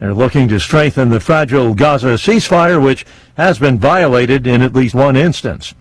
They're looking to strengthen the fragile Gaza ceasefire, which has been violated in at least one instance.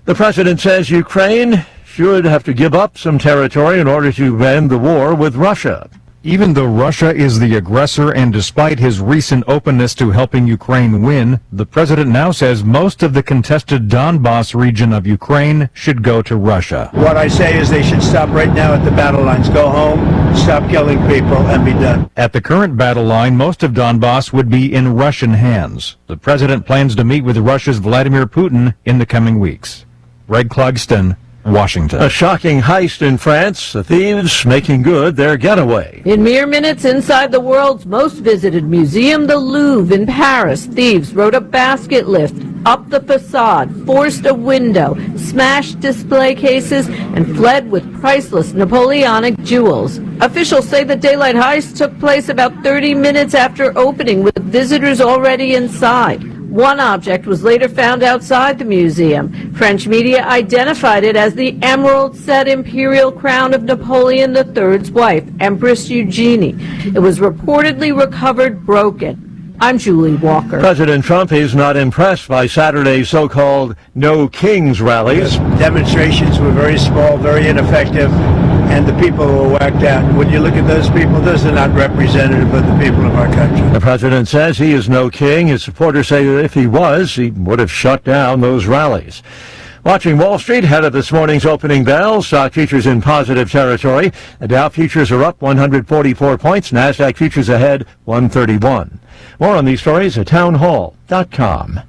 The president says Ukraine should have to give up some territory in order to end the war with Russia. Even though Russia is the aggressor and despite his recent openness to helping Ukraine win, the president now says most of the contested Donbas region of Ukraine should go to Russia. What I say is they should stop right now at the battle lines. Go home, stop killing people, and be done. At the current battle line, most of Donbas would be in Russian hands. The president plans to meet with Russia's Vladimir Putin in the coming weeks. Greg Clugston, Washington. A shocking heist in France. The thieves making good their getaway. In mere minutes inside the world's most visited museum, the Louvre in Paris, thieves rode a basket lift up the facade, forced a window, smashed display cases, and fled with priceless Napoleonic jewels. Officials say the daylight heist took place about 30 minutes after opening, with visitors already inside. One object was later found outside the museum. French media identified it as the emerald-set imperial crown of Napoleon III's wife, Empress Eugenie. It was reportedly recovered broken. I'm Julie Walker. President Trump is not impressed by Saturday's so-called No Kings rallies. Demonstrations were very small, very ineffective, and the people were whacked out. When you look at those people, those are not representative of the people of our country. The president says he is no king. His supporters say that if he was, he would have shut down those rallies. Watching Wall Street ahead of this morning's opening bell, stock futures in positive territory. The Dow futures are up 144 points. NASDAQ futures ahead 131. More on these stories at townhall.com.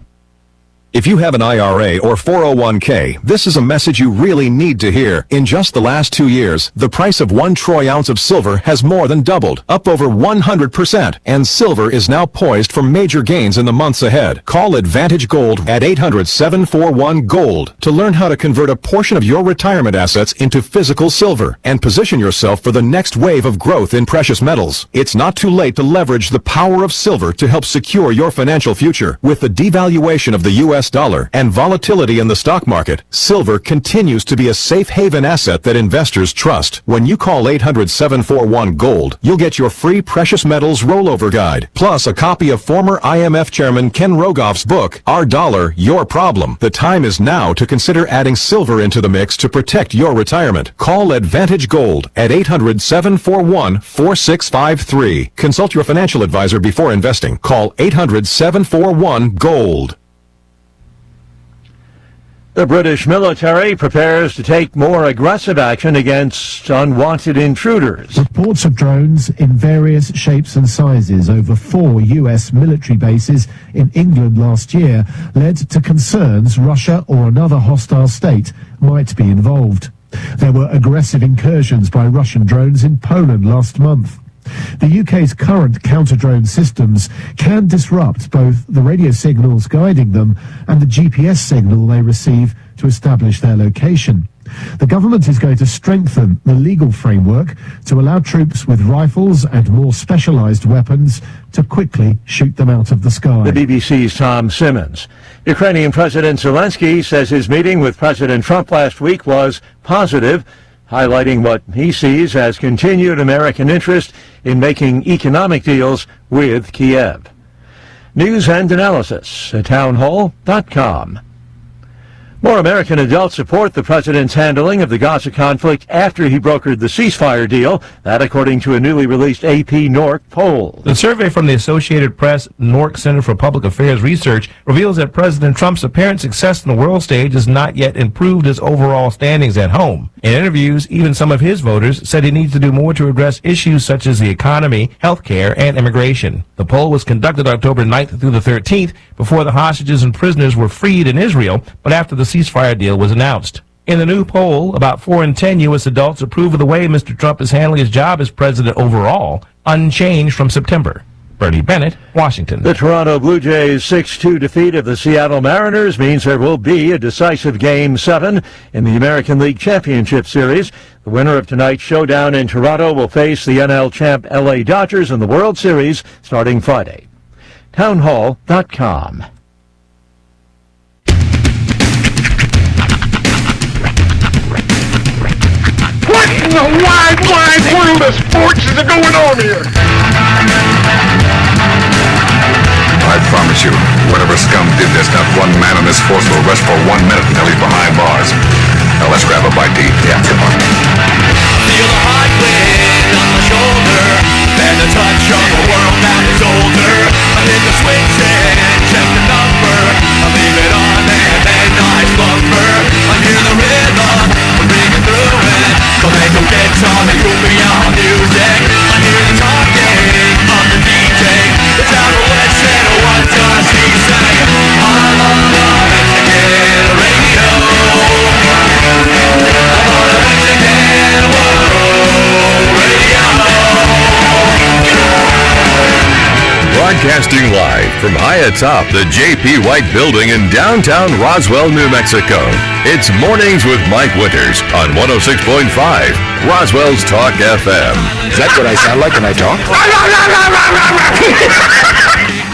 If you have an IRA or 401k, this is a message you really need to hear. In just the last 2 years, the price of 1 troy ounce of silver has more than doubled, up over 100%, and silver is now poised for major gains in the months ahead. Call Advantage Gold at 800-741-GOLD to learn how to convert a portion of your retirement assets into physical silver and position yourself for the next wave of growth in precious metals. It's not too late to leverage the power of silver to help secure your financial future. With the devaluation of the U.S. dollar and volatility in the stock market, silver continues to be a safe haven asset that investors trust. When you call 800-741-GOLD, you'll get your free precious metals rollover guide, plus a copy of former IMF Chairman Ken Rogoff's book, Our Dollar, Your Problem. The time is now to consider adding silver into the mix to protect your retirement. Call Advantage Gold at 800-741-4653. Consult your financial advisor before investing. Call 800-741-GOLD. The British military prepares to take more aggressive action against unwanted intruders. Reports of drones in various shapes and sizes over 4 U.S. military bases in England last year led to concerns Russia or another hostile state might be involved. There were aggressive incursions by Russian drones in Poland last month. The UK's current counter-drone systems can disrupt both the radio signals guiding them and the GPS signal they receive to establish their location. The government is going to strengthen the legal framework to allow troops with rifles and more specialised weapons to quickly shoot them out of the sky. The BBC's Tom Simmons. Ukrainian President Zelensky says his meeting with President Trump last week was positive, highlighting what he sees as continued American interest in making economic deals with Kiev. News and analysis at townhall.com. More American adults support the president's handling of the Gaza conflict after he brokered the ceasefire deal. That according to a newly released AP NORC poll. The survey from the Associated Press NORC Center for Public Affairs Research reveals that President Trump's apparent success on the world stage has not yet improved his overall standings at home. In interviews, even some of his voters said he needs to do more to address issues such as the economy, health care, and immigration. The poll was conducted October 9th through the 13th before the hostages and prisoners were freed in Israel, but after the ceasefire deal was announced. In the new poll, about 4 in 10 U.S. adults approve of the way Mr. Trump is handling his job as president overall, unchanged from September. Bernie Bennett, Washington. The Toronto Blue Jays' 6-2 defeat of the Seattle Mariners means there will be a decisive Game 7 in the American League Championship Series. The winner of tonight's showdown in Toronto will face the NL champ LA Dodgers in the World Series starting Friday. Townhall.com. What in the wide world of sports is going on here? promise you, whatever scum did this, not one man in this force will rest for 1 minute until he's behind bars. Now let's grab a bite to eat. Yeah, come on. Feel the hot wind on my shoulder, and the touch of a world that is older. I hit the switch and check the number. I leave it on and then I slumber. I hear the rhythm, I'm ringing through it. So they go get on the cumbia music. I hear the talking of the DJ. It's out of West and what does he say? I'm on the Mexican radio. I'm on the Mexican radio. Broadcasting live from high atop the J.P. White Building in downtown Roswell, New Mexico. It's Mornings with Mike Winters on 106.5 Roswell's Talk FM. Is that what I sound like when I talk?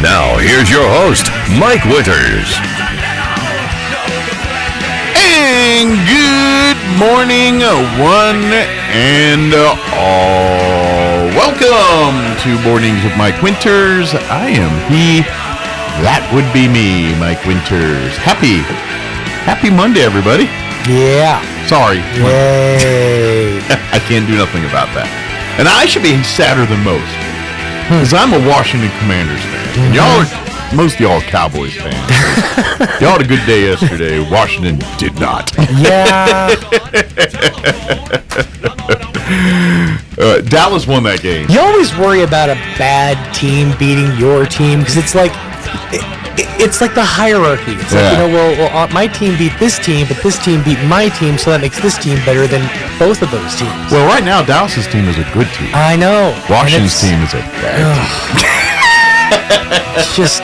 Now, here's your host, Mike Winters. And good morning, one and all. Welcome to Mornings with Mike Winters. I am he. That would be me, Mike Winters. Happy Monday, everybody. Yeah. Sorry. Yay. I can't do nothing about that. And I should be sadder than most. Because I'm a Washington Commanders fan. And most of y'all are Cowboys fans. Y'all had a good day yesterday. Washington did not. Yeah. Dallas won that game. You always worry about a bad team beating your team because it's like the hierarchy. It's like, well, my team beat this team, but this team beat my team, so that makes this team better than both of those teams. Well, right now, Dallas's team is a good team. I know. Washington's team is a bad team. It's just,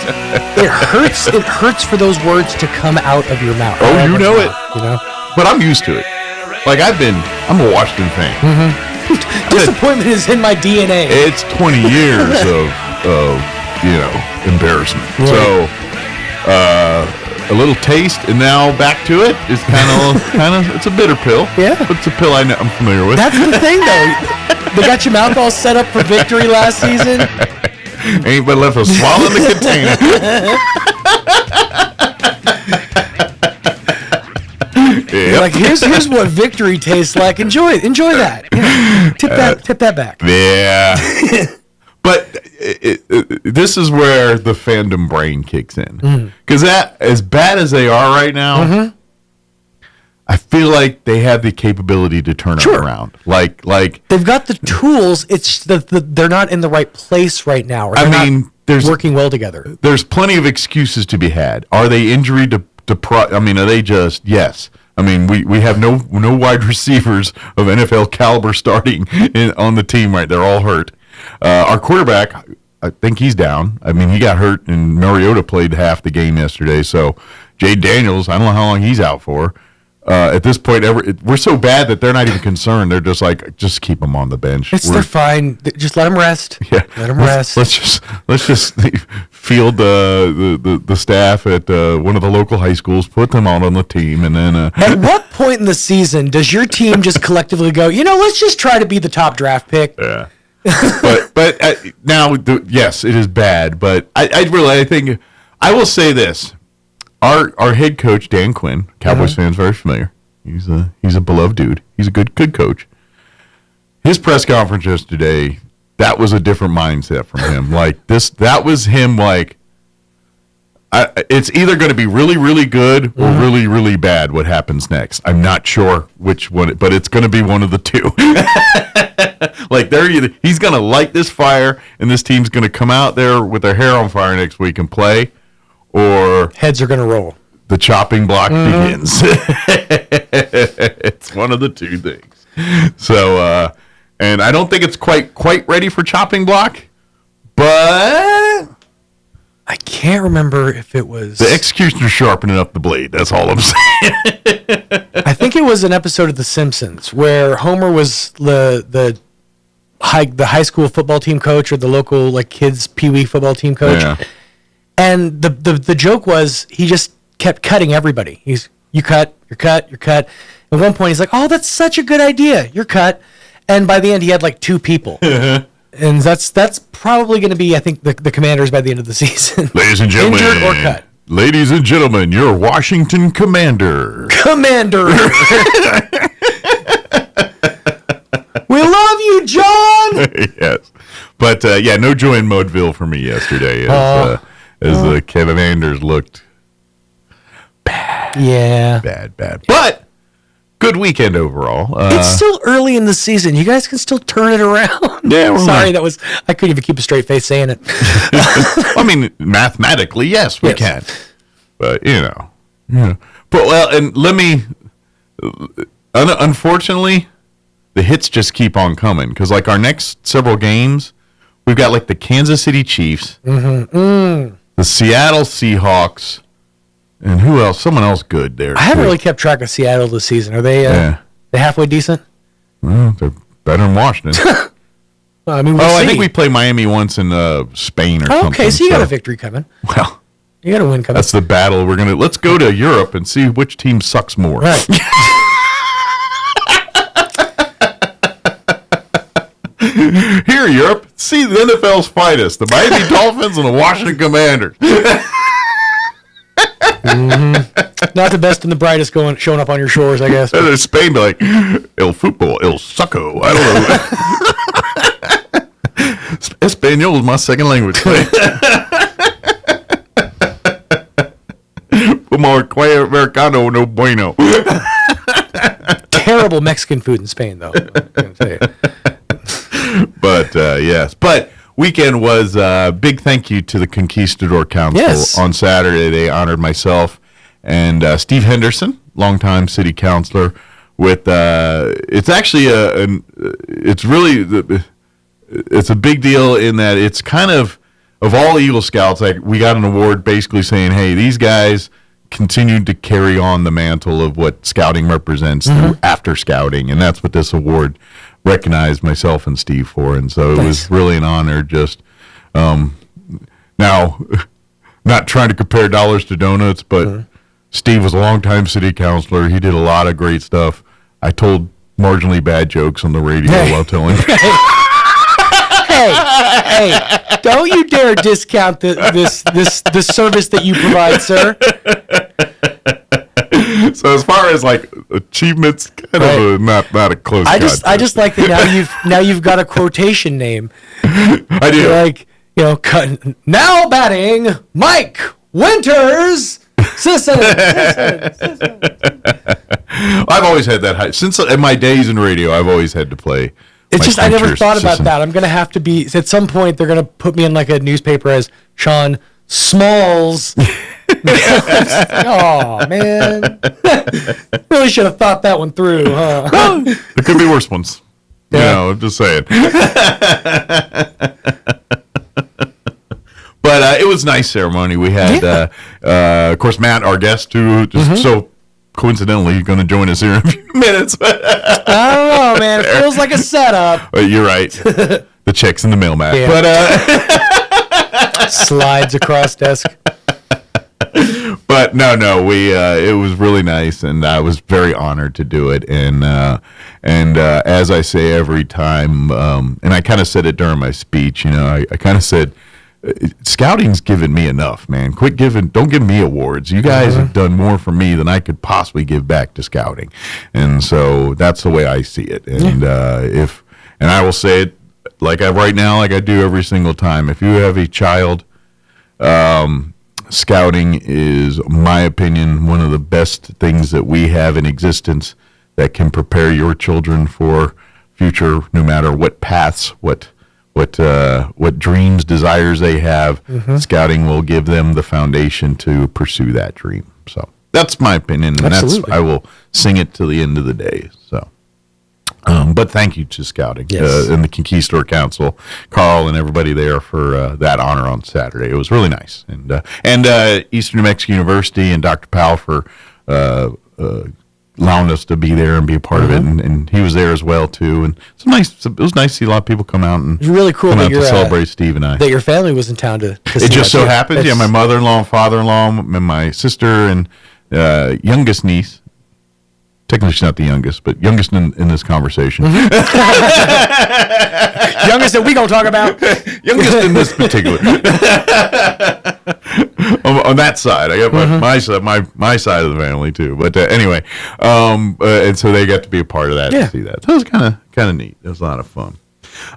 it hurts. It hurts for those words to come out of your mouth. Oh, you know it. You know? But I'm used to it. Like, I'm a Washington fan. Mm-hmm. Disappointment is in my DNA. It's 20 years of embarrassment. Right. So, a little taste, and now back to it is kind of, it's a bitter pill. Yeah. But it's a pill I'm familiar with. That's the thing, though. They got your mouth all set up for victory last season. Ain't but left a swallow in the container. Yep. Like, here's what victory tastes like. Enjoy that. Tip that back. Yeah. But this is where the fandom brain kicks in. Because as bad as they are right now, I feel like they have the capability to turn it around. Like they've got the tools. It's they're not in the right place right now. Or they're working well together. There's plenty of excuses to be had. Are they injury are they just yes? I mean, we have no wide receivers of NFL caliber starting on the team. Right, they're all hurt. Our quarterback, I think he's down. I mean, he got hurt, and Mariota played half the game yesterday. So, Jay Daniels, I don't know how long he's out for. At this point, we're so bad that they're not even concerned. They're just like, just keep them on the bench. They're fine. Just let them rest. Yeah, let them rest. Let's just field the staff at one of the local high schools, put them out on the team, and then. At what point in the season does your team just collectively go, let's just try to be the top draft pick? Yeah. but now, yes, it is bad. But I think I will say this. Our head coach, Dan Quinn, Cowboys fans very familiar. He's a beloved dude. He's a good coach. His press conference yesterday, that was a different mindset from him. That was him like, it's either going to be really, really good or really, really bad what happens next. I'm not sure which one, but it's going to be one of the two. Like he's going to light this fire, and this team's going to come out there with their hair on fire next week and play. Or heads are going to roll. The chopping block begins. It's one of the two things. So, and I don't think it's quite ready for chopping block, but I can't remember if it was the executioner sharpening up the blade. That's all I'm saying. I think it was an episode of The Simpsons where Homer was the high school football team coach or the local kids pee-wee football team coach. Yeah. And the joke was he just kept cutting everybody. You cut, you're cut, you're cut. At one point he's like, oh, that's such a good idea. You're cut. And by the end he had 2 people. And And that's probably going to be, I think, the Commanders by the end of the season. Ladies and gentlemen. Injured or cut. Ladies and gentlemen, your Washington Commander. Commander. We love you, John. Yes. But, no joy in Modeville for me yesterday as the Commanders looked bad. Yeah. Bad. But good weekend overall. It's still early in the season. You guys can still turn it around. Yeah, Sorry, I couldn't even keep a straight face saying it. I mean, mathematically, yes, we can. But, But, and let me, unfortunately, the hits just keep on coming. Because, our next several games, we've got, the Kansas City Chiefs, the Seattle Seahawks, and who else? Someone else good there. I haven't really kept track of Seattle this season. Are they they halfway decent? Well, they're better than Washington. I mean, I think we play Miami once in Spain or something. Okay, so you got a victory coming. Well, you got a win coming. That's the battle. Let's go to Europe and see which team sucks more. Right. Here, Europe, see the NFL's finest, the Miami Dolphins and the Washington Commanders. Not the best and the brightest showing up on your shores, I guess. And there's Spain be like, El Fútbol, El Succo. I don't know. Espanol is my second language. Como Americano, no bueno. Terrible Mexican food in Spain, though. I'm gonna tell you. But, yes. But weekend was big thank you to the Conquistador Council. Yes. On Saturday, they honored myself and Steve Henderson, longtime city councilor. With it's actually it's a big deal in that it's kind of all Eagle Scouts. We got an award basically saying, hey, these guys continued to carry on the mantle of what scouting represents through after scouting, and that's what this award recognized myself and Steve for. And so it was really an honor. Just now, not trying to compare dollars to donuts, but Steve was a longtime city councilor. He did a lot of great stuff. I told marginally bad jokes on the radio while telling. Hey, don't you dare discount this service that you provide, sir. So as far as achievements, kind of not a close. I just like that now you've got a quotation name. I do. You're now batting Mike Winters. Sisson. I've always had that high since in my days in radio. I've always had to play. It's just I never thought about that. I'm gonna have to be at some point. They're gonna put me in a newspaper as Sean Smalls. Oh man, really should have thought that one through, huh? Well, there could be worse ones. I'm just saying. But it was a nice ceremony. We had, of course, Matt, our guest, who just so coincidentally going to join us here in a few minutes. I don't know, man. It feels like a setup. You're right. The check's in the mail, Matt. Yeah. But slides across desk. But no, we it was really nice, and I was very honored to do it. And as I say every time, and I kind of said it during my speech, I kind of said, scouting's given me enough, man. Don't give me awards. You guys have done more for me than I could possibly give back to scouting. And so that's the way I see it. And and I will say it right now, like I do every single time. If you have a child, scouting is, in my opinion, one of the best things that we have in existence that can prepare your children for future, no matter what paths, what dreams, desires they have. Scouting will give them the foundation to pursue that dream. So that's my opinion, and I will sing it to the end of the day. So, but thank you to scouting and the Conquistador Council, Carl, and everybody there for that honor on Saturday. It was really nice, and Eastern New Mexico University and Dr. Powell for allowing us to be there and be a part of it, and he was there as well too. And it's nice. It was nice to see a lot of people come out and it's really cool that to celebrate Steve and I. That your family was in town to see it just so happens. Yeah, my mother-in-law, and father-in-law, and my sister and youngest niece, Technically, she's not the youngest, but youngest in this conversation. Youngest that we gonna talk about. Youngest in this particular. on that side, I got my side of the family too. But anyway, and so they got to be a part of that to see that. So it was kind of neat. It was a lot of fun.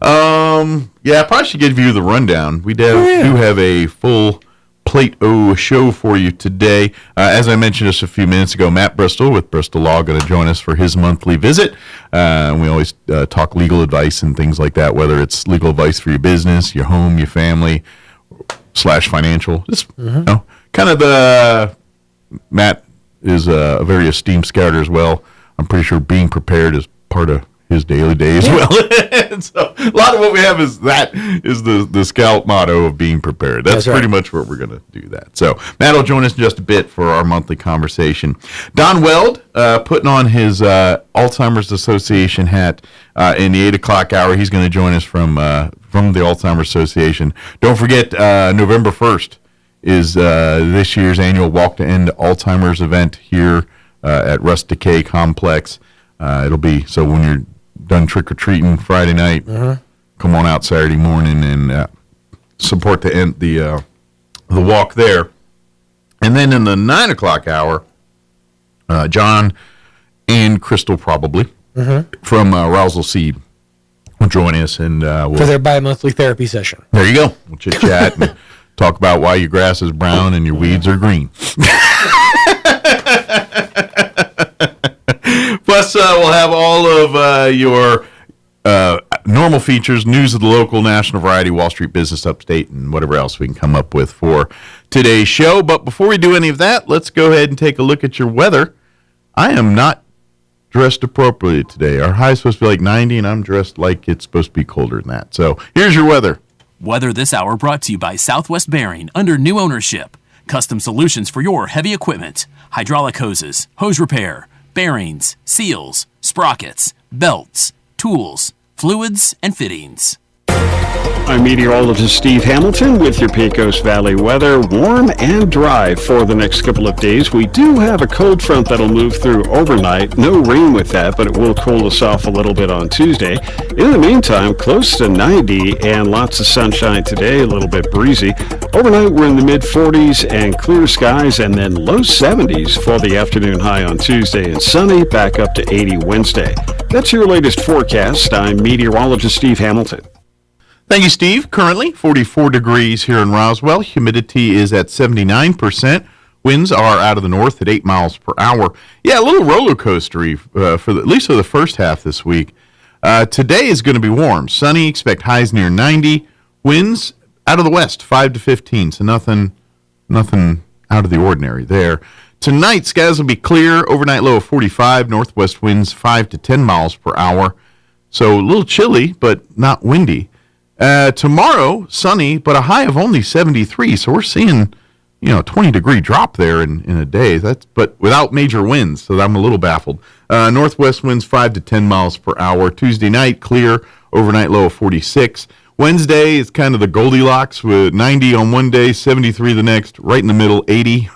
I probably should give you the rundown. We do have a full plate show for you today. As I mentioned just a few minutes ago, Matt Bristol with Bristol Law going to join us for his monthly visit. We always talk legal advice and things like that, whether it's legal advice for your business, your home, your family, /financial. Just kind of the Matt is a very esteemed scouter as well. I'm pretty sure being prepared is part of his daily day as well. And so a lot of what we have is the scout motto of being prepared. That's pretty much what we're going to do that. So Matt will join us in just a bit for our monthly conversation. Don Weld putting on his Alzheimer's Association hat in the 8 o'clock hour. He's going to join us from the Alzheimer's Association. Don't forget, November 1st is this year's annual Walk to End Alzheimer's event here at Rust Decay Complex. It'll be, so when you're done trick-or-treating Friday night, come on out Saturday morning and support the walk there. And then in the 9 o'clock hour, John and Crystal probably from Roswell Seed will join us and for their bi-monthly therapy session. There you go. We'll chit-chat and talk about why your grass is brown and your weeds are green. Plus, we'll have all of your normal features, news of the local, national variety, Wall Street business update, and whatever else we can come up with for today's show. But before we do any of that, let's go ahead and take a look at your weather. I am not dressed appropriately today. Our high is supposed to be like 90, and I'm dressed like it's supposed to be colder than that. So here's your weather. Weather this hour brought to you by Southwest Bearing under new ownership. Custom solutions for your heavy equipment, hydraulic hoses, hose repair, bearings, seals, sprockets, belts, tools, fluids, and fittings. I'm meteorologist Steve Hamilton with your Pecos Valley weather. Warm and dry for the next couple of days. We do have a cold front that'll move through overnight. No rain with that, but it will cool us off a little bit on Tuesday. In the meantime, close to 90 and lots of sunshine today, a little bit breezy. Overnight, we're in the mid-40s and clear skies, and then low 70s for the afternoon high on Tuesday, and sunny, back up to 80 Wednesday. That's your latest forecast. I'm meteorologist Steve Hamilton. Thank you, Steve. Currently, 44 degrees here in Roswell. Humidity is at 79%. Winds are out of the north at 8 miles per hour. Yeah, a little roller coastery at least for the first half this week. Today is going to be warm. Sunny, expect highs near 90. Winds out of the west, 5 to 15. So nothing out of the ordinary there. Tonight, skies will be clear. Overnight low of 45. Northwest winds 5 to 10 miles per hour. So a little chilly, but not windy. Tomorrow, sunny, but a high of only 73. So we're seeing, 20-degree drop there in a day. But without major winds, so I'm a little baffled. Northwest winds 5 to 10 miles per hour. Tuesday night, clear. Overnight low of 46. Wednesday is kind of the Goldilocks with 90 on one day, 73 the next, right in the middle, 80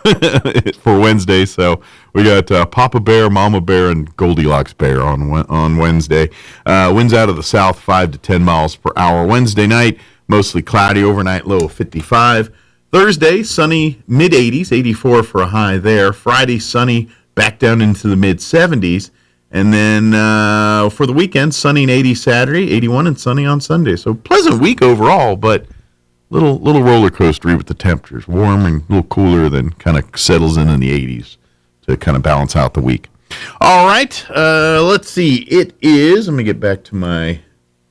for Wednesday. So we got Papa Bear, Mama Bear, and Goldilocks Bear on Wednesday. Winds out of the south, 5 to 10 miles per hour. Wednesday night, mostly cloudy, overnight low of 55. Thursday, sunny, mid-80s, 84 for a high there. Friday, sunny, back down into the mid-70s. And then for the weekend, sunny and 80 Saturday, 81 and sunny on Sunday. So pleasant week overall, but little roller coastery with the temperatures. Warm and a little cooler, then kind of settles in the 80s to kind of balance out the week. All right, let's see. It is, let me get back to my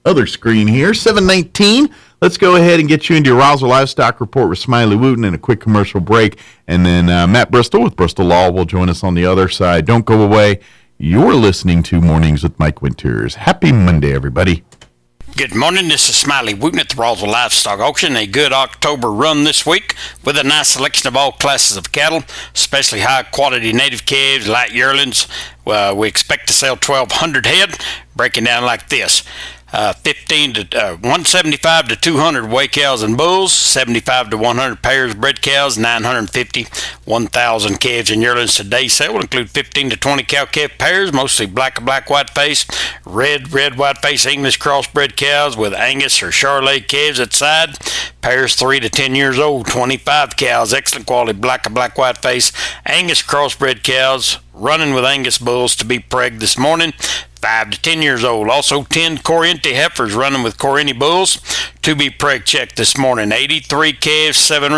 other screen here, 7:19. Let's go ahead and get you into your Roswell Livestock Report with Smiley Wooten and a quick commercial break. And then Matt Bristol with Bristol Law will join us on the other side. Don't go away. You're listening to Mornings with Mike Winters. Happy Monday, everybody. Good morning. This is Smiley Wooten at the Roswell Livestock Auction. A good October run this week with a nice selection of all classes of cattle, especially high-quality native calves, light yearlings. We expect to sell 1,200 head, breaking down like this. 175 to 200 weigh cows and bulls, 75 to 100 pairs bred cows, 950, 1,000 calves and yearlings. Today's sale will include 15 to 20 cow-calf pairs, mostly black white face, red white face English crossbred cows with Angus or Charolais calves at side. Pairs 3 to 10 years old, 25 cows, excellent quality black white face Angus crossbred cows, running with Angus bulls to be pregged this morning. 5 to 10 years old. Also 10 Corriente heifers running with Corriente bulls to be preg checked this morning. 83 calves, 7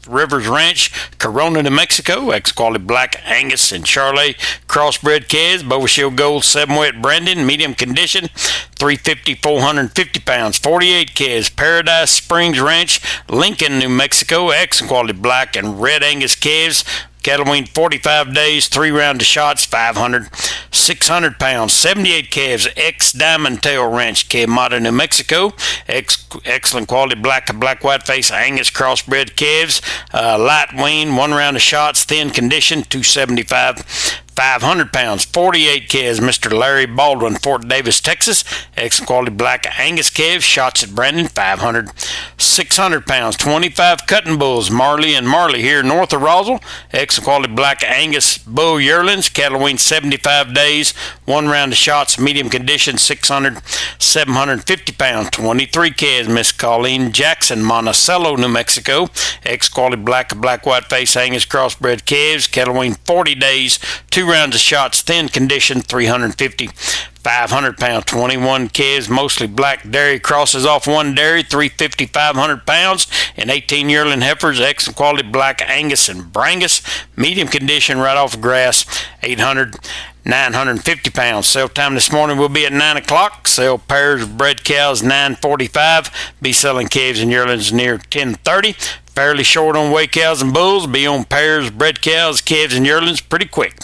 Rivers Ranch, Corona, New Mexico. Ex-quality black Angus and Charolais crossbred calves. Boa Shield Gold 7 wet Brandon, medium condition. 350, 450 pounds. 48 calves, Paradise Springs Ranch, Lincoln, New Mexico. Ex-quality black and red Angus calves. Cattle weaned 45 days, 3 round of shots, 500, 600 pounds, 78 calves, ex-Diamond Tail Ranch, Quemada, New Mexico. Excellent quality black white face Angus crossbred calves, light wean, 1 round of shots, thin condition, 275. 500 pounds, 48 calves, Mr. Larry Baldwin, Fort Davis, Texas. Excellent quality black Angus calves, shots at Brandon, 500, 600 pounds, 25 cutting bulls, Marley and Marley here north of Roswell. Excellent quality black Angus bull yearlings, cattle weaned 75 days, 1 round of shots, medium condition, 600, 750 pounds, 23 calves, Miss Colleen Jackson, Monticello, New Mexico. Excellent quality black white face Angus crossbred calves, cattle weaned 40 days, 2 rounds of shots, thin condition, 350, 500 pounds, 21 calves, mostly black dairy crosses off one dairy, 350, 500 pounds, and 18 yearling heifers, excellent quality black Angus and Brangus, medium condition, right off grass, 800, 950 pounds. Sale time this morning will be at 9 o'clock. Sell pairs bred cows 9:45. Be selling calves and yearlings near 10:30. Fairly short on weigh cows and bulls. Be on pairs, bred cows, calves, and yearlings pretty quick.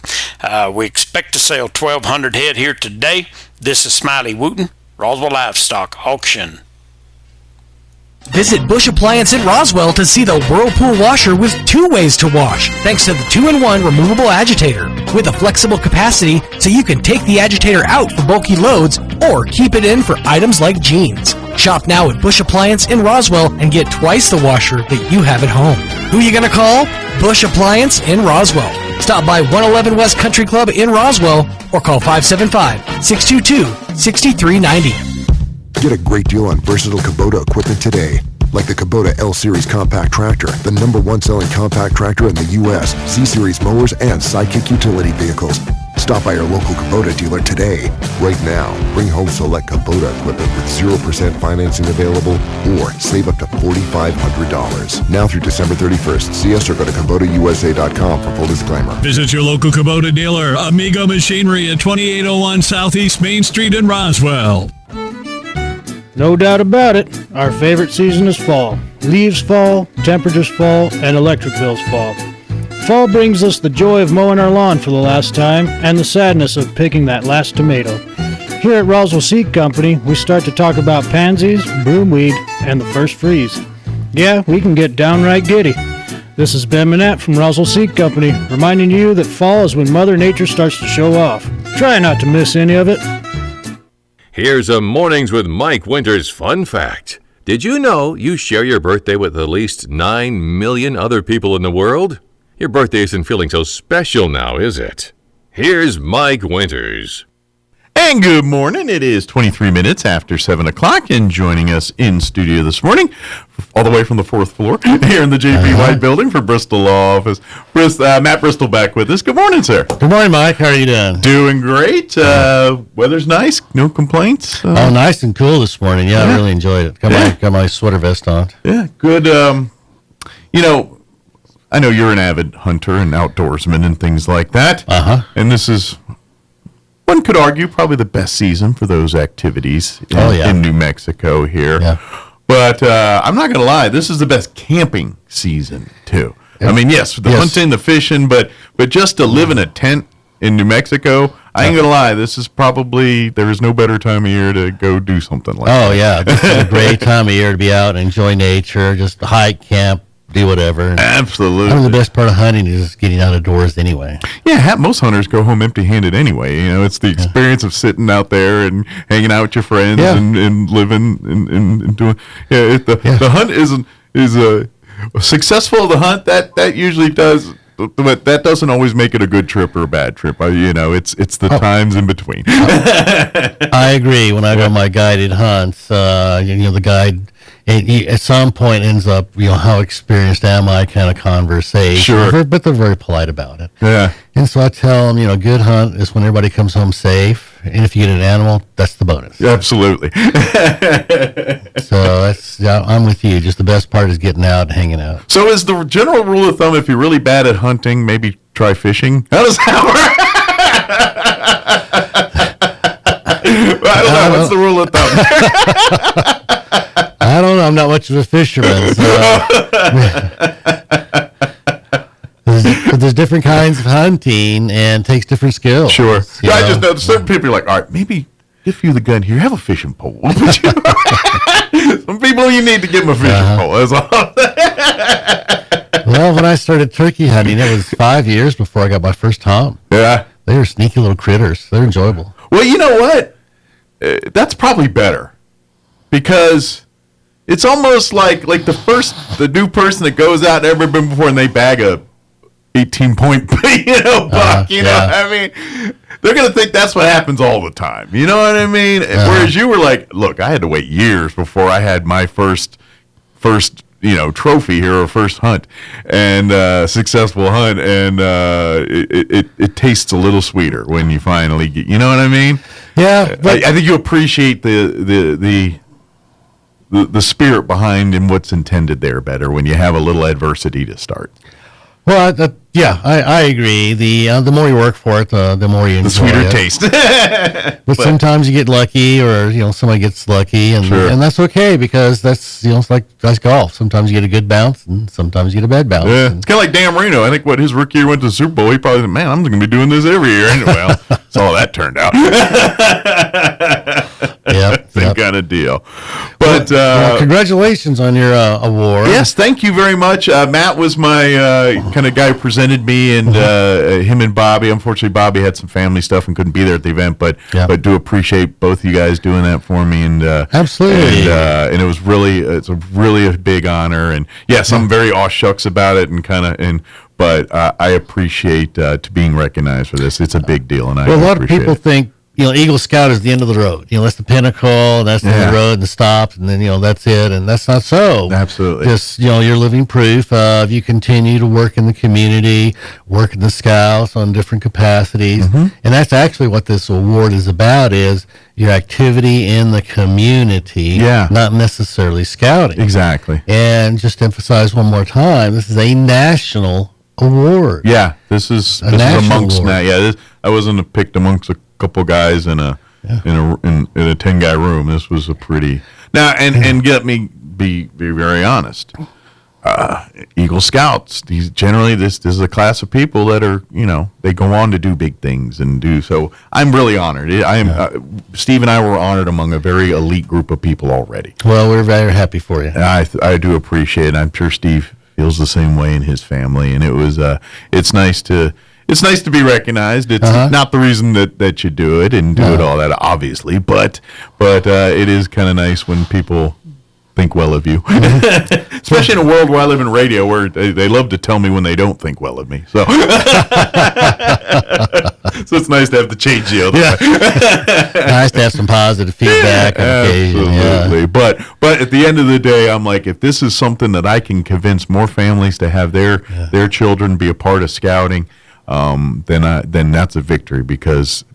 We expect to sell 1,200 head here today. This is Smiley Wooten, Roswell Livestock Auction. Visit Bush Appliance in Roswell to see the Whirlpool washer with 2 ways to wash, thanks to the 2-in-1 removable agitator with a flexible capacity so you can take the agitator out for bulky loads or keep it in for items like jeans. Shop now at Bush Appliance in Roswell and get twice the washer that you have at home. Who you gonna call? Bush Appliance in Roswell. Stop by 111 West Country Club in Roswell or call 575-622-6390. Get a great deal on versatile Kubota equipment today. Like the Kubota L-Series compact tractor, the #1 selling compact tractor in the U.S., C-Series mowers, and Sidekick utility vehicles. Stop by your local Kubota dealer today. Right now, bring home select Kubota equipment with 0% financing available or save up to $4,500. Now through December 31st. See us or go to KubotaUSA.com for full disclaimer. Visit your local Kubota dealer, Amigo Machinery at 2801 Southeast Main Street in Roswell. No doubt about it, our favorite season is fall. Leaves fall, temperatures fall, and electric bills fall. Fall brings us the joy of mowing our lawn for the last time and the sadness of picking that last tomato. Here at Roswell Seed Company, we start to talk about pansies, broomweed, and the first freeze. Yeah, we can get downright giddy. This is Ben Manette from Roswell Seed Company, reminding you that fall is when Mother Nature starts to show off. Try not to miss any of it. Here's a Mornings with Mike Winters fun fact. Did you know you share your birthday with at least 9 million other people in the world? Your birthday isn't feeling so special now, is it? Here's Mike Winters. And good morning. It is 23 minutes after 7 o'clock, and joining us in studio this morning, all the way from the 4th floor, here in the J.P. White building for Bristol Law Office, Matt Bristol back with us. Good morning, sir. Good morning, Mike. How are you doing? Doing great. Weather's nice. No complaints. Nice and cool this morning. Yeah, I really enjoyed it. Got my sweater vest on. Yeah, good. I know you're an avid hunter and outdoorsman and things like that. And this is, one could argue, probably the best season for those activities in New Mexico here. Yeah. But I'm not going to lie, this is the best camping season, too. I mean, yes, the hunting, the fishing, but just to live in a tent in New Mexico, I ain't going to lie, this is probably, there is no better time of year to go do something like that. Oh, yeah. This is a great time of year to be out and enjoy nature, just hike, camp, do whatever. And Absolutely. I mean, the best part of hunting is just getting out of doors anyway. Yeah, most hunters go home empty-handed anyway. You know, it's the experience of sitting out there and hanging out with your friends and living and doing. Yeah, the hunt is successful. The hunt that usually does. But that doesn't always make it a good trip or a bad trip. You know, it's the times in between. I agree. When I go on my guided hunts, the guide at some point ends up, how experienced am I kind of conversation. Sure. But they're very polite about it. Yeah. And so I tell them, good hunt is when everybody comes home safe. And if you get an animal, that's the bonus. Absolutely. So I'm with you. Just the best part is getting out and hanging out. So is the general rule of thumb, if you're really bad at hunting, maybe try fishing? How does that work? I don't know. What's the rule of thumb? I don't know. I'm not much of a fisherman. So. There's different kinds of hunting and it takes different skills. Sure. I just know certain people are like, all right, maybe if you're the gun here, have a fishing pole. Some people you need to give them a fishing pole. That's all. Well, when I started turkey hunting, it was 5 years before I got my first tom. Yeah. They were sneaky little critters. They're enjoyable. Well, you know what? That's probably better because it's almost like the new person that goes out and never been before and they bag a 18-point buck, I mean, they're going to think that's what happens all the time. You know what I mean? Whereas you were like, look, I had to wait years before I had my first trophy here or first hunt and successful hunt. And it tastes a little sweeter when you finally get, you know what I mean? Yeah. I think you appreciate the spirit behind and what's intended there better when you have a little adversity to start. Well, I agree. The more you work for it, the more you enjoy the sweeter it. taste. but sometimes you get lucky, or somebody gets lucky, and that's okay because that's it's like golf. Sometimes you get a good bounce, and sometimes you get a bad bounce. Yeah, it's kind of like Dan Marino. I think his rookie year went to the Super Bowl. He probably said, "Man, I'm going to be doing this every year." And well, that's all that turned out. Same kind of deal. But congratulations on your award. Yes, thank you very much. Matt was my kind of guy who presented me, and him and Bobby. Unfortunately, Bobby had some family stuff and couldn't be there at the event, but do appreciate both of you guys doing that for me. And absolutely, and it was it's really a big honor. And yes, I'm very aw shucks about it, but I appreciate being recognized for this. It's a big deal, and a lot of people think Eagle Scout is the end of the road. That's the pinnacle, that's the end of the road and the stop, and then that's it, and that's not so. Absolutely. Just you're living proof of you continue to work in the community, work in the Scouts on different capacities, and that's actually what this award is about: is your activity in the community, not necessarily scouting. Exactly. And just to emphasize one more time, this is a national award. Yeah, this is amongst that. I wasn't picked amongst a couple guys in a 10-guy room. This was a pretty and get me be very honest. Eagle Scouts, generally this is a class of people that are they go on to do big things and do so. I'm really honored. Steve and I were honored among a very elite group of people already. Well, we're very happy for you. I do appreciate it. I'm sure Steve feels the same way in his family, and it was it's nice to be recognized. It's not the reason that you do it and do it all that, obviously, but it is kind of nice when people think well of you, especially in a world where I live in radio, where they love to tell me when they don't think well of me. So, so it's nice to have the change the other way. Nice to have some positive feedback on occasion. Absolutely. But at the end of the day, I'm like, if this is something that I can convince more families to have their children be a part of scouting, then that's a victory, because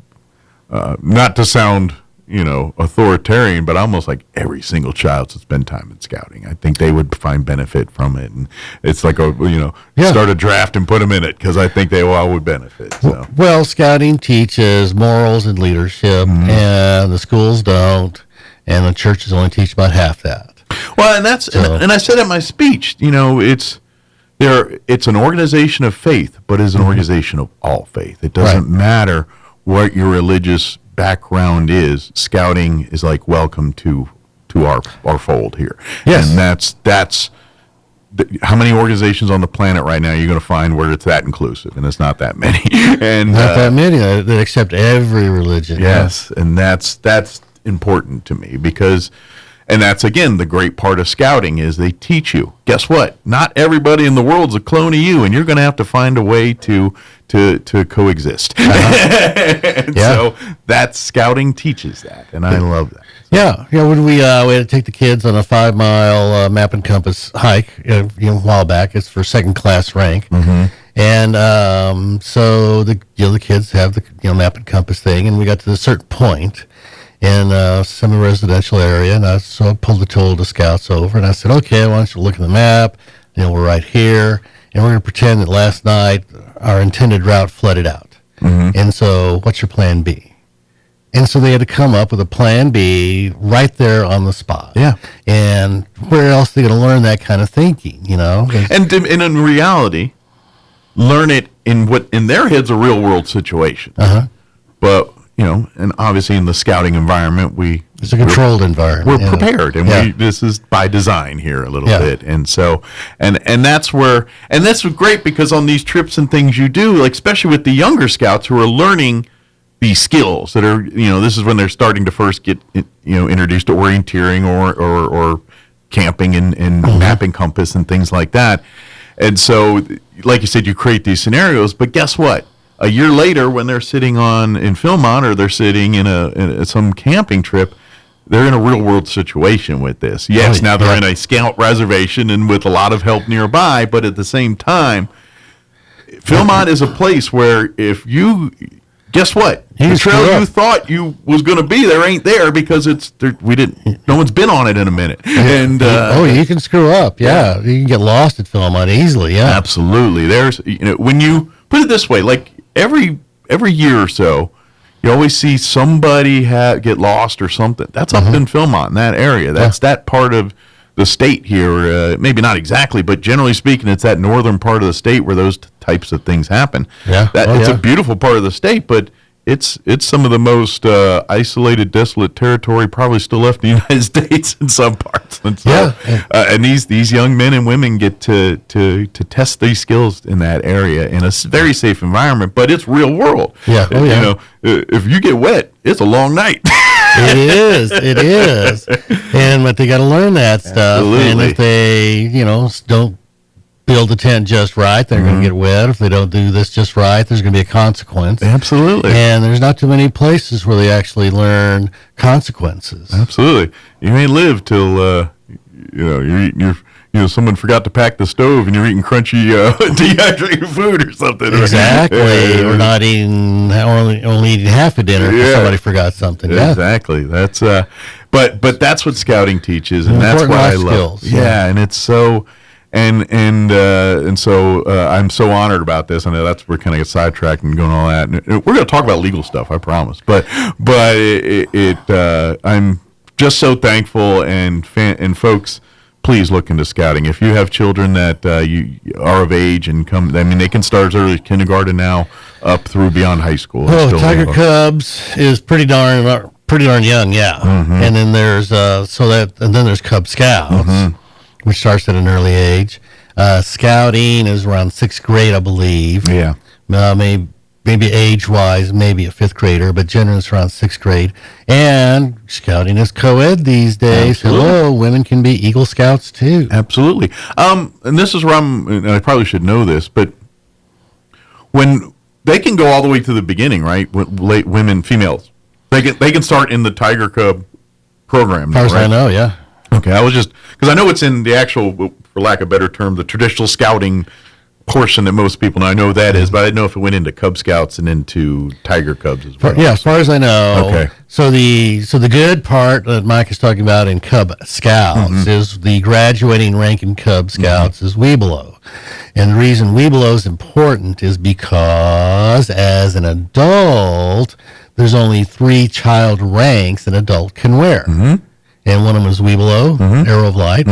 not to sound authoritarian, but almost like every single child should spend time in scouting. I think they would find benefit from it, and it's like start a draft and put them in it, because I think they all would benefit. So. Well, scouting teaches morals and leadership, and the schools don't, and the churches only teach about half that. Well, and that's and I said in my speech, it's an organization of faith, but it's an organization of all faith. It doesn't matter what your religious background is. Scouting is like welcome to our fold here. Yes. And that's how many organizations on the planet right now are you going to find where it's that inclusive? And it's not that many. And not that many that accept every religion. Yes, and that's important to me because, and that's again the great part of scouting is they teach you. Guess what? Not everybody in the world's a clone of you, and you're going to have to find a way to coexist. So that's scouting teaches that, and I love that. Yeah, when we had to take the kids on a 5-mile map and compass hike, a while back. It's for second class rank, and so the kids have the map and compass thing, and we got to a certain point in a semi-residential area, and so I pulled the tool of the scouts over, and I said, "Okay, why don't you look at the map? We're right here, and we're going to pretend that last night our intended route flooded out, and so what's your plan B?" And so they had to come up with a plan B right there on the spot. Yeah. And where else are they going to learn that kind of thinking, And in reality, learn it in what in their heads a real world situation. But, and obviously in the scouting environment, it's a controlled environment. We're prepared, and this is by design here a little bit. And so, and that's where, and that's great because on these trips and things you do, like especially with the younger scouts who are learning these skills that are, this is when they're starting to first get, introduced to orienteering or camping and mapping compass and things like that. And so, like you said, you create these scenarios, but guess what? A year later, when they're sitting in Philmont or they're sitting in some camping trip, they're in a real world situation with this. Yes, now they're in a scout reservation and with a lot of help nearby, but at the same time, Philmont is a place where guess what? The trail you thought you was going to be there ain't there because no one's been on it in a minute. And you can screw up. Yeah, you can get lost at Philmont easily. Yeah, absolutely. There's when you put it this way, like every year or so, you always see somebody get lost or something. That's up in Philmont in that area. That's that part of the state here. Maybe not exactly, but generally speaking, it's that northern part of the state where those types of things happen. Yeah, it's a beautiful part of the state, but it's some of the most isolated, desolate territory probably still left in the United States in some parts. And so, and these young men and women get to test these skills in that area in a very safe environment, but it's real world. Yeah, if you get wet, it's a long night. It is. But they got to learn that stuff. Absolutely. And if they, don't build the tent just right, they're going to get wet. If they don't do this just right, there's going to be a consequence. Absolutely. And there's not too many places where they actually learn consequences. Absolutely. You may live till you're eating someone forgot to pack the stove and you're eating crunchy dehydrated food or something. Exactly. Or not eating, only eating half a dinner because somebody forgot something. Exactly. That's but that's what scouting teaches, and that's what I love. And it's so and so I'm so honored about this. I know we're kind of get sidetracked and going all that. And we're going to talk about legal stuff, I promise. But I'm just so thankful and folks, please look into scouting. If you have children that you are of age and they can start as early as kindergarten now up through beyond high school. Tiger Cubs is pretty darn young, yeah. And then there's there's Cub Scouts, which starts at an early age. Scouting is around 6th grade, I believe. Yeah. Maybe age-wise, maybe a 5th grader, but generally it's around 6th grade. And scouting is co-ed these days. Absolutely. Hello, women can be Eagle Scouts too. Absolutely. And this is where I probably should know this, but when they can go all the way to the beginning, right? Women, females, they can start in the Tiger Cub program. As far as I know, yeah. Okay, I was just because I know it's in the actual, for lack of a better term, the traditional scouting portion that most people know. I know that is, but I didn't know if it went into Cub Scouts and into Tiger Cubs as well. Yeah, as far as I know. Okay. So the good part that Mike is talking about in Cub Scouts is the graduating rank in Cub Scouts is Webelow. And the reason Webelow is important is because as an adult, there's only 3 child ranks an adult can wear. And one of them is Webelow, Arrow of Light.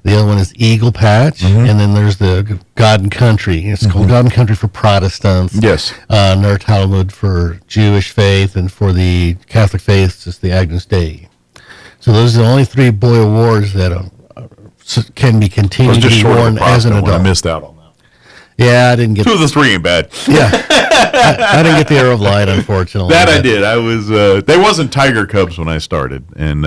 The other one is Eagle Patch. And then there's the God and Country. It's called God and Country for Protestants. Yes. Ner Talmud for Jewish faith. And for the Catholic faith, it's the Agnus Dei. So those are the only 3 boy awards that can be continued to be worn as an adult. I missed out on that. Yeah, I didn't get 2 of the 3 ain't bad. Yeah, I didn't get the Arrow of Light, unfortunately. That I did. I was. There wasn't Tiger Cubs when I started, and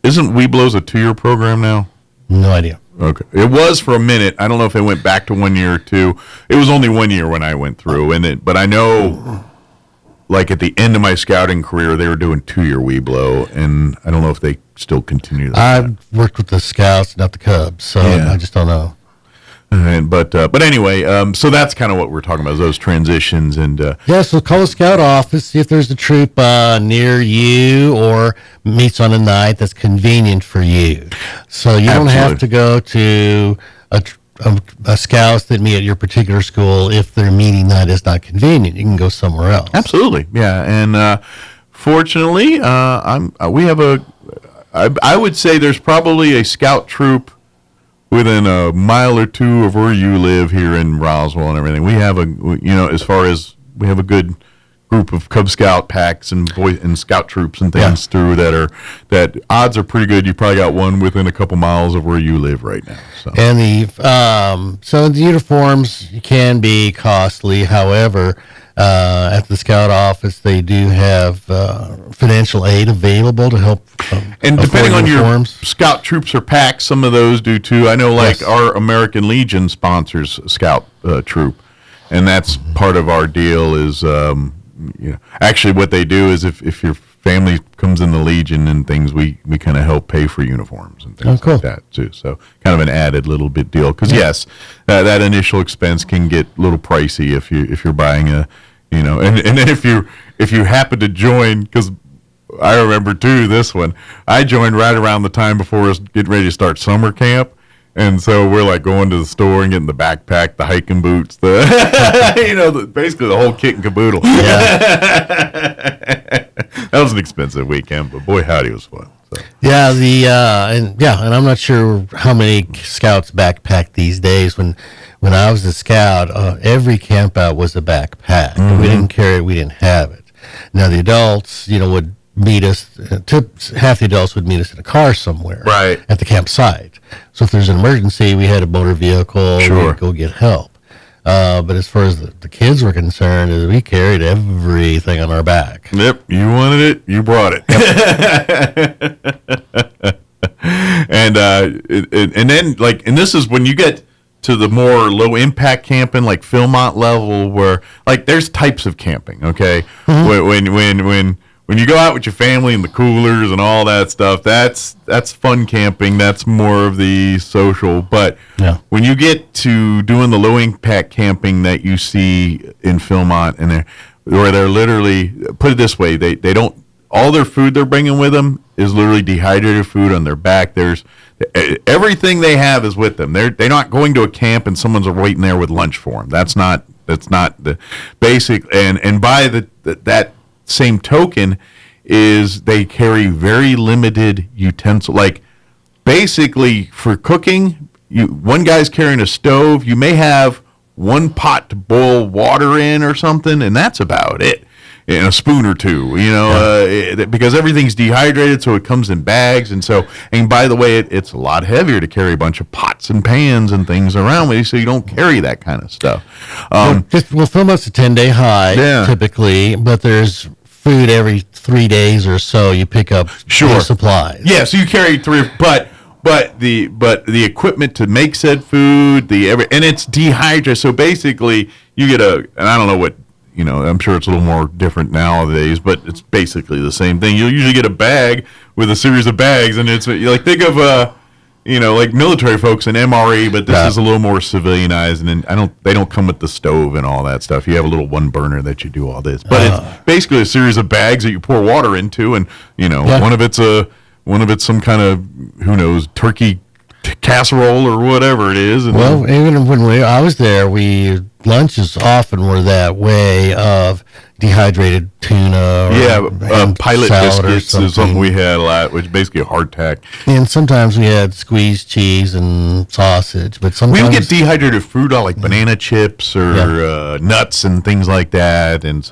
isn't Weeblows a 2-year program now? No idea. Okay, it was for a minute. I don't know if it went back to 1 year or 2. It was only 1 year when I went through, but I know, like at the end of my scouting career, they were doing 2-year Weeblow, and I don't know if they still continue that. I've worked with the Scouts, not the Cubs, so I just don't know. But anyway, so that's kind of what we're talking about, is those transitions. And so call the Scout office, see if there's a troop near you or meets on a night that's convenient for you. So you don't have to go to a Scouts that meet at your particular school if their meeting night is not convenient. You can go somewhere else. Absolutely, yeah. And fortunately, we have I would say there's probably a Scout troop within a mile or 2 of where you live here in Roswell and everything. We have as far as we have a good group of Cub Scout packs and Scout troops and things through that odds are pretty good. You probably got one within a couple miles of where you live right now. So. And the uniforms can be costly. However, at the Scout office, they do have financial aid available to help. And depending on your Scout troops or packs, some of those do too. I know, our American Legion sponsors a Scout troop, and that's part of our deal. Is actually what they do is if your family comes in the Legion and things, we kind of help pay for uniforms and things like that too. So kind of an added little bit deal, because yes, that initial expense can get a little pricey if you're buying and then if you happen to join, because I remember too this one, I joined right around the time before us getting ready to start summer camp. And so we're like going to the store and getting the backpack, the hiking boots, basically the whole kit and caboodle. Yeah. That was an expensive weekend, but boy, howdy, it was fun. So. Yeah, and I'm not sure how many Scouts backpack these days. When I was a Scout, every camp out was a backpack. Mm-hmm. We didn't carry it, we didn't have it. Now the adults, would meet us. Half the adults would meet us in a car somewhere, at the campsite. So if there's an emergency, we had a motor vehicle. We'd go get help. But as far as the kids were concerned, we carried everything on our back. Yep, you wanted it, you brought it. And then and this is when you get to the more low impact camping, like Philmont level, where there's types of camping. Okay, when you go out with your family and the coolers and all that stuff, that's fun camping. That's more of the social. But when you get to doing the low impact camping that you see in Philmont, and where they're literally, put it this way, they don't, all their food they're bringing with them is literally dehydrated food on their back. There's everything they have is with them. They're not going to a camp and someone's waiting there with lunch for them. That's not the basic. And by that same token is they carry very limited utensil. Like basically for cooking, one guy's carrying a stove. You may have one pot to boil water in or something, and that's about it. And a spoon or two, because everything's dehydrated, so it comes in bags. And by the way, it's a lot heavier to carry a bunch of pots and pans and things around with you, so you don't carry that kind of stuff. Philmont's a 10-day high typically, but there's food every 3 days or so. You pick up supplies. Yeah, so you carry 3, but the equipment to make said food, and it's dehydrated. So basically, you get and I don't know what. I'm sure it's a little more different nowadays, but it's basically the same thing. You'll usually get a bag with a series of bags, and it's think of like military folks in MRE, but this is a little more civilianized, and they don't come with the stove and all that stuff. You have a little one burner that you do all this, but it's basically a series of bags that you pour water into, and one of it's some kind of turkey casserole or whatever it is. And even when I was there, lunches often were that way of dehydrated tuna. Pilot biscuits is something we had a lot, which is basically a hardtack. And sometimes we had squeezed cheese and sausage, but sometimes we would get dehydrated fruit, like banana chips or nuts and things like that. And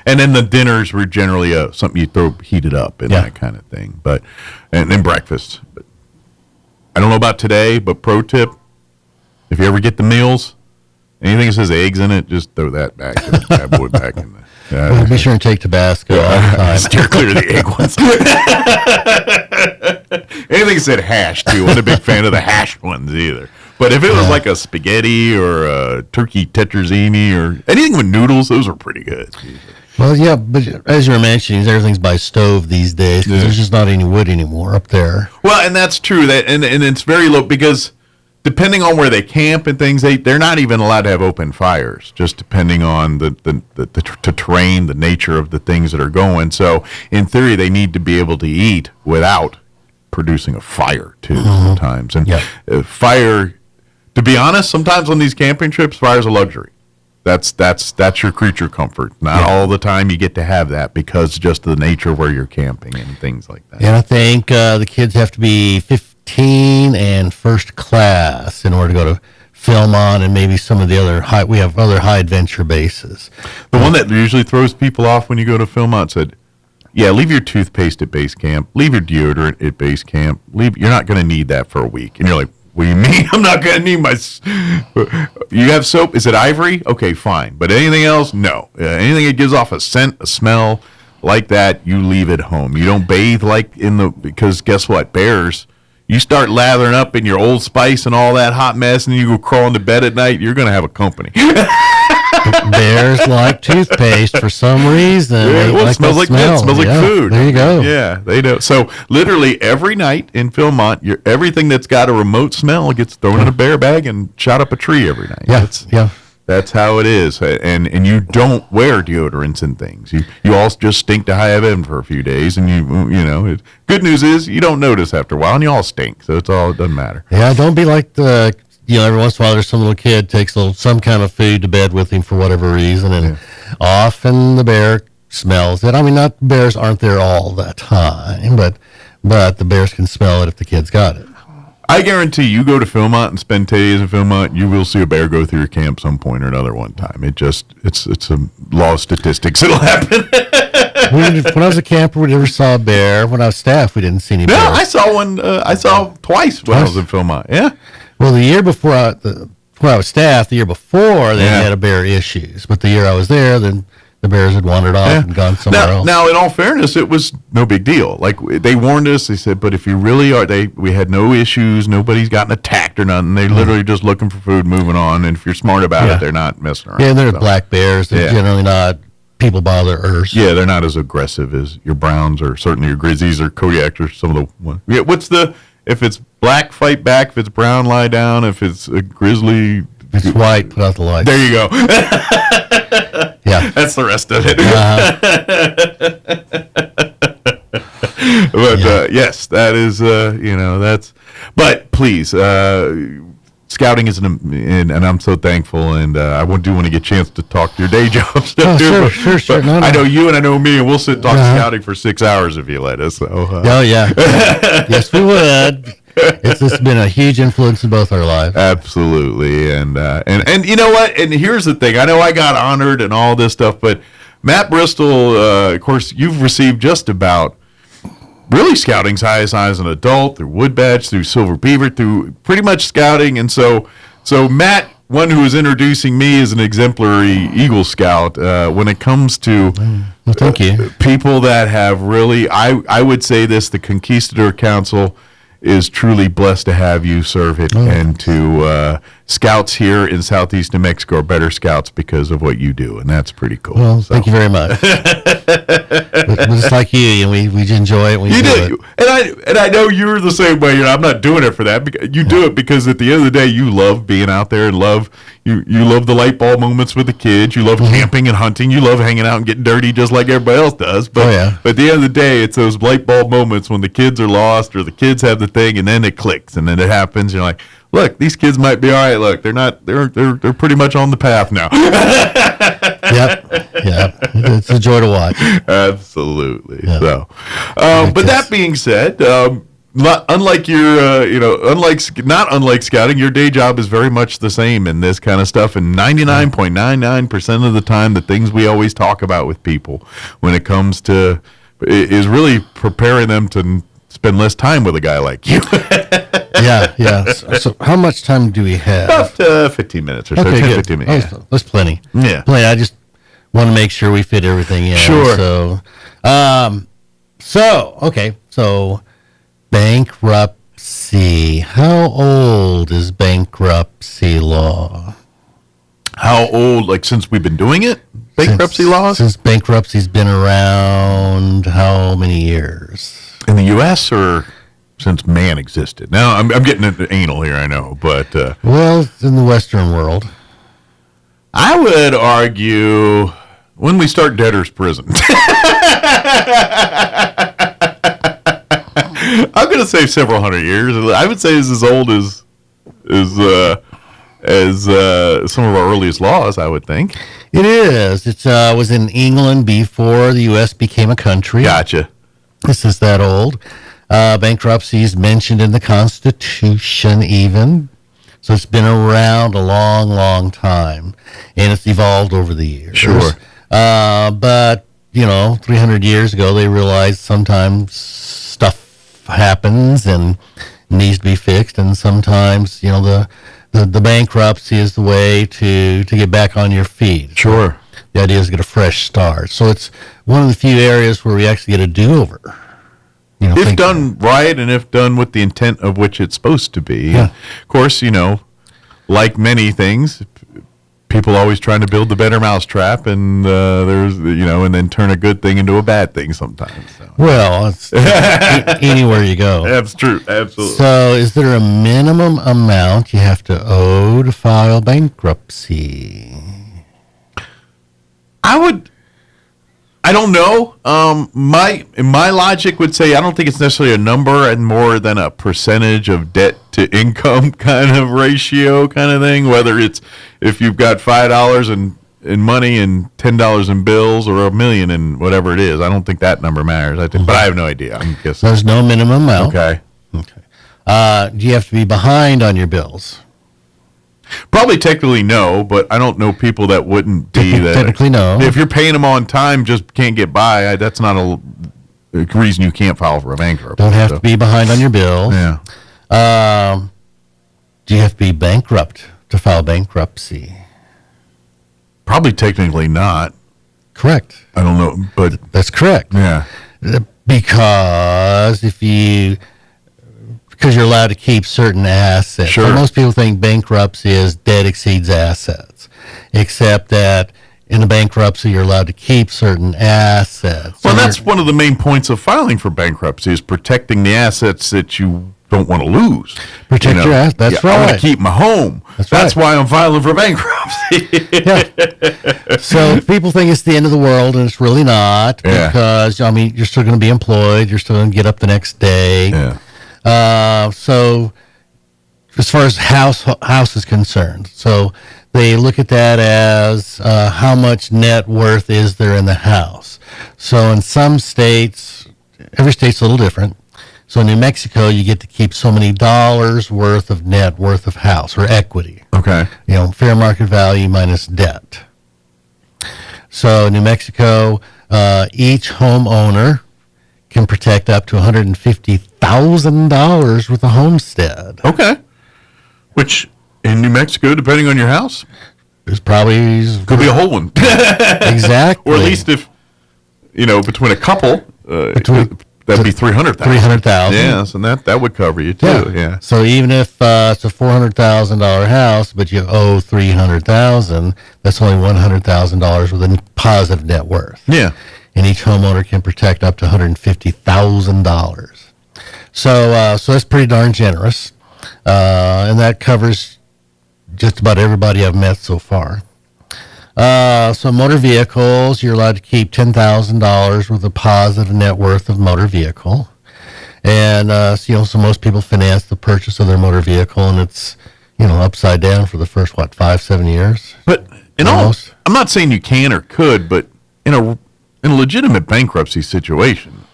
then the dinners were generally something you throw heated up and that kind of thing. But and then breakfast. I don't know about today, but pro tip, if you ever get the meals, anything that says eggs in it, just throw that back. That boy back in there. Well, be sure and take Tabasco all the time. Steer clear of the egg ones. Anything that said hash, too. Wasn't a big fan of the hash ones either. But if it was like a spaghetti or a turkey tetrazzini or anything with noodles, those are pretty good. Well, yeah, but as you were mentioning, everything's by stove these days because there's just not any wood anymore up there. Well, and that's true. And it's very low because depending on where they camp and things, they're not even allowed to have open fires, just depending on the terrain, the nature of the things that are going. So in theory, they need to be able to eat without producing a fire, too, sometimes. And fire, to be honest, sometimes on these camping trips, fire's a luxury. That's your creature comfort. Not all the time you get to have that because just the nature of where you're camping and things like that. And I think the kids have to be 15 and first class in order to go to Philmont and maybe some of the other we have other high adventure bases. The one that usually throws people off when you go to Philmont said, yeah, leave your toothpaste at base camp, leave your deodorant at base camp, you're not going to need that for a week. And you're like, what do you mean? I'm not going to need my... You have soap? Is it ivory? Okay, fine. But anything else? No. Anything that gives off a scent, a smell like that, you leave at home. You don't bathe because guess what? Bears, you start lathering up in your Old Spice and all that hot mess and you go crawling to bed at night, you're going to have a company. Bears like toothpaste for some reason. It smells like mint. It smells like food. There you go. Yeah, they do. So literally every night in Philmont, everything that's got a remote smell gets thrown in a bear bag and shot up a tree every night. Yeah, That's how it is. And you don't wear deodorants and things. You all just stink to high heaven for a few days. And good news is you don't notice after a while and you all stink. So it doesn't matter. Yeah, don't be like every once in a while there's some little kid takes some kind of food to bed with him for whatever reason, and often the bear smells it. I mean, bears aren't there all the time, but the bears can smell it if the kid's got it. I guarantee you go to Philmont and spend 10 days in Philmont, you will see a bear go through your camp some point or another one time. It's a law of statistics. It'll happen. When I was a camper, we never saw a bear. When I was staff, we didn't see any bears. No, I saw one. I saw twice when I was in Philmont. Yeah. Well, the year before when I was staff, the year before, they had a bear issues. But the year I was there, then the bears had wandered off and gone somewhere else. Now, in all fairness, it was no big deal. Like, they warned us. They said, but if you really are, we had no issues. Nobody's gotten attacked or nothing. They're literally just looking for food, moving on. And if you're smart about it, they're not messing around. Yeah, they're black bears. They're generally not people botherers. Yeah, they're not as aggressive as your browns or certainly your grizzlies or Kodiaks or some of the ones. Yeah, if it's black, fight back. If it's brown, lie down. If it's a grizzly... It's white, put out the lights. There you go. Yeah. That's the rest of it. But yes, that is, that's... But please, scouting is and I'm so thankful, and I do want to get a chance to talk to your day job stuff too. Sure. No. I know you and I know me, and we'll sit and talk scouting for 6 hours if you let us. So, yes, we would. It's just been a huge influence in both our lives. Absolutely, and you know what? And here's the thing: I know I got honored and all this stuff, but Matt Bristol, of course, you've received just about. Really scouting's highest as an adult, through Wood Badge, through Silver Beaver, through pretty much scouting. And so Matt, one who is introducing me as an exemplary Eagle Scout, when it comes to thank you. People that have really, I would say this, the Conquistador Council is truly blessed to have you serve it, and to scouts here in Southeast New Mexico are better scouts because of what you do, and that's pretty cool. Well, thank you very much. Just like you, we enjoy it. You do it. And I know you're the same way. I'm not doing it for that. You do it because at the end of the day, you love being out there and you love the light bulb moments with the kids. You love camping and hunting. You love hanging out and getting dirty just like everybody else does. But at the end of the day, it's those light bulb moments when the kids are lost or the kids have the thing, and then it clicks, and then it happens. You're like, look, these kids might be all right. Look, they're not. They're pretty much on the path now. Yep. It's a joy to watch. Absolutely. Yep. So, but that being said, unlike scouting, your day job is very much the same in this kind of stuff. And 99.99% of the time, the things we always talk about with people when it comes to is really preparing them to spend less time with a guy like you. Yeah. So how much time do we have? About 15 minutes or so. Okay, 10, good. 15 minutes. Oh, that's plenty. Yeah. Plenty. I just want to make sure we fit everything in. Sure. So bankruptcy. How old is bankruptcy law? How old, like since we've been doing it? Bankruptcy laws? Since bankruptcy's been around how many years? In the U.S. or since man existed? Now, I'm getting into anal here, I know, but... well, it's in the Western world. I would argue when we start debtor's prison. I'm going to say several hundred years. I would say it's as old as some of our earliest laws, I would think. It is. It was in England before the U.S. became a country. Gotcha. This is that old. Bankruptcy is mentioned in the Constitution even. So it's been around a long, long time. And it's evolved over the years. Sure. But, 300 years ago, they realized sometimes stuff happens and needs to be fixed. And sometimes, the bankruptcy is the way to get back on your feet. Sure. The idea is to get a fresh start. So it's one of the few areas where we actually get a do-over. If done right and if done with the intent of which it's supposed to be. Yeah. Of course, like many things, people always trying to build the better mousetrap, and and then turn a good thing into a bad thing sometimes. So. Well, it's anywhere you go. That's true. Absolutely. So is there a minimum amount you have to owe to file bankruptcy? I don't know. My logic would say I don't think it's necessarily a number and more than a percentage of debt to income kind of ratio kind of thing. Whether it's if you've got $5 in money and $10 in bills or $1 million in whatever it is. I don't think that number matters. But I have no idea. I'm guessing. There's no minimum amount. Okay. Do you have to be behind on your bills? Probably technically no, but I don't know people that wouldn't be that. Technically no. If you're paying them on time, just can't get by. That's not a reason you can't file for a bankruptcy. Don't have to be behind on your bills. Yeah. Do you have to be bankrupt to file bankruptcy? Probably technically not. Correct. I don't know, but that's correct. Yeah. Because you're allowed to keep certain assets. Sure. So most people think bankruptcy is debt exceeds assets, except that in a bankruptcy you're allowed to keep certain assets. Well, that's one of the main points of filing for bankruptcy is protecting the assets that you don't want to lose. Protect your assets. That's right. I want to keep my home. That's why I'm filing for bankruptcy. So people think it's the end of the world, and it's really not, because you're still going to be employed. You're still going to get up the next day. Yeah. So as far as house is concerned, so they look at that as how much net worth is there in the house. So in some states, every state's a little different. So in New Mexico, you get to keep so many dollars worth of net worth of house or equity. Okay. Fair market value minus debt. So in New Mexico, each homeowner can protect up to $150,000 with a homestead. Okay. Which in New Mexico, depending on your house, there's probably could be a whole one. Exactly. Or at least if between a couple, that'd be $300,000. $300,000. Yes, and that would cover you too. Yeah. So even if it's a $400,000 house, but you owe $300,000, that's only $100,000 with a positive net worth. Yeah. And each homeowner can protect up to $150,000. So that's pretty darn generous, and that covers just about everybody I've met so far. So motor vehicles, you're allowed to keep $10,000 with a positive net worth of motor vehicle, and so most people finance the purchase of their motor vehicle, and it's upside down for the first 5-7 years. But I'm not saying you can or could, but in a legitimate bankruptcy situation,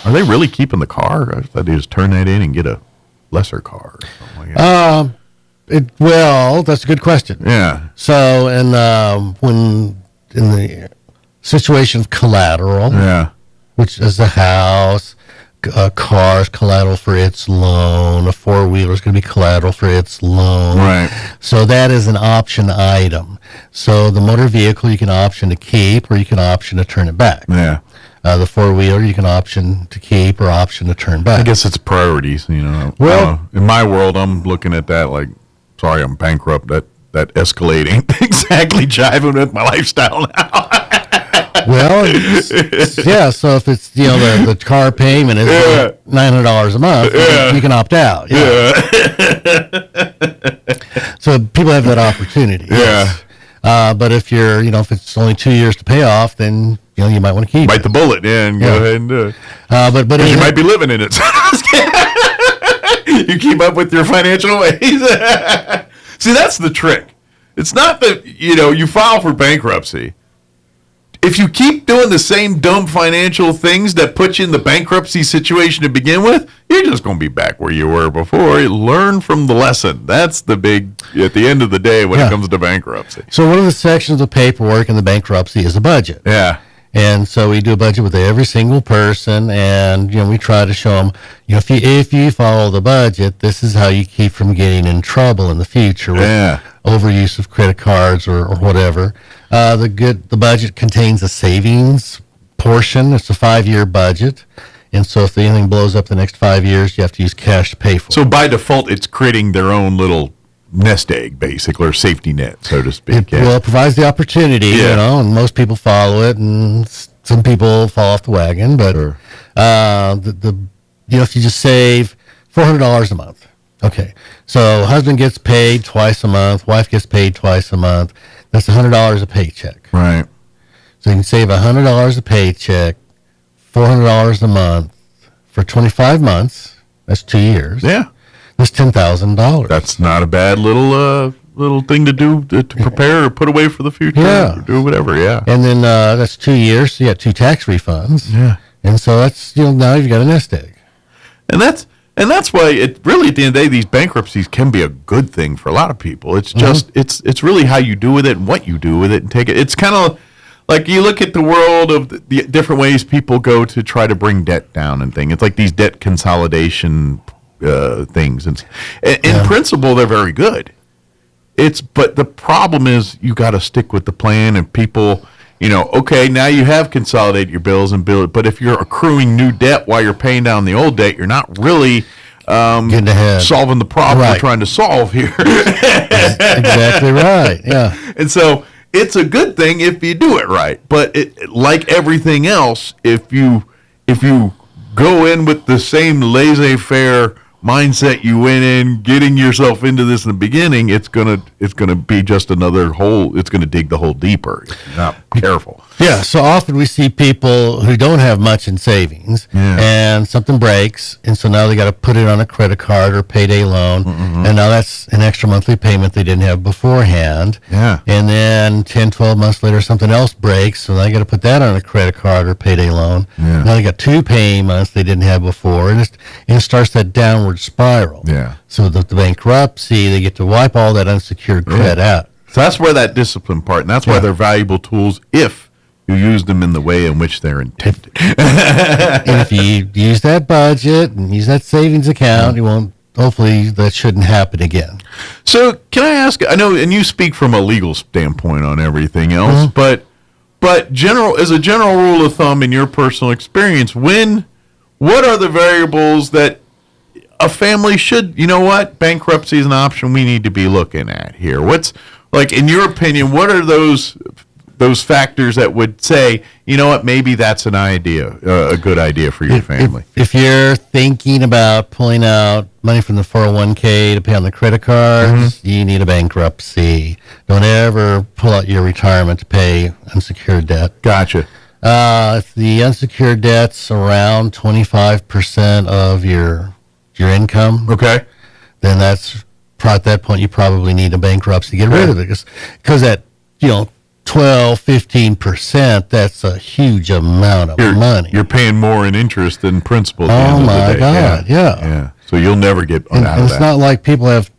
are they really keeping the car? I thought they just turn that in and get a lesser car or something like that. Well, that's a good question. Yeah. So, when in the situation of collateral, yeah, which is a house, a car is collateral for its loan. A four-wheeler is going to be collateral for its loan. Right. So that is an option item. So the motor vehicle you can option to keep, or you can option to turn it back. Yeah. The four-wheeler you can option to keep or option to turn back. I guess it's priorities, you know. Well, in my world, I'm looking at that like, sorry, I'm bankrupt. That Escalade ain't exactly jiving with my lifestyle now. Well, yeah. So if it's the car payment is $900 a month, you can opt out. Yeah. So people have that opportunity. Yeah. Yes. But if you're if it's only 2 years to pay off, then you might want to keep Bite the bullet, and go ahead and do it. But you might be living in it. You keep up with your financial ways. See, that's the trick. It's not that you file for bankruptcy. If you keep doing the same dumb financial things that put you in the bankruptcy situation to begin with, you're just going to be back where you were before. Learn from the lesson. That's the big, at the end of the day, when it comes to bankruptcy. So one of the sections of paperwork in the bankruptcy is a budget. Yeah. And so we do a budget with every single person, and we try to show them, if you follow the budget, this is how you keep from getting in trouble in the future with overuse of credit cards or whatever. The budget contains a savings portion. It's a 5-year budget, and so if anything blows up the next 5 years, you have to use cash to pay for it. So by default, it's creating their own little nest egg, basically, or safety net, so to speak. Well, it provides the opportunity, and most people follow it, and some people fall off the wagon. But if you just save $400 a month, okay. So husband gets paid twice a month, wife gets paid twice a month. That's $100 a paycheck. Right. So you can save $100 a paycheck, $400 a month for 25 months. That's 2 years. Yeah. That's $10,000. That's not a bad little thing to do to prepare or put away for the future. Yeah. Or do whatever. Yeah. And then that's 2 years. So you got 2 tax refunds. Yeah. And so that's now you've got a nest egg. And that's why it really at the end of the day these bankruptcies can be a good thing for a lot of people. It's just it's really how you do with it and what you do with it and take it. It's kind of like you look at the world of the different ways people go to try to bring debt down and things. It's like these debt consolidation things, and in principle they're very good. But the problem is you got to stick with the plan, and people, okay, now you have consolidated your bills and bill it, but if you're accruing new debt while you're paying down the old debt, you're not really solving the problem we're trying to solve here. Exactly right. Yeah. And so it's a good thing if you do it right, but like everything else, if you go in with the same laissez-faire mindset you went in, getting yourself into this in the beginning, it's gonna be just another hole. It's gonna dig the hole deeper if you're not careful. Yeah. So often we see people who don't have much in savings, and something breaks, and so now they got to put it on a credit card or payday loan, and now that's an extra monthly payment they didn't have beforehand. Yeah. And then 10, 12 months later, something else breaks, so they got to put that on a credit card or payday loan. Yeah. Now they got 2 payments they didn't have before, and it starts that downward spiral. Yeah. So the bankruptcy, they get to wipe all that unsecured credit out. So that's where that discipline part, and that's why they're valuable tools if you use them in the way in which they're intended. And if you use that budget and use that savings account, you won't. Hopefully, that shouldn't happen again. So, can I ask? I know, and you speak from a legal standpoint on everything else, but as a general rule of thumb, in your personal experience, what are the variables that a family should? Bankruptcy is an option we need to be looking at here. What's in your opinion? What are those factors that would say, maybe that's an idea, a good idea for your family? If you're thinking about pulling out money from the 401k to pay on the credit cards, you need a bankruptcy. Don't ever pull out your retirement to pay unsecured debt. Gotcha. If the unsecured debt's around 25% of your income, okay, then at that point you probably need a bankruptcy to get rid of it, because that 12-15%, that's a huge amount of money. You're paying more in interest than principal at the end of the my day. God, yeah. So you'll never get out of that. It's not like people have,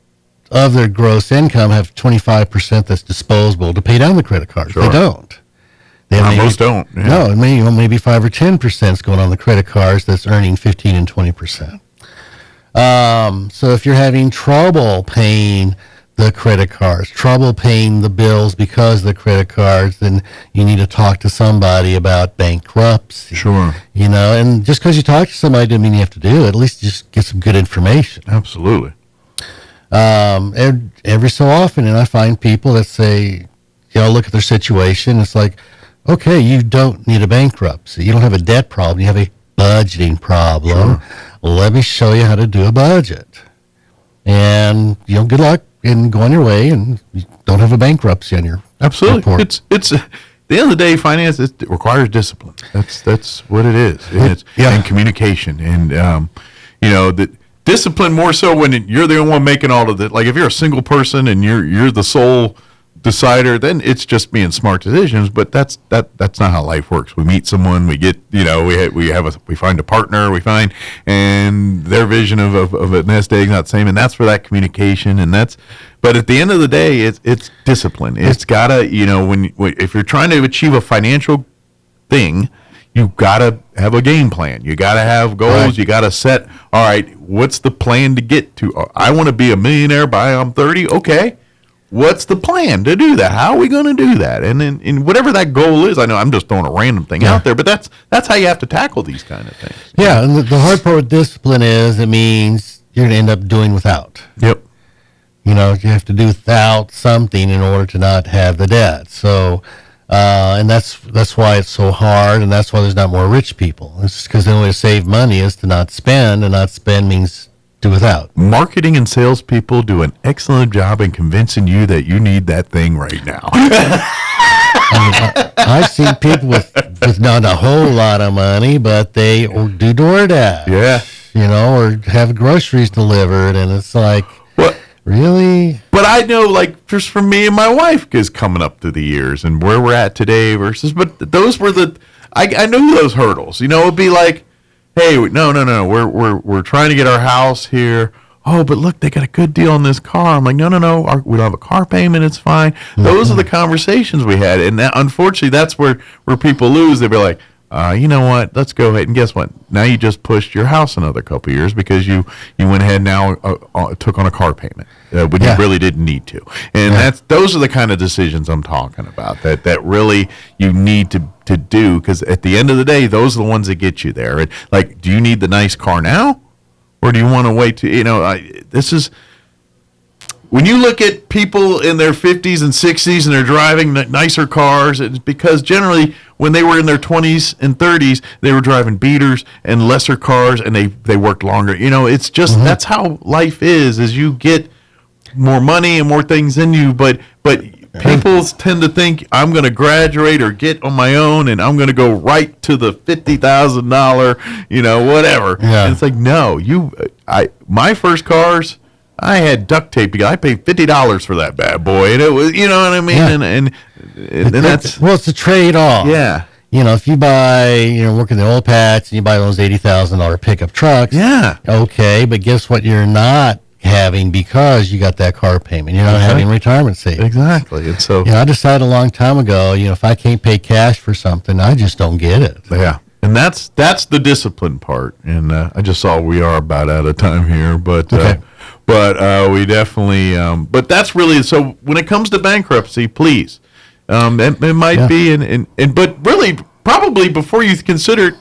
of their gross income, have 25% that's disposable to pay down the credit cards. Sure. They don't. Most don't. Yeah. No, maybe 5 or 10% is going on the credit cards that's earning 15 and 20%. So if you're having trouble paying the credit cards, trouble paying the bills because of the credit cards, then you need to talk to somebody about bankruptcy. Sure. And just because you talk to somebody doesn't mean you have to do it. At least just get some good information. Absolutely. Every so often, and I find people that say, look at their situation. It's like, okay, you don't need a bankruptcy. You don't have a debt problem. You have a budgeting problem. Sure. Let me show you how to do a budget. And, good luck in going your way, and you don't have a bankruptcy on your Absolutely. report. It's at the end of the day, finance it requires discipline. That's what it is. And communication. And, the discipline more so when you're the only one making all of it. Like if you're a single person and you're the sole decider, then it's just being smart decisions. But that's not how life works. We meet someone, we get we find a partner, and their vision of a nest egg not the same, and that's for that communication. But at the end of the day, it's discipline. It's gotta if you're trying to achieve a financial thing, you gotta have a game plan. You gotta have goals. Right. You gotta set. All right, what's the plan to get to? I want to be a millionaire by I'm 30. Okay, what's the plan to do that? How are we going to do that? And then, in whatever that goal is, I know I'm just throwing a random thing out there, but that's how you have to tackle these kind of things. Yeah, and the hard part with discipline is it means you're going to end up doing without. Yep. You have to do without something in order to not have the debt. So. And that's why it's so hard, and that's why there's not more rich people. It's because the only way to save money is to not spend, and not spend means do without. Marketing and salespeople do an excellent job in convincing you that you need that thing right now. I've seen people with not a whole lot of money, but they do DoorDash. Yeah. Or have groceries delivered, and it's like, what? Really? But I know, just for me and my wife is coming up through the years and where we're at today but those were I knew those hurdles. It'd be like, hey, no, we're trying to get our house here. Oh, but look, they got a good deal on this car. I'm like, no, we don't have a car payment. It's fine. Mm-hmm. Those are the conversations we had. And unfortunately, that's where people lose. They'd be like, you know what? Let's go ahead and guess what? Now you just pushed your house another couple of years because you went ahead and now took on a car payment when you really didn't need to. And those are the kind of decisions I'm talking about that really you need to do, because at the end of the day, those are the ones that get you there. And, do you need the nice car now, or do you want to wait to this is. When you look at people in their 50s and 60s and they're driving nicer cars, it's because generally when they were in their 20s and 30s, they were driving beaters and lesser cars, and they worked longer. It's just that's how life is. As you get more money and more things in you, but people tend to think I'm going to graduate or get on my own, and I'm going to go right to the $50,000, whatever. Yeah. And it's like, no, my first cars, I had duct tape because I paid $50 for that bad boy, and it was, you know what I mean? Yeah. And that's it's a trade-off. Yeah. If you buy, work in the oil patch and you buy those $80,000 pickup trucks. Yeah. Okay, but guess what? You're not having because you got that car payment. You're not having retirement savings. Exactly. And so, I decided a long time ago, if I can't pay cash for something, I just don't get it. Yeah. And that's the discipline part. And I just saw we are about out of time here, but. Okay. We definitely, but that's really, so when it comes to bankruptcy, please, it might be, but really, probably before you consider it,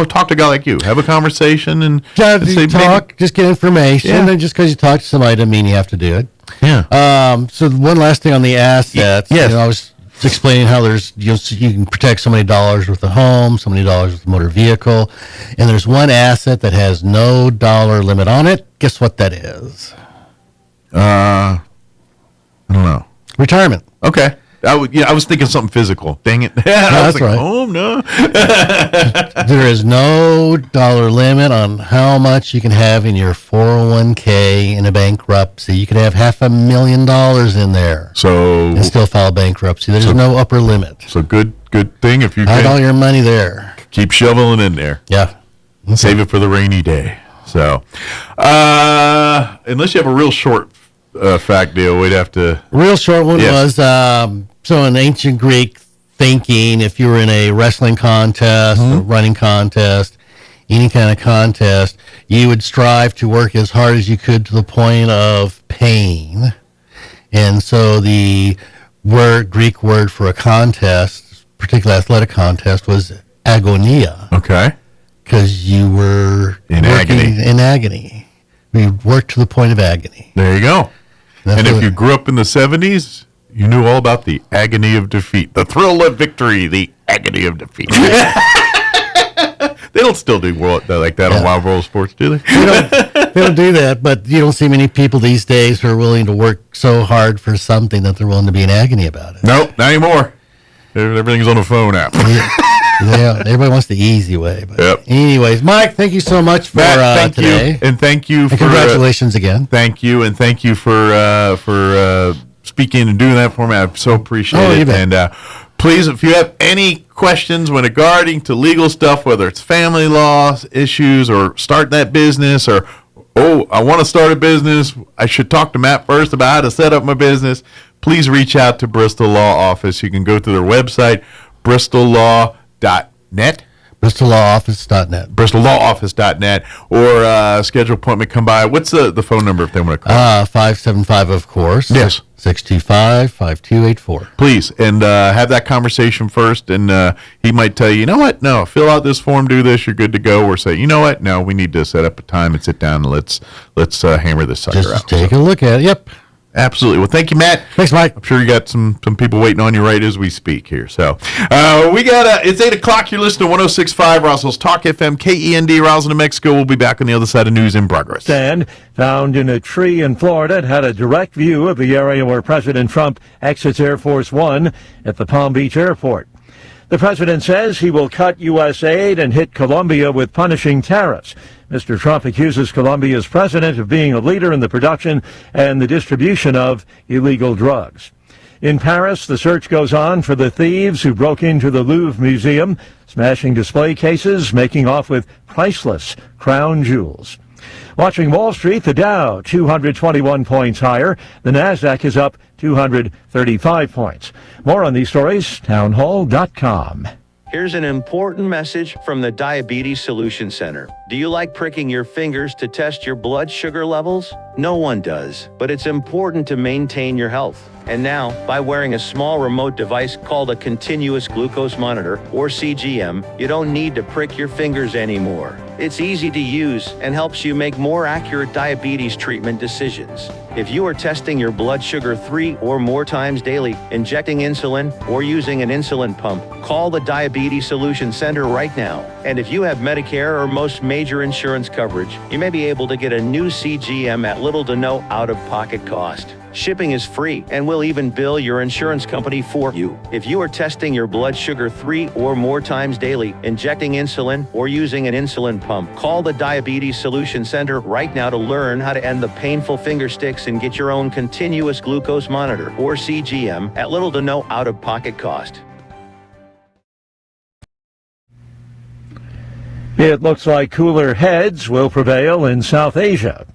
talk to a guy like you, have a conversation and say, just get information. Yeah. And just because you talk to somebody doesn't mean you have to do it. Yeah. So one last thing on the assets. Yes. I was explaining how there's you can protect so many dollars with a home, so many dollars with a motor vehicle, and there's one asset that has no dollar limit on it. Guess what that is? I don't know. Retirement. Okay. I was thinking something physical. Dang it. That's right. Oh, no. There is no dollar limit on how much you can have in your 401k in a bankruptcy. You could have $500,000 in there. And still file bankruptcy. There's no upper limit. So good thing if you hide all your money there. Keep shoveling in there. Yeah. Save it for the rainy day. So, unless you have a real short fact deal, we'd have to. Real short one was so in ancient Greek, thinking if you were in a wrestling contest, a running contest, any kind of contest, you would strive to work as hard as you could to the point of pain. And so the Greek word for a contest, particularly athletic contest, was agonia. Okay. Because you were in agony. We worked to the point of agony. There you go. And if you grew up in the 70s, you knew all about the agony of defeat, the thrill of victory, the agony of defeat. They don't still do like that on Wild World Sports, do they? They don't do that, but you don't see many people these days who are willing to work so hard for something that they're willing to be in agony about it. Nope, not anymore. Everything's on the phone app. Yeah, everybody wants the easy way. But anyways, Mike, thank you so much for thank today. You, and thank you for congratulations again. Thank you, and thank you for speaking and doing that for me. I so appreciate it. And please, if you have any questions when regarding to legal stuff, whether it's family law issues or starting that business, or I want to start a business, I should talk to Matt first about how to set up my business, please reach out to Bristol Law Office. You can go to their website, bristollaw.net. BristolLawOffice.net. BristolLawOffice.net, or schedule an appointment, come by. What's the phone number if they want to call? 575, of course. Yes. 625-5284. Please, and have that conversation first, and he might tell you, you know what, no, fill out this form, do this, you're good to go, or say, you know what, no, we need to set up a time and sit down and let's hammer this sucker out. Just take a look at it. Yep. Absolutely. Well, thank you, Matt. Thanks, Mike. I'm sure you got some people waiting on you right as we speak here. So we got it's 8 o'clock. You're listening to 106.5 Roswell's Talk FM, KEND, Roswell, New Mexico. We'll be back on the other side of News in Progress. Stand found in a tree in Florida. It had a direct view of the area where President Trump exits Air Force One at the Palm Beach airport. The president says he will cut U.S. aid and hit Colombia with punishing tariffs. Mr. Trump accuses Colombia's president of being a leader in the production and the distribution of illegal drugs. In Paris, the search goes on for the thieves who broke into the Louvre Museum, smashing display cases, making off with priceless crown jewels. Watching Wall Street, the Dow 221 points higher. The Nasdaq is up 235 points. More on these stories, townhall.com. Here's an important message from the Diabetes Solution Center. Do you like pricking your fingers to test your blood sugar levels? No one does, but it's important to maintain your health. And now, by wearing a small remote device called a continuous glucose monitor, or CGM, you don't need to prick your fingers anymore. It's easy to use and helps you make more accurate diabetes treatment decisions. If you are testing your blood sugar 3 or more times daily, injecting insulin, or using an insulin pump, call the Diabetes Solution Center right now. And if you have Medicare or most major insurance coverage, you may be able to get a new CGM at little to no out-of-pocket cost. Shipping is free, and we'll even bill your insurance company for you. If you are testing your blood sugar 3 or more times daily, injecting insulin, or using an insulin pump, call the Diabetes Solution Center right now to learn how to end the painful finger sticks and get your own continuous glucose monitor, or CGM, at little to no out-of-pocket cost. It looks like cooler heads will prevail in South Asia.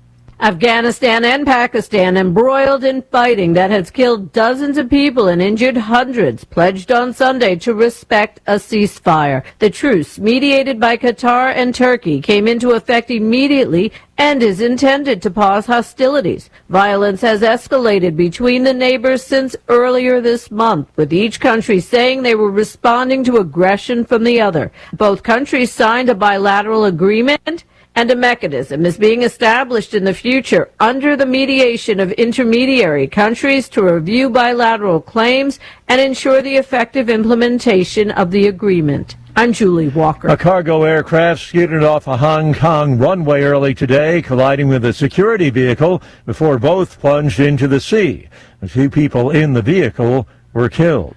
Afghanistan and Pakistan, embroiled in fighting that has killed dozens of people and injured hundreds, pledged on Sunday to respect a ceasefire. The truce, mediated by Qatar and Turkey, came into effect immediately and is intended to pause hostilities. Violence has escalated between the neighbors since earlier this month, with each country saying they were responding to aggression from the other. Both countries signed a bilateral agreement, and a mechanism is being established in the future under the mediation of intermediary countries to review bilateral claims and ensure the effective implementation of the agreement. I'm Julie Walker. A cargo aircraft skidded off a Hong Kong runway early today, colliding with a security vehicle before both plunged into the sea. The 2 people in the vehicle were killed.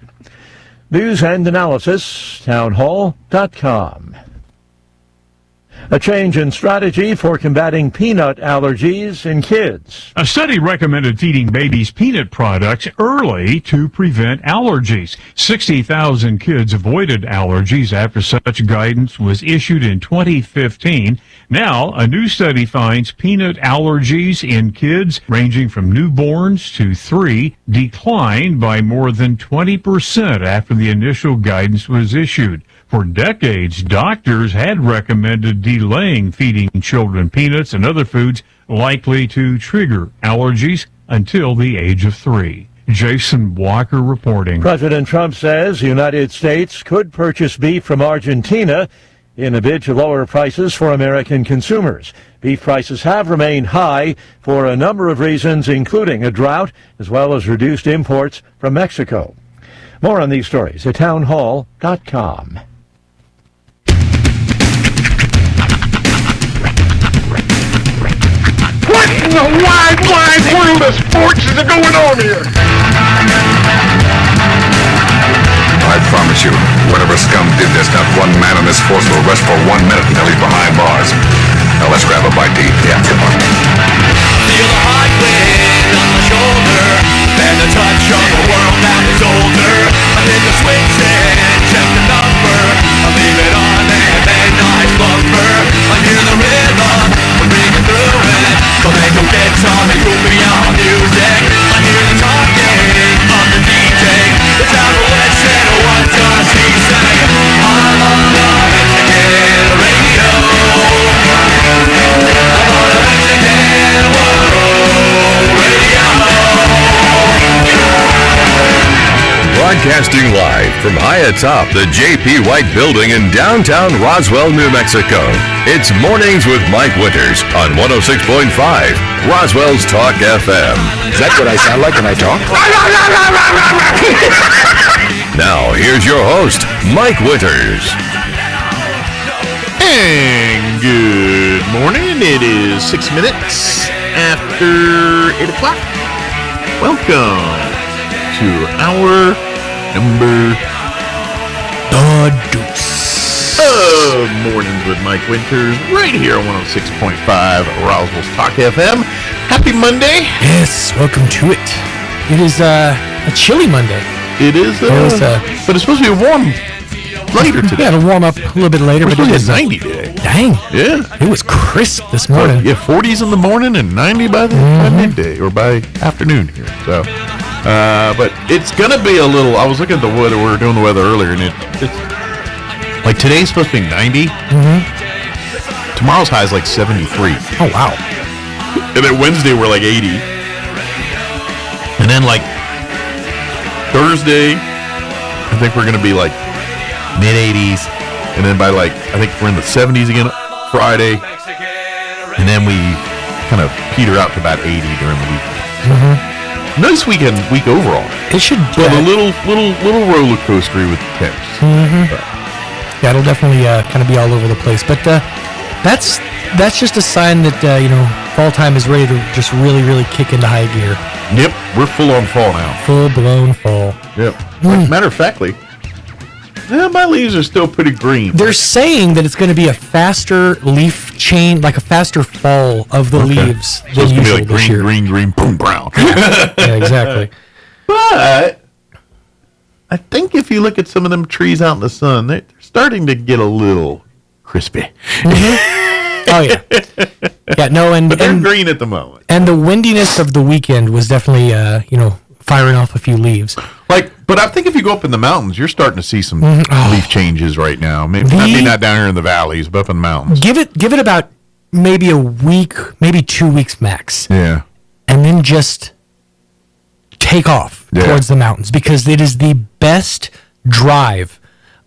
News and analysis, townhall.com. A change in strategy for combating peanut allergies in kids. A study recommended feeding babies peanut products early to prevent allergies. 60,000 kids avoided allergies after such guidance was issued in 2015. Now, a new study finds peanut allergies in kids ranging from newborns to 3 declined by more than 20% after the initial guidance was issued. For decades, doctors had recommended delaying feeding children peanuts and other foods likely to trigger allergies until the age of 3. Jason Walker reporting. President Trump says the United States could purchase beef from Argentina in a bid to lower prices for American consumers. Beef prices have remained high for a number of reasons, including a drought as well as reduced imports from Mexico. More on these stories at townhall.com. What in the wide world of sports is going on here? I promise you, whatever scum did this, not one man in this force will rest for 1 minute until he's behind bars. Now let's grab a bite to eat. Yeah, come on. Feel the hot wind on my shoulder, and the touch of a world that is older. I hit the switch and check the number. I leave it on and then I slumber. I hear the rhythm, we're ringing through it. So they go get some and cool me on music. I hear the talking of the DJ. The travelers said, what does he say? I'm on the Mexican radio. I'm on the Mexican radio. Broadcasting live from high atop the J.P. White Building in downtown Roswell, New Mexico. It's Mornings with Mike Winters on 106.5 Roswell's Talk FM. Is that what I sound like when I talk? Now, here's your host, Mike Winters. And good morning. It is 6 minutes after 8 o'clock. Welcome to our number Deuce of Mornings with Mike Winters, right here on 106.5 Roswell's Talk FM. Happy Monday. Yes, welcome to it. It is a chilly Monday. It is, but it's supposed to be warm later today. Yeah, it'll warm up a little bit later. We're but it supposed to is get 90 today. Dang. Yeah. It was crisp this morning. Yeah, 40s in the morning and 90 by midday or by afternoon here. So, but it's gonna be a little. I was looking at the weather. We were doing the weather earlier, and it's like today's supposed to be 90. Tomorrow's high is like 73. Oh wow. And then Wednesday we're like 80. And then like Thursday, I think we're gonna be like mid 80s. And then by like I think we're in the 70s again Friday. And then we kind of peter out to about 80 during the week. Nice week overall. It should be a little roller coaster with the temps. Yeah, it'll definitely kind of be all over the place. But that's just a sign that fall time is ready to just really kick into high gear. Yep, we're full on fall now. Full blown fall. Yep. Matter of factly, my leaves are still pretty green. They're saying that it's going to be a faster leaf change, like a faster fall of the leaves So than it's gonna be usual like this year. green, boom, brown. Yeah, exactly. But I think if you look at some of them trees out in the sun, they're starting to get a little crispy. Oh yeah, yeah. No, and But they're green at the moment. And the windiness of the weekend was definitely, firing off a few leaves. But I think if you go up in the mountains, you're starting to see some leaf changes right now. Maybe not down here in the valleys, but up in the mountains. Give it about maybe a week, maybe 2 weeks max. Yeah. And then just take off towards the mountains, because it is the best drive,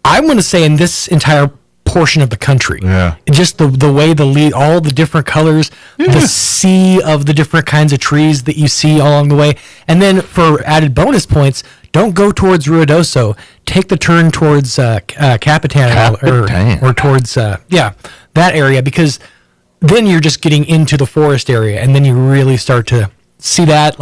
I'm going to say, in this entire portion of the country. Yeah. Just the way all the different colors, the sea of the different kinds of trees that you see along the way. And then for added bonus points, don't go towards Ruidoso. Take the turn towards Capitan. Or towards that area, because then you're just getting into the forest area, and then you really start to see that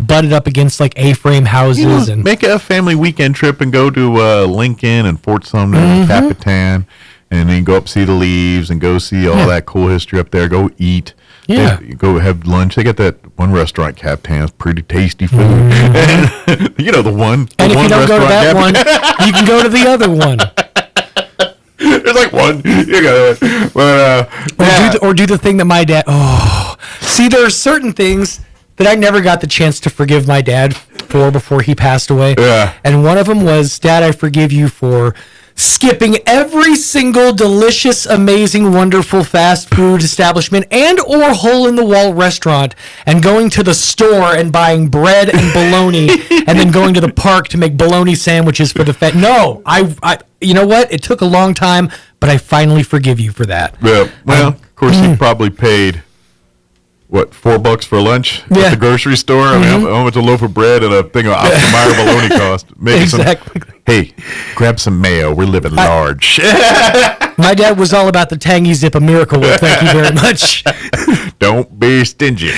butted up against like A-frame houses. And make a family weekend trip and go to Lincoln and Fort Sumner and Capitan, and then go up see the leaves and go see all that cool history up there. Go eat. Yeah. Go have lunch. They got that one restaurant, Capitan's, pretty tasty food. You know the one. And if you don't go to that one, you can go to the other one. There's It's like one. You got it. But, or do the thing that my dad. Oh, see, there are certain things that I never got the chance to forgive my dad for before he passed away. Yeah. And one of them was, Dad, I forgive you for skipping every single delicious, amazing, wonderful fast food establishment and or hole-in-the-wall restaurant and going to the store and buying bread and bologna and then going to the park to make bologna sandwiches for the No, I you know what? It took a long time, but I finally forgive you for that. Yeah. Well, of course, he probably paid, what, $4 for lunch at the grocery store? I mean, how much a loaf of bread and a thing of Oscar Mayer bologna cost? Maybe exactly. Hey, grab some mayo. We're living large. My dad was all about the tangy zip of Miracle Whip. Thank you very much. Don't be stingy.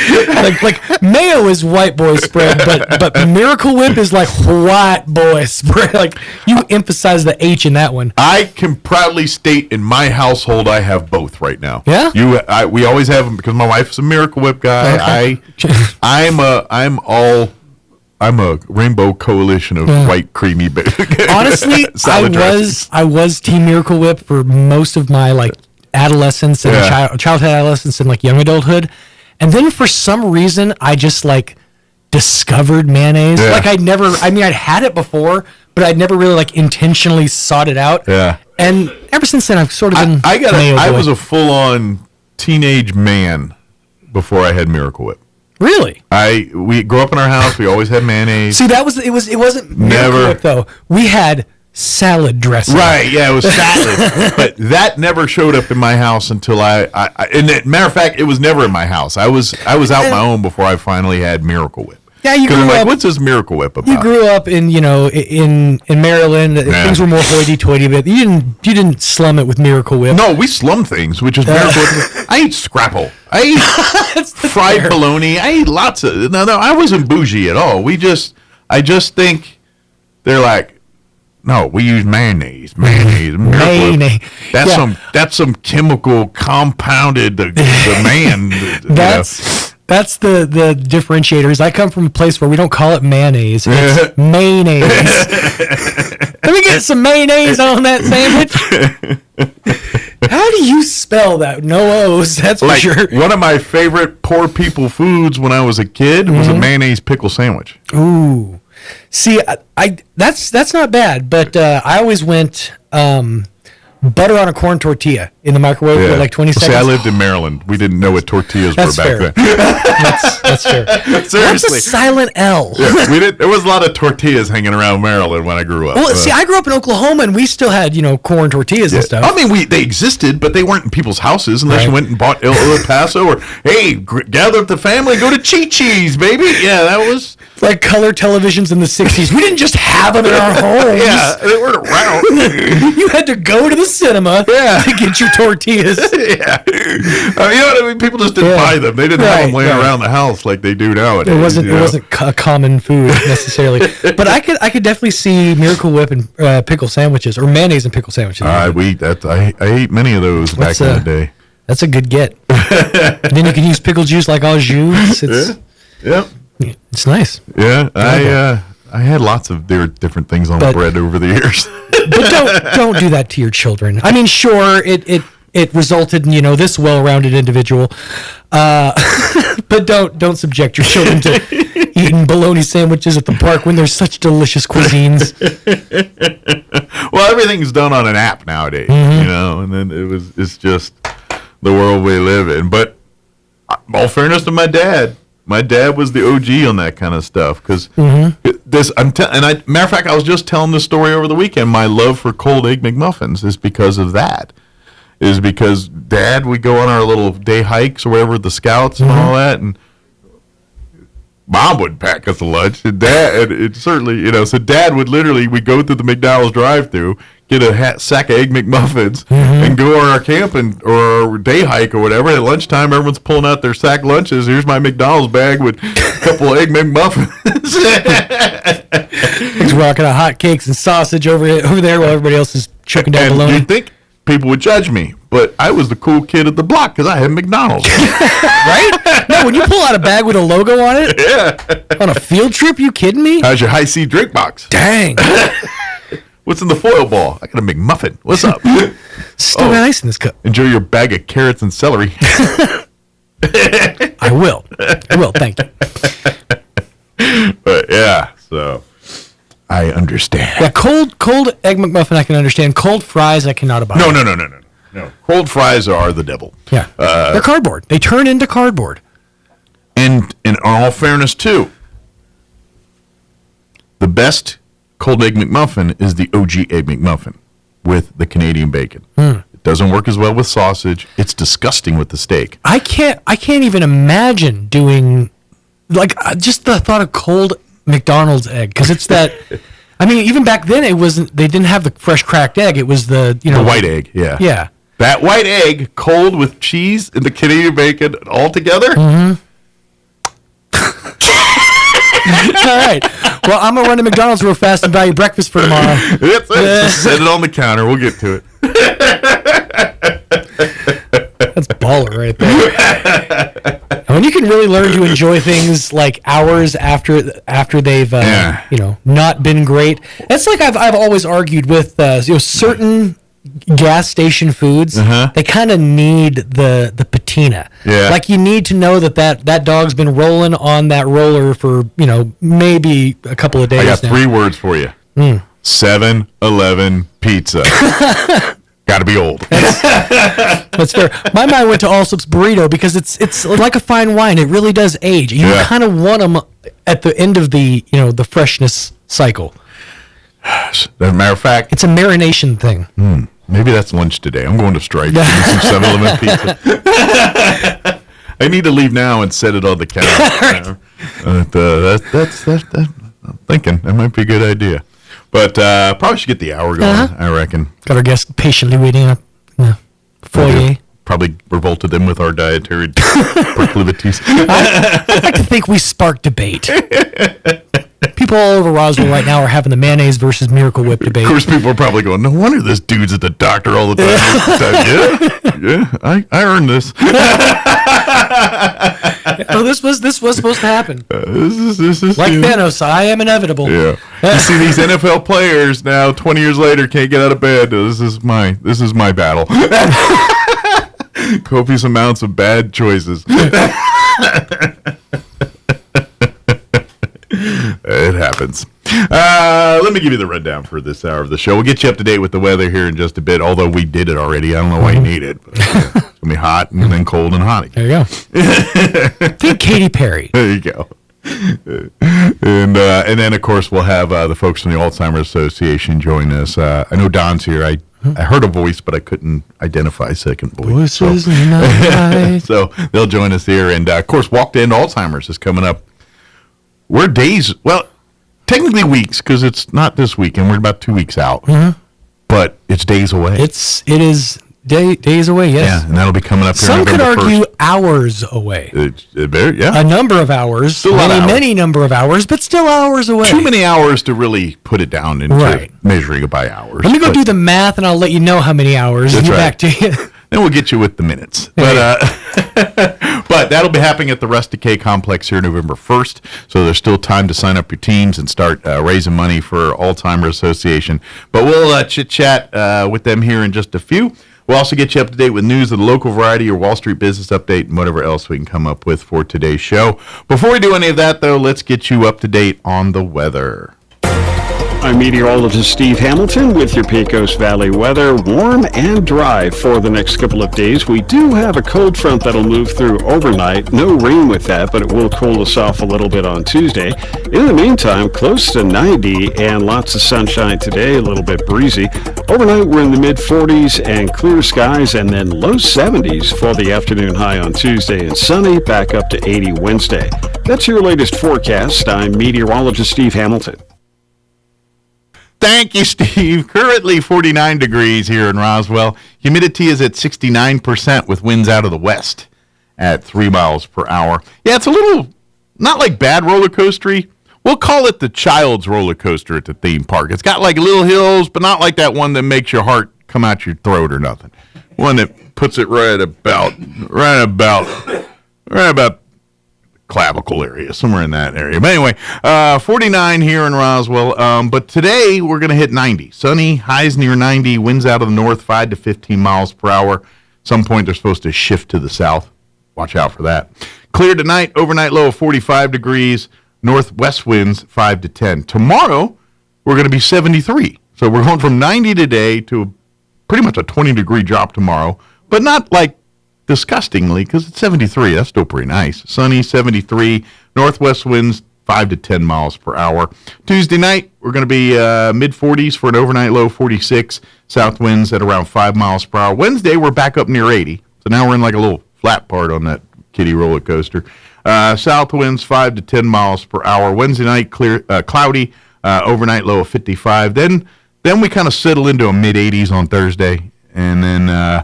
Like mayo is white boy spread, but Miracle Whip is like white boy spread. Like you emphasize the H in that one. I can proudly state in my household I have both right now. Yeah. We always have them because my wife's a Miracle Whip guy. Okay. I'm a rainbow coalition of white creamy. Honestly, I was Team Miracle Whip for most of my like adolescence and childhood, adolescence, and like young adulthood, and then for some reason I just like discovered mayonnaise. Yeah. Like I'd had it before, but I'd never really like intentionally sought it out. Yeah. And ever since then, I've sort of been. I was a full-on teenage man before I had Miracle Whip. Really? We grew up in our house. We always had mayonnaise. See, it wasn't Miracle Whip though. We had salad dressing. Right? Yeah, it was salad, but that never showed up in my house until and matter of fact, it was never in my house. I was out my own before I finally had Miracle Whip. Yeah, you grew up. What's this Miracle Whip about? You grew up in Maryland. Things were more hoity-toity, but you didn't slum it with Miracle Whip. No, we slummed things, which is Miracle Whip. I ate Scrapple. I ate fried bologna. I ate lots of. No, I wasn't bougie at all. I just think they're like, no, we use mayonnaise. Mayonnaise. That's some chemical compounded demand. That's the differentiators. I come from a place where we don't call it mayonnaise. It's mayonnaise. Let me get some mayonnaise on that sandwich. How do you spell that? No O's, that's for sure. One of my favorite poor people foods when I was a kid was a mayonnaise pickle sandwich. Ooh. See, I that's not bad, but I always went butter on a corn tortilla in the microwave for like 20 seconds. See, I lived in Maryland. We didn't know what tortillas were back then. That's fair. Seriously. That's a silent L. Yeah, there was a lot of tortillas hanging around Maryland when I grew up. Well, see, I grew up in Oklahoma, and we still had, corn tortillas and stuff. I mean, they existed, but they weren't in people's houses unless you went and bought El Paso or, hey, gather up the family and go to Chi-Chi's, baby. Yeah, that was... Like color televisions in the 60s. We didn't just have them in our homes. Yeah, they weren't around. You had to go to the cinema to get your tortillas. Yeah. You know what I mean? People just didn't buy them. They didn't have them laying around the house like they do nowadays. It wasn't a common food necessarily. But I could definitely see Miracle Whip and pickle sandwiches, or mayonnaise and pickle sandwiches. I ate many of those back in the day. That's a good get. Then you can use pickle juice like au jus. It's nice. Yeah, I had lots of different things on bread over the years. But don't do that to your children. I mean, sure, it resulted in this well-rounded individual, but don't subject your children to eating bologna sandwiches at the park when there's such delicious cuisines. Well, everything's done on an app nowadays, and then it's just the world we live in. But all fairness to my dad was the OG on that kind of stuff, because matter of fact, I was just telling this story over the weekend. My love for cold egg McMuffins is because of that. Is because Dad would go on our little day hikes or wherever, the Scouts and all that, and Mom would pack us a lunch, and Dad, and it certainly, so Dad would we'd go through the McDonald's drive-thru, get a sack of Egg McMuffins, and go on our camp or our day hike or whatever. At lunchtime, everyone's pulling out their sack lunches. Here's my McDonald's bag with a couple of Egg McMuffins. He's rocking out hot cakes and sausage over there while everybody else is choking down bologna. You'd think people would judge me, but I was the cool kid at the block because I had McDonald's. Right? No, when you pull out a bag with a logo on it, on a field trip, you kidding me? How's your high C drink box? Dang. What's in the foil ball? I got a McMuffin. What's up? Still got ice in this cup. Enjoy your bag of carrots and celery. I will. Thank you. But yeah, so I understand. Yeah, cold egg McMuffin I can understand. Cold fries I cannot abide. No. Cold fries are the devil. Yeah, they're cardboard. They turn into cardboard. And in all fairness, too, the best cold egg McMuffin is the OG egg McMuffin with the Canadian bacon. It doesn't work as well with sausage. It's disgusting with the steak. I can't even imagine doing just the thought of cold McDonald's egg, because it's that. I mean, even back then it wasn't. They didn't have the fresh cracked egg. It was the the white egg. Yeah. Yeah. That white egg, cold with cheese and the Canadian bacon all together. Mm-hmm. All right. Well, I'm gonna run to McDonald's real fast and buy you breakfast for tomorrow. Just set it on the counter. We'll get to it. That's baller right there. And when you can really learn to enjoy things like hours after they've not been great. That's like I've always argued with certain gas station foods. They kind of need the patina. Yeah. Like you need to know that dog's been rolling on that roller for maybe a couple of days. I got now. 3 words for you. 7-Eleven pizza. Got to be old. That's fair. My mind went to Allsup's burrito because it's like a fine wine. It really does age. You kind of want them at the end of the the freshness cycle. As a matter of fact, it's a marination thing. Maybe that's lunch today. I'm going to strike. Give me some 7-Eleven pizza. I need to leave now and set it on the counter. That's I'm thinking that might be a good idea. But probably should get the hour going, I reckon. Got our guests patiently waiting up in the foyer. Probably revolted them with our dietary proclivities. I'd like to think we sparked debate. People all over Roswell right now are having the mayonnaise versus Miracle Whip debate. Of course, people are probably going, no wonder this dude's at the doctor all the time. Yeah, I earned this. This was supposed to happen. This is like Thanos, I am inevitable. Yeah. You see these NFL players now, 20 years later, can't get out of bed. This is my battle. Copious amounts of bad choices. It happens. Let me give you the rundown for this hour of the show. We'll get you up to date with the weather here in just a bit, although we did it already. I don't know why you need it. But, it's going to be hot and then cold and hot again. There you go. Think Katy Perry. There you go. And then, of course, we'll have the folks from the Alzheimer's Association join us. I know Don's here. I heard a voice, but I couldn't identify second voice. Voices in the night. So they'll join us here. And, of course, Walk to End Alzheimer's is coming up. We're days, well, technically weeks, because it's not this weekend. We're about 2 weeks out. But it's days away. It is days away, yes. Yeah, and that'll be coming up here Some November could argue 1st. Hours away. Yeah. A number of hours. Still a lot of hours. Many number of hours, but still hours away. Too many hours to really put it down into measuring it by hours. Let me go do the math, and I'll let you know how many hours. That's and get right. back to you. Then we'll get you with the minutes. But that'll be happening at the Rustic K Complex here November 1st. So there's still time to sign up your teams and start raising money for Alzheimer's Association. But we'll chit-chat with them here in just a few. We'll also get you up to date with news of the local variety, your Wall Street business update, and whatever else we can come up with for today's show. Before we do any of that, though, let's get you up to date on the weather. I'm meteorologist Steve Hamilton with your Pecos Valley weather. Warm and dry for the next couple of days. We do have a cold front that'll move through overnight. No rain with that, but it will cool us off a little bit on Tuesday. In the meantime, close to 90 and lots of sunshine today, a little bit breezy. Overnight, we're in the mid-40s and clear skies, and then low 70s for the afternoon high on Tuesday, and sunny, back up to 80 Wednesday. That's your latest forecast. I'm meteorologist Steve Hamilton. Thank you, Steve. Currently 49 degrees here in Roswell. Humidity is at 69% with winds out of the west at 3 miles per hour. Yeah, it's a little, not like bad roller coastery. We'll call it the child's roller coaster at the theme park. It's got like little hills, but not like that one that makes your heart come out your throat or nothing. One that puts it right about clavicle area, somewhere in that area. But anyway, 49 here in Roswell. But today we're going to hit 90. Sunny, highs near 90, winds out of the north 5 to 15 miles per hour. At some point they're supposed to shift to the south. Watch out for that. Clear tonight, overnight low of 45 degrees, northwest winds 5 to 10. Tomorrow we're going to be 73. So we're going from 90 today to pretty much a 20-degree drop tomorrow, but not like disgustingly, because it's 73. That's still pretty nice. Sunny, 73. Northwest winds 5 to 10 miles per hour. Tuesday night, we're going to be mid-40s for an overnight low 46. South winds at around 5 miles per hour. Wednesday, we're back up near 80. So now we're in like a little flat part on that kiddie roller coaster. South winds 5 to 10 miles per hour. Wednesday night, clear, cloudy. Overnight low of 55. Then we kind of settle into a mid-80s on Thursday, and then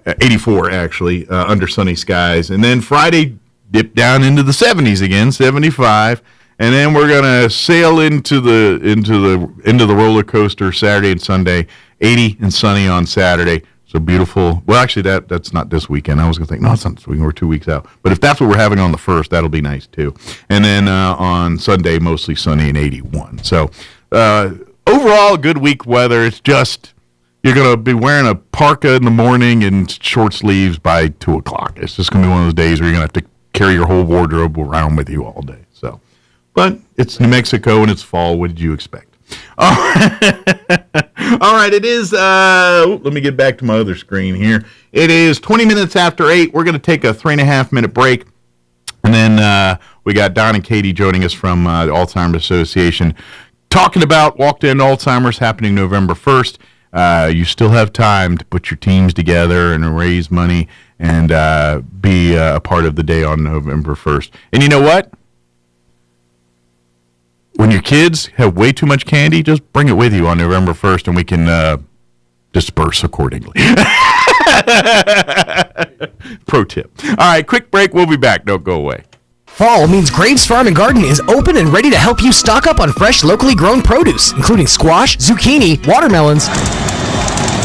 84 actually under sunny skies. And then Friday dip down into the 70s again, 75. And then we're gonna sail into the roller coaster Saturday and Sunday, 80 and sunny on Saturday. So beautiful. Well, actually, that's not this weekend. I was going to think, no, it's not this weekend. We're 2 weeks out. But if that's what we're having on the 1st, that'll be nice, too. And then on Sunday, mostly sunny and 81. So overall, good week weather. It's just you're going to be wearing a parka in the morning and short sleeves by 2 o'clock. It's just going to be one of those days where you're going to have to carry your whole wardrobe around with you all day. So, but it's New Mexico and it's fall. What did you expect? All right, it is, let me get back to my other screen here. It is 20 minutes after 8. We're going to take a 3.5-minute break. And then we got Don and Katie joining us from the Alzheimer's Association talking about Walk to End Alzheimer's happening November 1st. You still have time to put your teams together and raise money and be a part of the day on November 1st. And you know what? When your kids have way too much candy, just bring it with you on November 1st and we can disperse accordingly. Pro tip. All right, quick break. We'll be back. Don't go away. Fall means Graves Farm and Garden is open and ready to help you stock up on fresh, locally grown produce, including squash, zucchini, watermelons,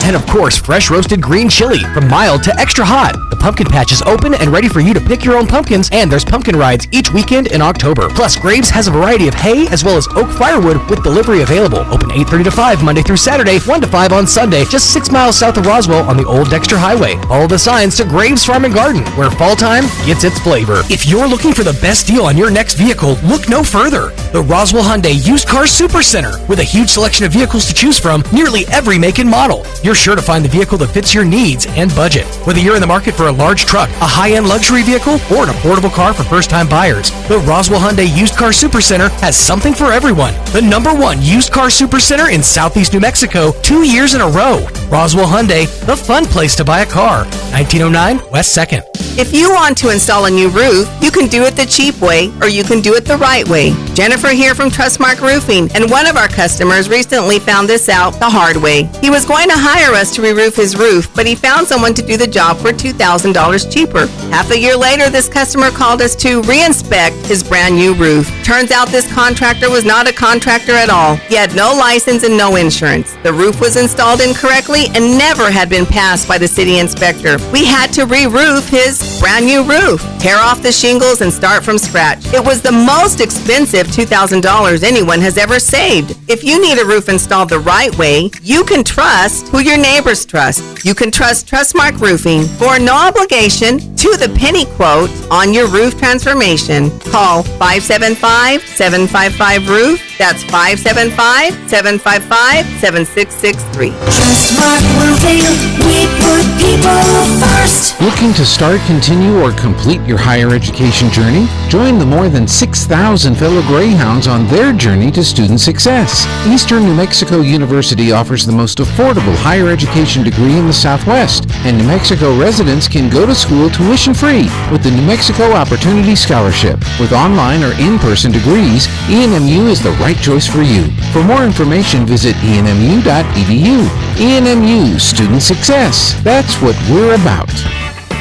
and of course, fresh roasted green chili, from mild to extra hot. The pumpkin patch is open and ready for you to pick your own pumpkins, and there's pumpkin rides each weekend in October. Plus, Graves has a variety of hay as well as oak firewood with delivery available. Open 8:30 to 5 Monday through Saturday, 1 to 5 on Sunday, just 6 miles south of Roswell on the Old Dexter Highway. Follow the signs to Graves Farm and Garden, where fall time gets its flavor. If you're looking for the best deal on your next vehicle, look no further. The Roswell Hyundai Used Car Super Center, with a huge selection of vehicles to choose from, nearly every make and model. You're sure to find the vehicle that fits your needs and budget. Whether you're in the market for a large truck, a high-end luxury vehicle, or an affordable car for first-time buyers, the Roswell Hyundai Used Car Super Center has something for everyone. The #1 used car super center in Southeast New Mexico, 2 years in a row. Roswell Hyundai, the fun place to buy a car. 1909 West 2nd. If you want to install a new roof, you can do it the cheap way or you can do it the right way. Jennifer here from Trustmark Roofing, and one of our customers recently found this out the hard way. He was going to hire us to re-roof his roof, but he found someone to do the job for $2,000 cheaper. Half a year later, this customer called us to re-inspect his brand new roof. Turns out this contractor was not a contractor at all. He had no license and no insurance. The roof was installed incorrectly and never had been passed by the city inspector. We had to re-roof his brand new roof, tear off the shingles and start from scratch. It was the most expensive $2,000 anyone has ever saved. If you need a roof installed the right way, you can trust who your neighbors trust. You can trust Trustmark Roofing for no obligation to the penny quote on your roof transformation. Call 575-755-ROOF. That's 575-755-7663. Trustmark Roofing, we put people first. Looking to start, continue, or complete your higher education journey? Join the more than 6,000 fellow Greyhounds on their journey to student success. Eastern New Mexico University offers the most affordable higher education degree in the Southwest, and New Mexico residents can go to school tuition-free with the New Mexico Opportunity Scholarship. With online or in-person degrees, ENMU is the right choice for you. For more information, visit enmu.edu. ENMU, student success. That's what we're about.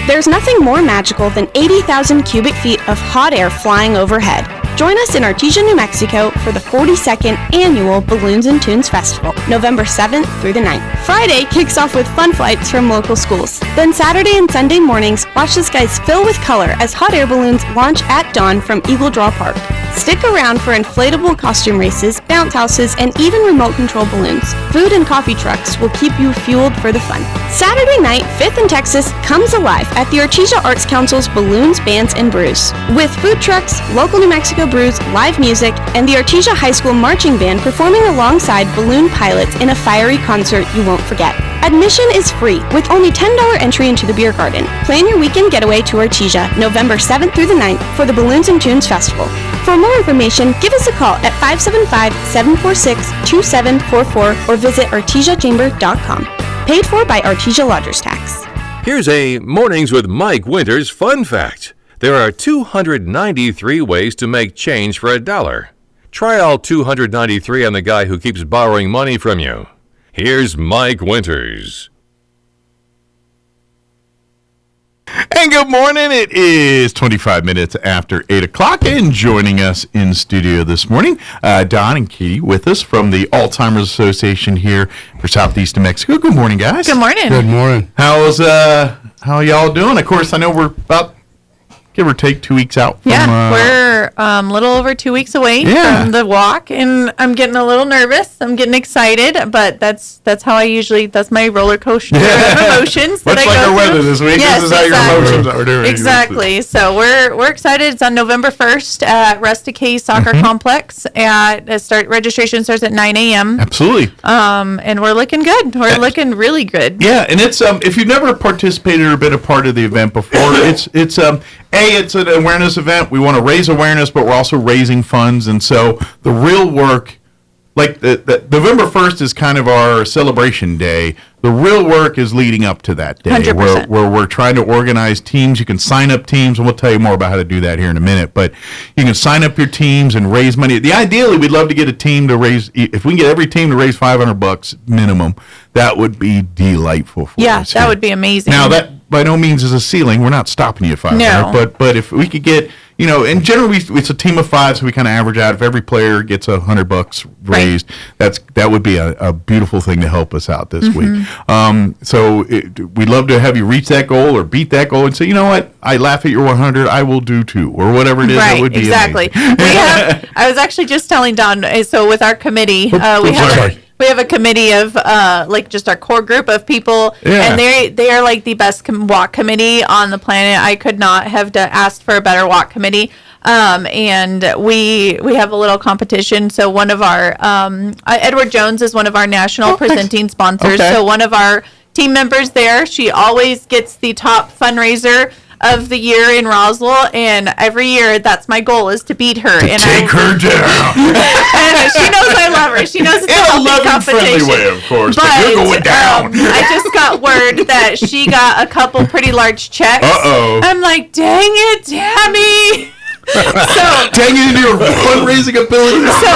There's nothing more magical than 80,000 cubic feet of hot air flying overhead. Join us in Artesia, New Mexico for the 42nd Annual Balloons and Tunes Festival, November 7th through the 9th. Friday kicks off with fun flights from local schools. Then Saturday and Sunday mornings, watch the skies fill with color as hot air balloons launch at dawn from Eagle Draw Park. Stick around for inflatable costume races, bounce houses, and even remote control balloons. Food and coffee trucks will keep you fueled for the fun. Saturday night, 5th and Texas comes alive at the Artesia Arts Council's Balloons, Bands, and Brews. With food trucks, local New Mexico brews, live music, and the Artesia High School Marching Band performing alongside balloon pilots in a fiery concert you won't forget. Admission is free, with only $10 entry into the beer garden. Plan your weekend getaway to Artesia, November 7th through the 9th for the Balloons and Tunes Festival. For more information, give us a call at 575-746-2744 or visit artesiachamber.com. Paid for by Artesia Lodgers Tax. Here's a Mornings with Mike Winters fun fact. There are 293 ways to make change for $1. Try all 293 on the guy who keeps borrowing money from you. Here's Mike Winters. And good morning. It is 25 minutes after 8 o'clock, and joining us in studio this morning, Don and Katie with us from the Alzheimer's Association here for Southeast New Mexico. Good morning, guys. Good morning. Good morning. How are y'all doing? Of course, I know we're about, give or take, 2 weeks out from... we're a little over 2 weeks away from the walk, and I'm getting a little nervous. I'm getting excited, but that's how I usually, that's my roller coaster of emotions. Much like our weather this week, yes, this is how your emotions are doing. Exactly. So we're excited. It's on November 1st at Rusticay Soccer Complex. Registration starts at 9 a.m. Absolutely. And we're looking good. We're looking really good. Yeah, and it's if you've never participated or been a part of the event before, it's an awareness event. We want to raise awareness, but we're also raising funds. And so the real work, like the November 1st is kind of our celebration day. The real work is leading up to that day. 100%. Where we're trying to organize teams. You can sign up teams, and we'll tell you more about how to do that here in a minute. But you can sign up your teams and raise money. Ideally, we'd love to get a team to raise, if we can get every team to raise $500 minimum, that would be delightful for us. That would be amazing. Now, that by no means is a ceiling. We're not stopping you at 500. No. But if we could get, and generally it's a team of 5, so we kind of average out. If every player gets $100 raised, that would be a beautiful thing to help us out this week. We'd love to have you reach that goal or beat that goal and say, you know what, I laugh at your 100, I will do 2, or whatever it is. That would be exactly. I was actually just telling Don, so with our committee, we have a committee of just our core group of people, and they are like the best walk committee on the planet. I could not have asked for a better walk committee. And we have a little competition. So one of our Edward Jones is one of our national presenting sponsors. Okay. So one of our team members there, she always gets the top fundraiser of the year in Roswell, and every year that's my goal, is to beat her. Take her down. And she knows I love her. She knows it's a healthy competition. Way, of course. But you're going down. I just got word that she got a couple pretty large checks. Uh-oh. I'm like, dang it, Tammy. Dang it, your fundraising ability. So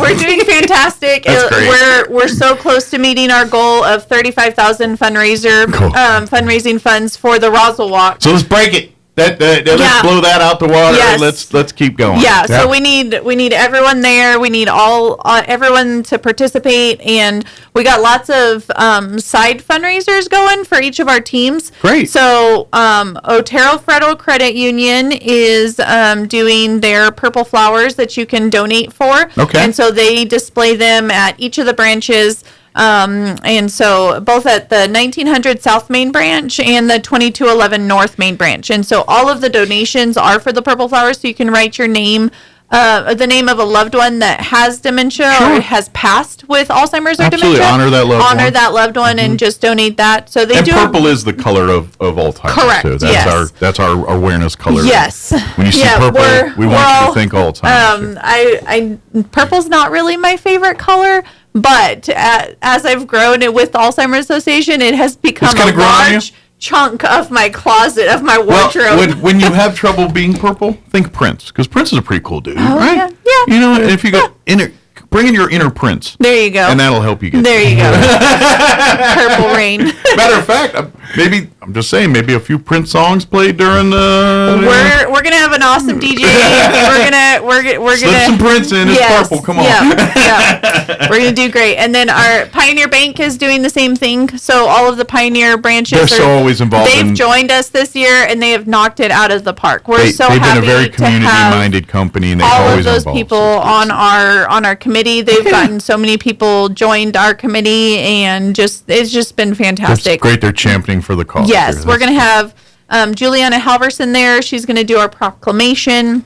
we're doing fantastic. That's great. We're so close to meeting our goal of $35,000 fundraising funds for the Roswell Walk. So let's break it. Let's blow that out the water. Yes. Let's keep going. Yeah. So we need everyone there. We need everyone to participate, and we got lots of side fundraisers going for each of our teams. Great. So Otero Federal Credit Union is doing their purple flowers that you can donate for. Okay. And so they display them at each of the branches. And so both at the 1900 South Main Branch and the 2211 North Main Branch. And so all of the donations are for the purple flowers, so you can write your name, the name of a loved one that has dementia or has passed with Alzheimer's or Absolutely. dementia. Honor that loved one. And just donate that. So they and do. Purple is the color of Alzheimer's. Correct. Too. That's our awareness color. Yes. When you see purple, we want you to think Alzheimer's. Purple's not really my favorite color. But as I've grown with Alzheimer's Association, it has become a large chunk of my closet, of my wardrobe. Well, when you have trouble being purple, think Prince, because Prince is a pretty cool dude, right? Yeah. If you go bring in your inner Prince. There you go. And that'll help you get there. You go. Purple rain. Matter of fact, maybe I'm just saying, maybe a few Prince songs played during the. We're gonna have an awesome DJ. we're Slip gonna some Prince in. It's purple. Come on. Yeah. We're gonna do great. And then our Pioneer Bank is doing the same thing. So all of the Pioneer branches They're always involved. They've joined us this year, and they have knocked it out of the park. We're They've been a very to have community-minded company, and they've all always of those involved. people on our committee. They've gotten so many people joined our committee, and it's just been fantastic. It's great. They're championing for the cause. Yes, we're going to have Juliana Halverson there. She's going to do our proclamation.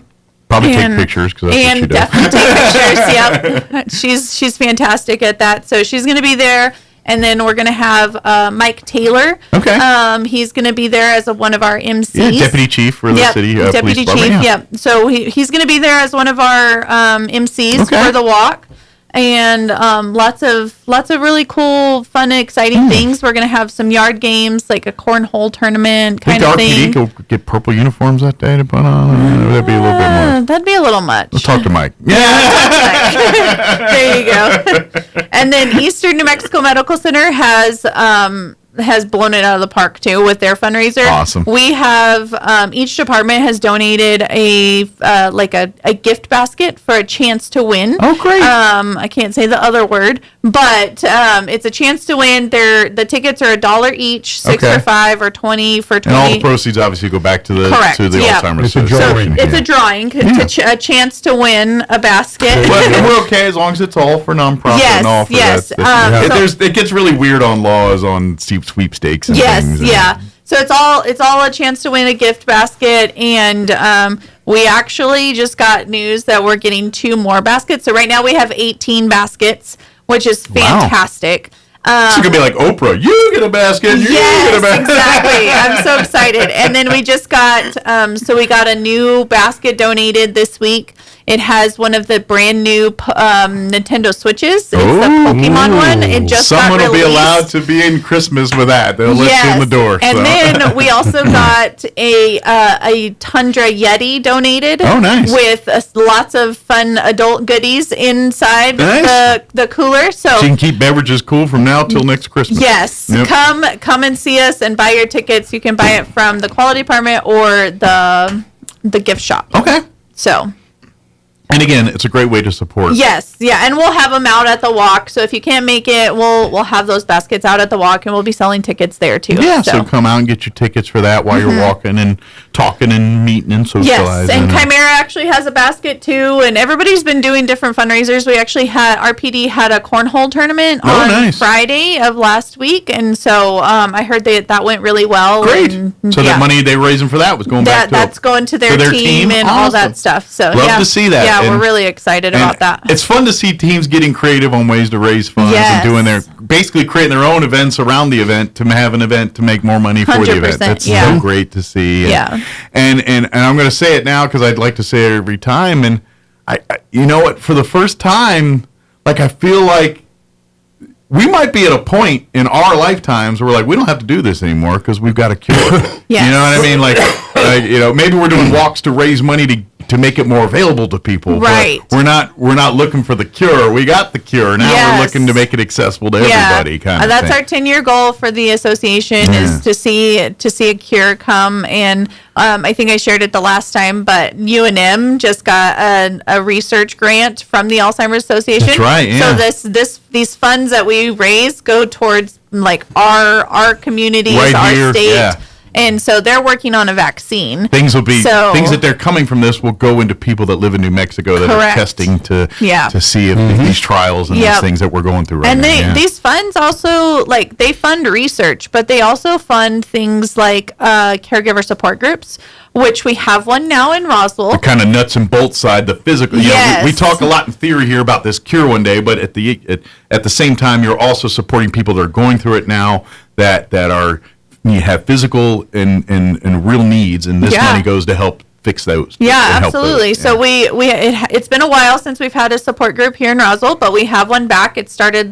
Probably take pictures because that's what she does. Definitely take pictures. Yep, she's fantastic at that. So she's going to be there, and then we're going to have Mike Taylor. Okay. He's going to be there as one of our MCs. Yeah, deputy chief for the city deputy police chief. department. Yep. So he's going to be there as one of our MCs for the walk. And lots of really cool, fun, exciting things. We're gonna have some yard games, like a cornhole tournament kind of thing. RPD could get purple uniforms that day to put on. That'd be a little bit more. That'd be a little much. Let's talk to Mike. There you go. And then Eastern New Mexico Medical Center has blown it out of the park too with their fundraiser. Awesome. We have each department has donated a gift basket for a chance to win. Oh, great! I can't say the other word, but it's a chance to win. The tickets are $1 each, 6 for $5 or 20 for 20. And all the proceeds obviously go back to the Alzheimer's So Association. it's a drawing, a chance to win a basket. Well, we're okay as long as it's all for nonprofit and all for that. It gets really weird on laws on sweepstakes and things. So it's all a chance to win a gift basket, and we actually just got news that we're getting 2 more baskets. So right now we have 18 baskets, which is fantastic. It's gonna be like Oprah. You get a basket. You get a basket. Exactly. I'm so excited. And then we just got we got a new basket donated this week. It has one of the brand new Nintendo Switches. It's the Pokemon one. It just someone got will be released. allowed to be in Christmas with that. They'll let you in the door. And then we also got a Tundra Yeti donated. Oh, nice. With lots of fun adult goodies inside the cooler. So you can keep beverages cool from now till next Christmas. yes, Yep. come and see us and buy your tickets. You can buy it from the quality department or the gift shop. Okay. So. And again, it's a great way to support. Yes, and we'll have them out at the walk. So if you can't make it, we'll have those baskets out at the walk, and we'll be selling tickets there too. Yeah, so come out and get your tickets for that while you're walking and talking and meeting and socializing. Yes, and Chimera actually has a basket too, and everybody's been doing different fundraisers. We actually had RPD had a cornhole tournament on Friday of last week, and so I heard that went really well. Great. And, so the money they were raising for that was going back to that's going to their team and all that stuff. So love to see that. Yeah, And we're really excited about that. It's fun to see teams getting creative on ways to raise funds and doing basically creating their own events around the event to have an event to make more money for the event. That's so great to see. And I'm going to say it now because I'd like to say it every time. And I you know what? For the first time, like I feel like we might be at a point in our lifetimes where we're like, we don't have to do this anymore because we've got a cure. You know what I mean? Like maybe we're doing walks to raise money to make it more available to people. Right. But we're not looking for the cure. We got the cure. Now we're looking to make it accessible to everybody. Kind of that's thing. our 10-year goal for the association is to see a cure come. And I think I shared it the last time, but UNM just got a research grant from the Alzheimer's Association. That's right. Yeah. So these funds that we raise go towards like our communities, our state. Yeah. And so they're working on a vaccine. Things that they're coming from this will go into people that live in New Mexico that are testing to see if these trials and these things that we're going through right now. And these funds also, like, they fund research, but they also fund things like caregiver support groups, which we have one now in Roswell. The kind of nuts and bolts side, the physical. You know, we talk a lot in theory here about this cure one day, but at the same time, you're also supporting people that are going through it now that are you have physical and real needs, and this money goes to help fix those. Yeah, absolutely. So it's been a while since we've had a support group here in Roswell, but we have one back. It started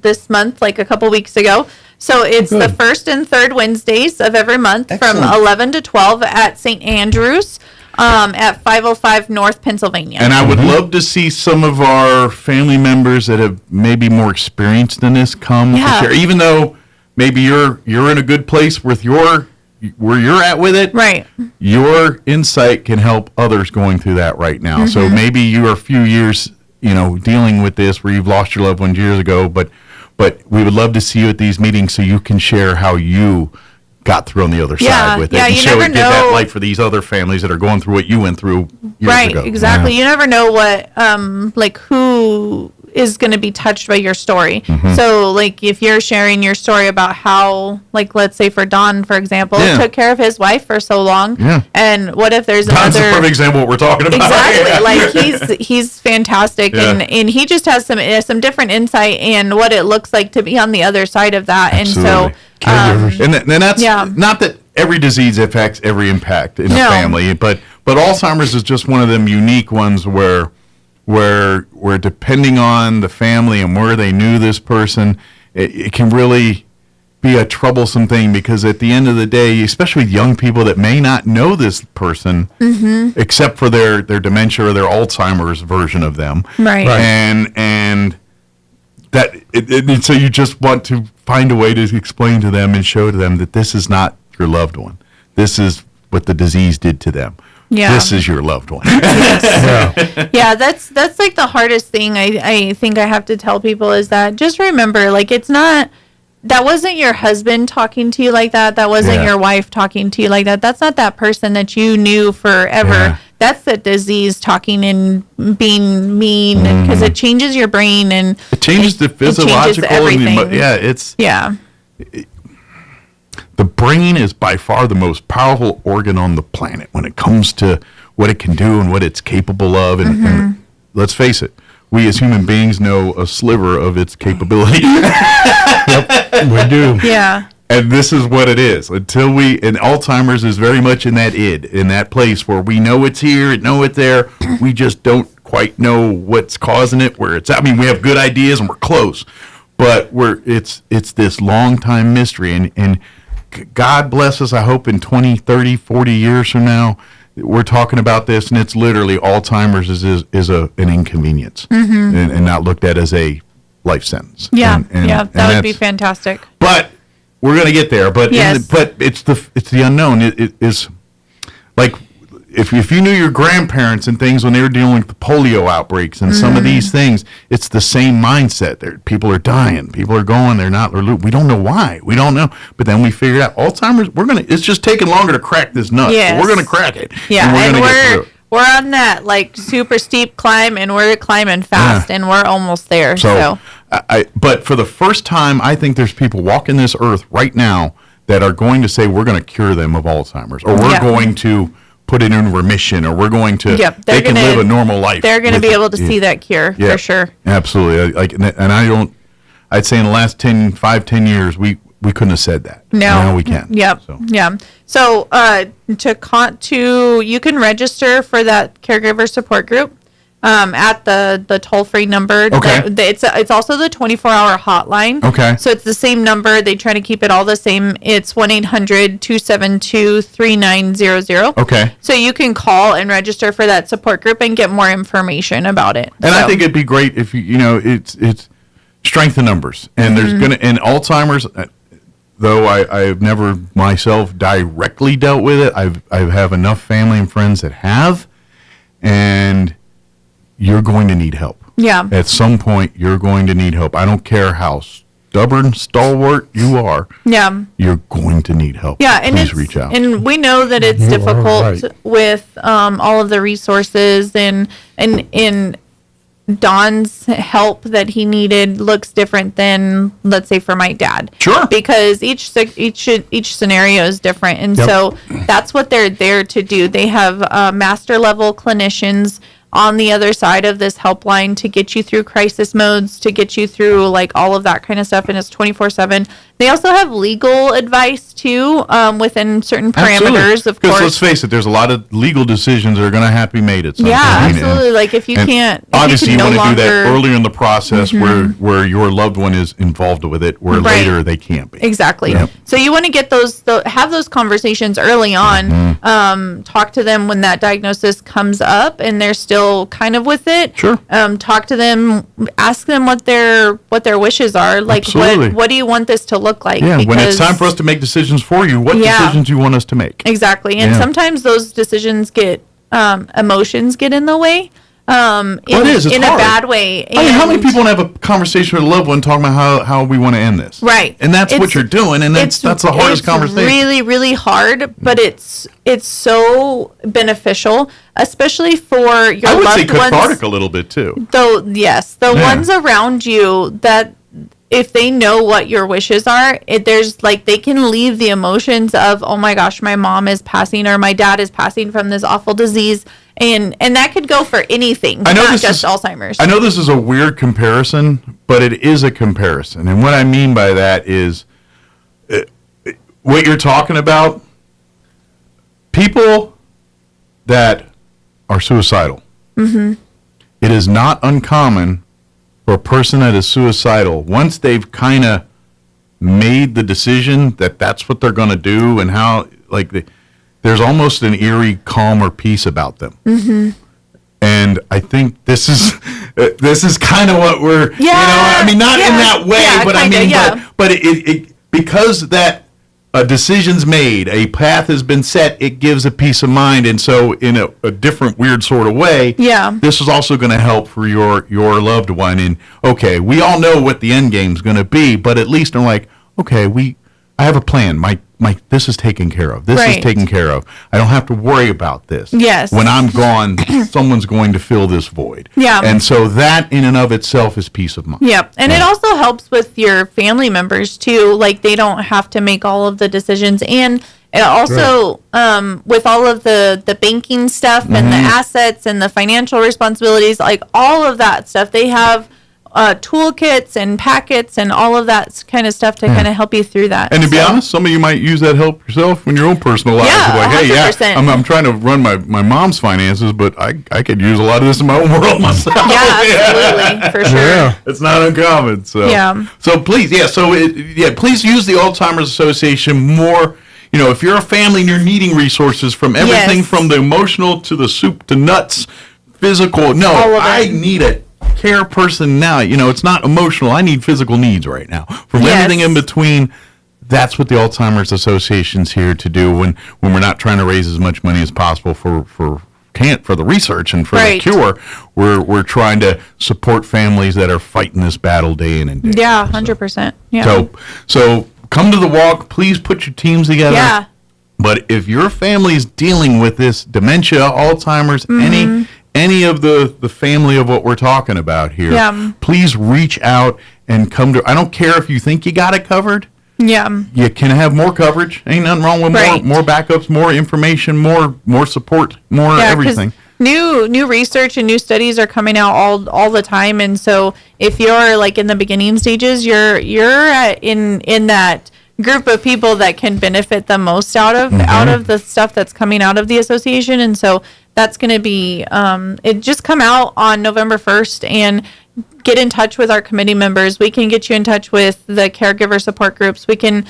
this month, like a couple weeks ago. So it's the first and third Wednesdays of every month from 11 to 12 at St. Andrews. At 505 North Pennsylvania. And I would love to see some of our family members that have maybe more experienced than this come to share, even though maybe you're in a good place with where you're at with it. Right. Your insight can help others going through that right now. Mm-hmm. So maybe you're a few years, dealing with this where you've lost your loved ones years ago, but we would love to see you at these meetings so you can share how you got through on the other side with it. Yeah, and you show never it, give that know. light for these other families that are going through what you went through years Right, ago. exactly. You never know what, who is going to be touched by your story. Mhm. So, like, if you're sharing your story about how, like, let's say for Don, for example, Yeah. took care of his wife for so long. Yeah. And what if there's Don's another... a perfect example of what we're talking about. Exactly. Yeah. Like, he's fantastic. Yeah. And he just has some different insight in what it looks like to be on the other side of that. Absolutely. And so... And that's not that every disease affects every impact in a No. family, but Alzheimer's is just one of them unique ones where depending on the family and where they knew this person, it can really be a troublesome thing, because at the end of the day, especially with young people that may not know this person, Mm-hmm. except for their dementia or their Alzheimer's version of them, Right. and that so you just want to find a way to explain to them and show to them that this is not your loved one. This is what the disease did to them. Yeah. This is your loved one. Yeah, that's like the hardest thing I think I have to tell people is that just remember, like, that wasn't your husband talking to you like that. That wasn't your wife talking to you like that. That's not that person that you knew forever. Yeah. That's the disease talking and being mean, because it changes your brain and It changes the physiological and everything. The brain is by far the most powerful organ on the planet when it comes to what it can do and what it's capable of. And let's face it, we as human beings know a sliver of its capability. Yep, we do. Yeah. And this is what it is. And Alzheimer's is very much in that place where we know it's here, know it's there. We just don't quite know what's causing it, where it's at. I mean, we have good ideas and we're close, but it's this long time mystery. And God bless us, I hope in 20, 30, 40 years from now, we're talking about this, and it's literally Alzheimer's is an inconvenience and not looked at as a life sentence. Yeah, And that would be fantastic. But we're going to get there. But Yes. but it's the unknown. It is like if you knew your grandparents and things when they were dealing with the polio outbreaks and some of these things, it's the same mindset. People are dying. People are going. They're not. We don't know why. We don't know. But then we figured out Alzheimer's. It's just taking longer to crack this nut. Yes. So we're going to crack it. Yeah, and and we're going to get through it. we're on that like super steep climb, and we're climbing fast, and we're almost there. So But for the first time, I think there's people walking this earth right now that are going to say we're going to cure them of Alzheimer's, or we're going to put it in remission, or we're going to. They can live a normal life. They're going to be able to Yeah. see that cure for sure. Absolutely. I'd say in the last 10 years, we couldn't have said that. No, Now we can. Yep. Yeah. So you can register for that caregiver support group at the toll-free number. Okay. It's also the 24-hour hotline. Okay. So it's the same number. They try to keep it all the same. It's 1-800-272-3900. Okay. So you can call and register for that support group and get more information about it. And I think it'd be great if it's strength in numbers, and there's and Alzheimer's. Though I've never myself directly dealt with it, I have enough family and friends that have, and you're going to need help. Yeah. At some point, you're going to need help. I don't care how stubborn, stalwart you are. Yeah. You're going to need help. Yeah, and please reach out. And we know that it's You are difficult right. with all of the resources and Don's help that he needed looks different than, let's say, for my dad. Sure. Because each scenario is different, and so that's what they're there to do. They have master level clinicians on the other side of this helpline to get you through crisis modes, to get you through like all of that kind of stuff, and it's 24/7. They also have legal advice too, within certain parameters, of Because course. let's face it, there's a lot of legal decisions that are going to have to be made at some Yeah, point. absolutely. Like if you and can't, if obviously you you can want to no do that longer- earlier in the process where your loved one is involved with it, where Right. later they can't be. Exactly. Yep. So you want to get have those conversations early on. Mm-hmm. Talk to them when that diagnosis comes up and they're still still kind of with it. Sure. Talk to them, ask them what their wishes are. Like, Absolutely. what do you want this to look like? Yeah, when it's Because- time for us to make decisions for you, what decisions you want us to make? Exactly. And Yeah. sometimes those decisions get, emotions get in the way. It's in hard. a bad way. I mean, how many And- people want to have a conversation with a loved one talking about how we want to end this? Right. And that's what It's- you're doing, and that's the hardest conversation. It's really, really hard, but it's so beneficial, especially for your I would loved say cathartic ones. a little bit too. Though, yes, the Yeah. ones around you that if they know what your wishes are, there's like they can leave the emotions of, oh my gosh, my mom is passing or my dad is passing from this awful disease, and that could go for anything, I know not this just is- Alzheimer's. I know this is a weird comparison, but it is a comparison. And what I mean by that is what you're talking about, people that are suicidal. Mm-hmm. It is not uncommon for a person that is suicidal, once they've kind of made the decision that that's what they're going to do and how, there's almost an eerie calm or peace about them. Mm-hmm. And I think this is kind of what we're, not in that way, but kinda, I mean, yeah. but it because that a decision's made, a path has been set, it gives a peace of mind. And so in a different weird sort of way, this is also going to help for your loved one. And okay, we all know what the end game's going to be, but at least I'm like, okay, I have a plan. My this is taken care of. This is taken care of. I don't have to worry about this. Yes. When I'm gone, someone's going to fill this void. Yeah. And so that in and of itself is peace of mind. Yep. And it also helps with your family members too. Like they don't have to make all of the decisions. And it also, with all of the banking stuff and the assets and the financial responsibilities, like all of that stuff, they have toolkits and packets and all of that kind of stuff to kind of help you through that. And to be honest, some of you might use that help yourself in your own personal lives. Yeah, Like, hey, 100%. I'm trying to run my mom's finances, but I could use a lot of this in my own world myself. Yeah, absolutely, for sure. Yeah, it's not uncommon. So So please, please use the Alzheimer's Association more. You know, if you're a family and you're needing resources from everything from the emotional to the soup to nuts, physical. No, I need a care person now. You know, it's not emotional. I need physical needs right now. From everything in between, that's what the Alzheimer's Association's here to do when we're not trying to raise as much money as possible for the research and for the cure. We're trying to support families that are fighting this battle day in and day out. Yeah, 100%. Yeah. So come to the walk. Please put your teams together. Yeah. But if your family's dealing with this dementia, Alzheimer's, any of the family of what we're talking about here, please reach out and come to. I don't care if you think you got it covered. Yeah. You can have more coverage. Ain't nothing wrong with more backups, more information, more support, more everything. New research and new studies are coming out all the time, and so if you're like in the beginning stages, you're in that group of people that can benefit the most out of the stuff that's coming out of the association. And so that's going to be it just come out on November 1st, and get in touch with our committee members. We can get you in touch with the caregiver support groups. We can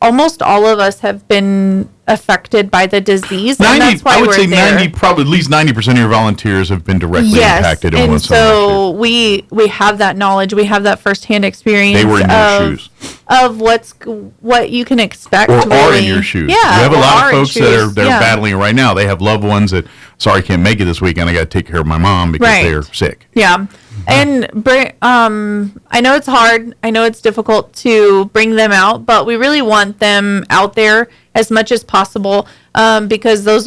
almost all of us have been affected by the disease, and that's why I would we're say there. probably at least 90% of your volunteers have been directly impacted in one and so we have that knowledge, we have that firsthand experience. They were in your shoes. Of what you can expect, or really. are in your shoes. Yeah, you have a or lot are of in folks that are shoes. battling it right now. They have loved ones that, sorry, can't make it this weekend. I got to take care of my mom because Right. they're sick. Yeah. And I know it's hard. I know it's difficult to bring them out, but we really want them out there as much as possible, because those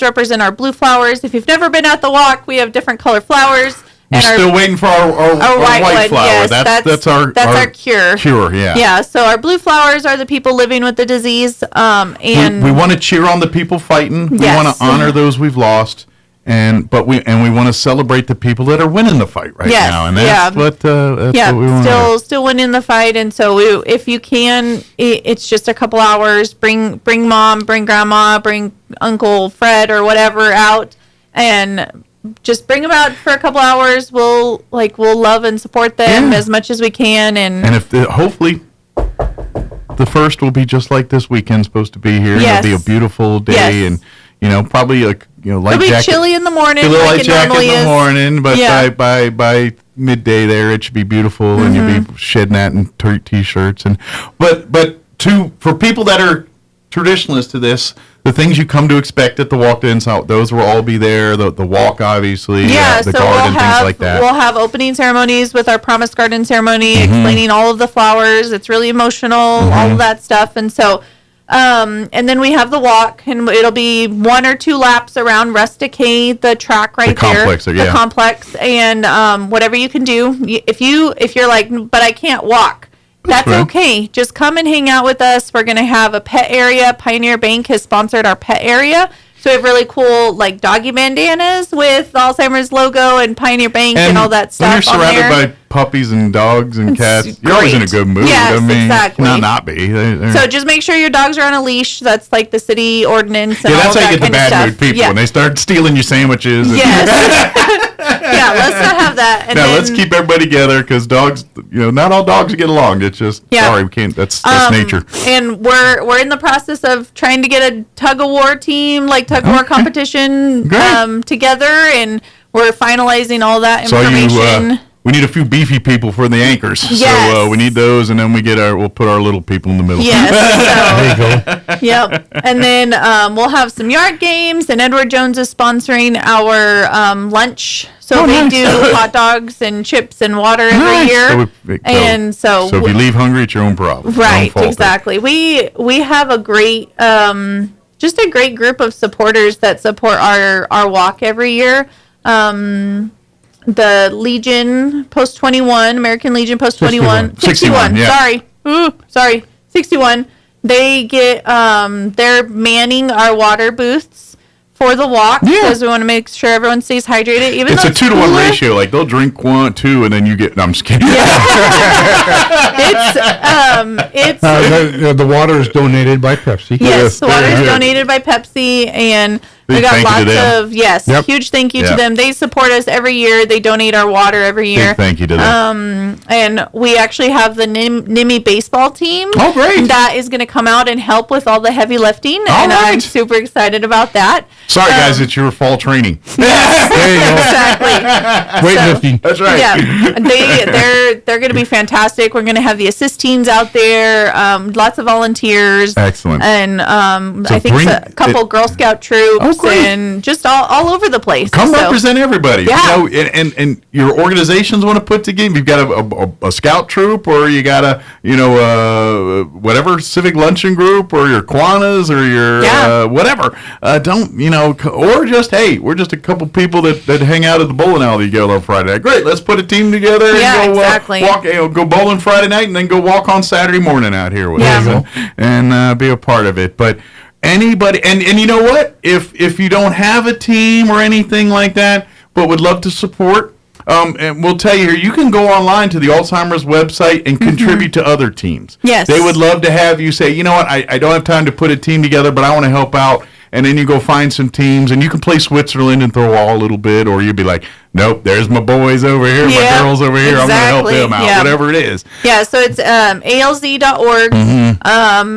represent our blue flowers. If you've never been at the walk, we have different color flowers. We're still waiting for our white flower. Yes, that's our cure. Cure, yeah. Yeah. So our blue flowers are the people living with the disease, and we want to cheer on the people fighting. We Yes. want to honor those we've lost, and we want to celebrate the people that are winning the fight right Yes, now. And that's what we want. still winning the fight. And so if you can, it's just a couple hours. Bring mom, bring grandma, bring Uncle Fred or whatever out, and just bring them out for a couple hours. We'll love and support them as much as we can. And if hopefully the first will be just like this weekend's supposed to be here. Yes. It'll be a beautiful day, Yes. and probably light It'll be jacket. chilly in the morning. A little like light it jacket normally in the is. morning, but Yeah. by midday there, it should be beautiful, and you'll be shedding that in t-shirts. But for people that are traditionalists to this, the things you come to expect at the walk-ins, those will all be there. The walk, obviously, the so garden, things like that. We'll have opening ceremonies with our Promise Garden ceremony, explaining all of the flowers. It's really emotional, all of that stuff. And so, and then we have the walk, and it'll be 1 or 2 laps around Rusticade, the track right complex, there, yeah. the complex, and whatever you can do. If you're like, but I can't walk. That's right. okay. Just come and hang out with us. We're going to have a pet area. Pioneer Bank has sponsored our pet area. So we have really cool like doggy bandanas with the Alzheimer's logo and Pioneer Bank and all that stuff. When you're surrounded on there. by puppies and dogs and cats, you're great. always in a good mood. Yes, I mean, exactly. not be. So just make sure your dogs are on a leash. That's like the city ordinance and all that's how that you get the kind of bad stuff. mood people Yeah. when they start stealing your sandwiches. Yes. Yeah, let's not have that. And then, let's keep everybody together because dogs, not all dogs get along. It's just sorry, we can't. That's nature. And we're in the process of trying to get a tug of war team, like tug of war competition, together, and we're finalizing all that information. We need a few beefy people for the anchors. Yes. So we need those, and then we'll put our little people in the middle. Yes. There you go. Yep. And then we'll have some yard games, and Edward Jones is sponsoring our lunch. So they do hot dogs and chips and water every year. So if you leave hungry, it's your own problem. Right, exactly. We have a great, just a great group of supporters that support our walk every year. The Legion Post 21, American Legion Post 21, 61. Yeah. Sorry, 61. They get they're manning our water booths for the walk because we want to make sure everyone stays hydrated. Even it's though a 2-to-1 ratio. Like they'll drink 2, and then you get. No, I'm just kidding. It's the water is donated by Pepsi. Yes, the water is donated by Pepsi, and we got lots of huge thank you to them. They support us every year. They donate our water every year. Big thank you to them. And we actually have the NIMI baseball team. Oh, great! That is going to come out and help with all the heavy lifting, and I'm super excited about that. Sorry, guys, it's your fall training. Exactly. Weightlifting. That's right. Yeah, they're going to be fantastic. We're going to have the assist teams out there. Lots of volunteers. Excellent. And I think a couple Girl Scout troops and just all over the place. Come represent everybody. Yeah. And your organizations want to put together. You've got a scout troop, or you got a whatever civic luncheon group, or your Kiwanis, or your whatever. Or just we're just a couple people that hang out at the bowling alley together on Friday night. Great, let's put a team together and go walk. Go bowling Friday night, and then go walk on Saturday morning out here with us and be a part of it. But anybody, and you know what? If you don't have a team or anything like that, but would love to support, and we'll tell you here, you can go online to the Alzheimer's website and contribute to other teams. Yes. They would love to have you say, you know what, I don't have time to put a team together, but I want to help out. And then you go find some teams, and you can play Switzerland and throw all a little bit, or you'd be like, nope, there's my boys over here, my girls over here, I'm going to help them out, whatever it is. Yeah, so it's alz.org,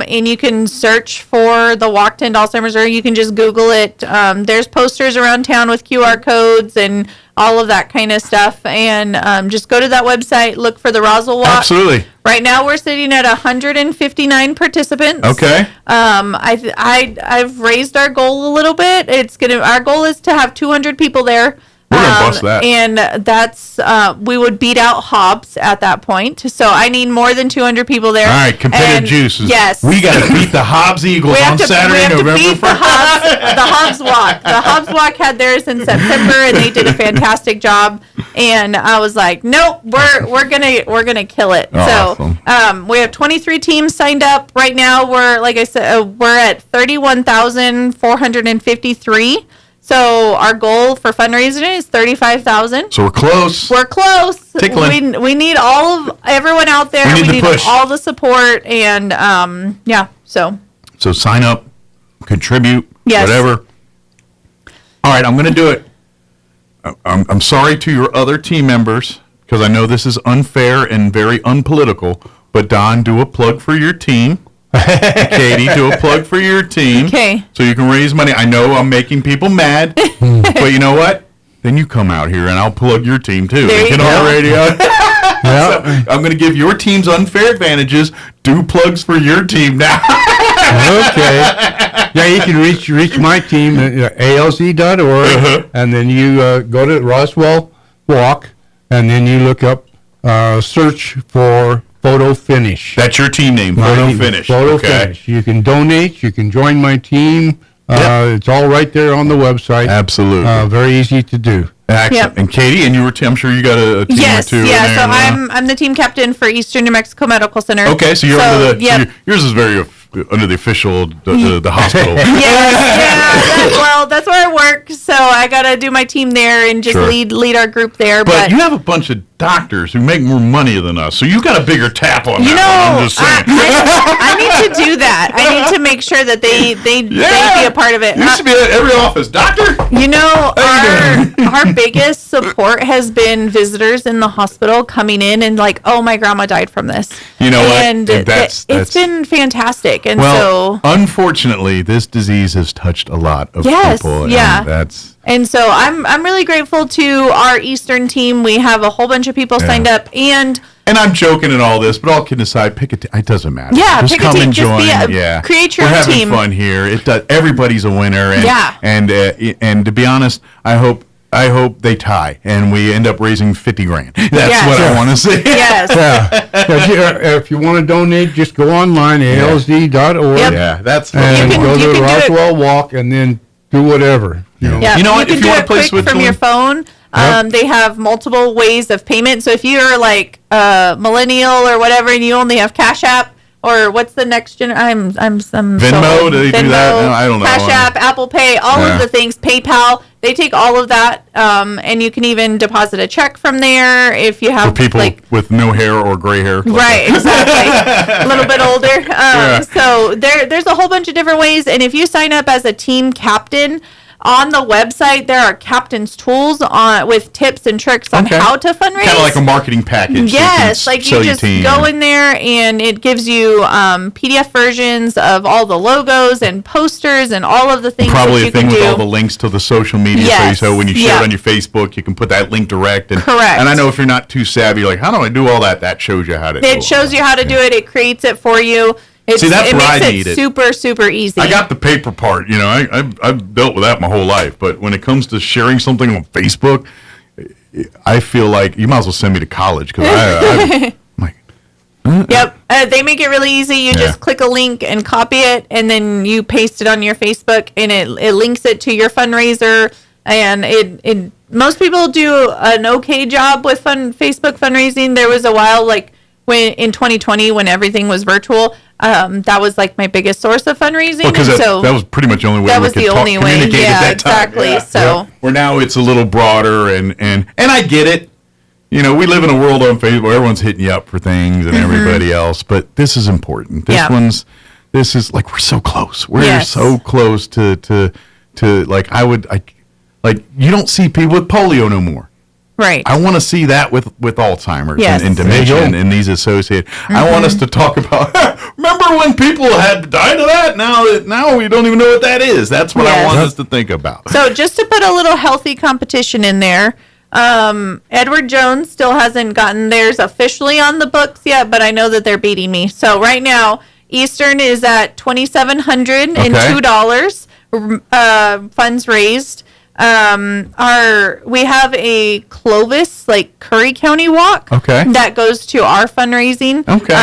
and you can search for the Walk to End Alzheimer's, or you can just Google it. There's posters around town with QR codes and all of that kind of stuff, and just go to that website, look for the Roswell Walk. Absolutely. Right now we're sitting at 159 participants. Okay. I've raised our goal a little bit. Our goal is to have 200 people there. We're going to bust that. And that's, we would beat out Hobbs at that point. So I need more than 200 people there. All right, competitive juices. Yes. We got to beat the Hobbs Eagles on Saturday, November 1st. The Hobbs Walk. The Hobbs Walk had theirs in September, and they did a fantastic job. And I was like, nope, we're gonna kill it. Awesome. So we have 23 teams signed up right now. We're, like I said, we're at 31,453. So our goal for fundraising is 35,000. So we're close. We're close. Tickling. We need everyone out there. We need all the support, and So sign up, contribute, Yes. whatever. All right, I'm going to do it. I'm sorry to your other team members, because I know this is unfair and very unpolitical, but Don, do a plug for your team. Katie, do a plug for your team. Okay. So you can raise money. I know I'm making people mad, but you know what? Then you come out here and I'll plug your team too. There you Get on go. the radio. So I'm going to give your team's unfair advantages. Do plugs for your team now. Okay. Yeah, you can reach my team at alz.org, and then you go to Roswell Walk, and then you look up, search for Photo Finish. That's your team name, Photo Finish. Photo Finish. You can donate. You can join my team. It's all right there on the website. Absolutely. Very easy to do. Excellent. Yep. And Katie, and you were, I'm sure you got a team Yes, or two. yeah. in So there I'm the team captain for Eastern New Mexico Medical Center. Okay, so you're under the. Yep. So yours is very under the official the hospital. Well, that's where I work, so I gotta do my team there and just Sure. lead our group there. But you have a bunch of doctors who make more money than us, so you got a bigger tap on you that know, one. I'm just saying. I need to do that. I need to make sure that they be a part of it. You should be at every office, doctor. You know, our biggest support has been visitors in the hospital coming in and like, oh, my grandma died from this. You know what? And That's it's been fantastic. And well, unfortunately, this disease has touched a lot of people. Yeah. And that's And so I'm really grateful to our Eastern team. We have a whole bunch of people signed up, and I'm joking and all this, but all kidding aside, pick a team. It doesn't matter. Yeah, just pick a come team. and Just join. be create your We're own having team. fun here. It does. Everybody's a winner. And, Yeah. And to be honest, I hope they tie and we end up raising $50,000. That's what I want to see. Yes. If you want to donate, just go online, alz.org. Yep. Yeah, that's and You can- go you to can do it. Roswell Walk, and then do whatever. Yeah, You know what? can If you do want it to play quick from Switzerland, your phone. They have multiple ways of payment. So if you're like a millennial or whatever, and you only have Cash App, or what's the next gen? I'm some Venmo, do they do that? No, I don't know. Cash App, Apple Pay, all of the things. PayPal, they take all of that, and you can even deposit a check from there if you have for people with no hair or gray hair. Right, exactly. A little bit older. So there's a whole bunch of different ways. And if you sign up as a team captain, on the website, there are captain's tools with tips and tricks on how to fundraise. Kind of like a marketing package. Yes, like you just go in there and it gives you PDF versions of all the logos and posters and all of the things Probably that you a thing can with do. all the links to the social media. Yes. So when you share it on your Facebook, you can put that link direct. And, Correct. And I know if you're not too savvy, you're like, how do I do all that? That shows you how to do it. It shows you how to do it. It creates it for you. See, that's it what I makes needed. it super, super easy. I got the paper part, you know. I've dealt with that my whole life, but when it comes to sharing something on Facebook, I feel like you might as well send me to college because Yep, they make it really easy. You just click a link and copy it, and then you paste it on your Facebook, and it links it to your fundraiser. And it most people do an okay job with Facebook fundraising. There was a while when in 2020 when everything was virtual, that was like my biggest source of fundraising. Because so that was pretty much the only way that we was could the only way. communicate Yeah, at that time. exactly. Yeah. So where now it's a little broader, and I get it. You know, we live in a world on Facebook where everyone's hitting you up for things and everybody else, but this is important. This is like we're so close. We're so close to like you don't see people with polio no more. Right. I want to see that with Alzheimer's Yes. and dementia and these associated. I want us to talk about. Remember when people had died of that? Now we don't even know what that is. That's what I want us to think about. So just to put a little healthy competition in there, Edward Jones still hasn't gotten theirs officially on the books yet, but I know that they're beating me. So right now, Eastern is at $2,702. Funds raised. We have a Clovis, Curry County walk. Okay. That goes to our fundraising. Okay.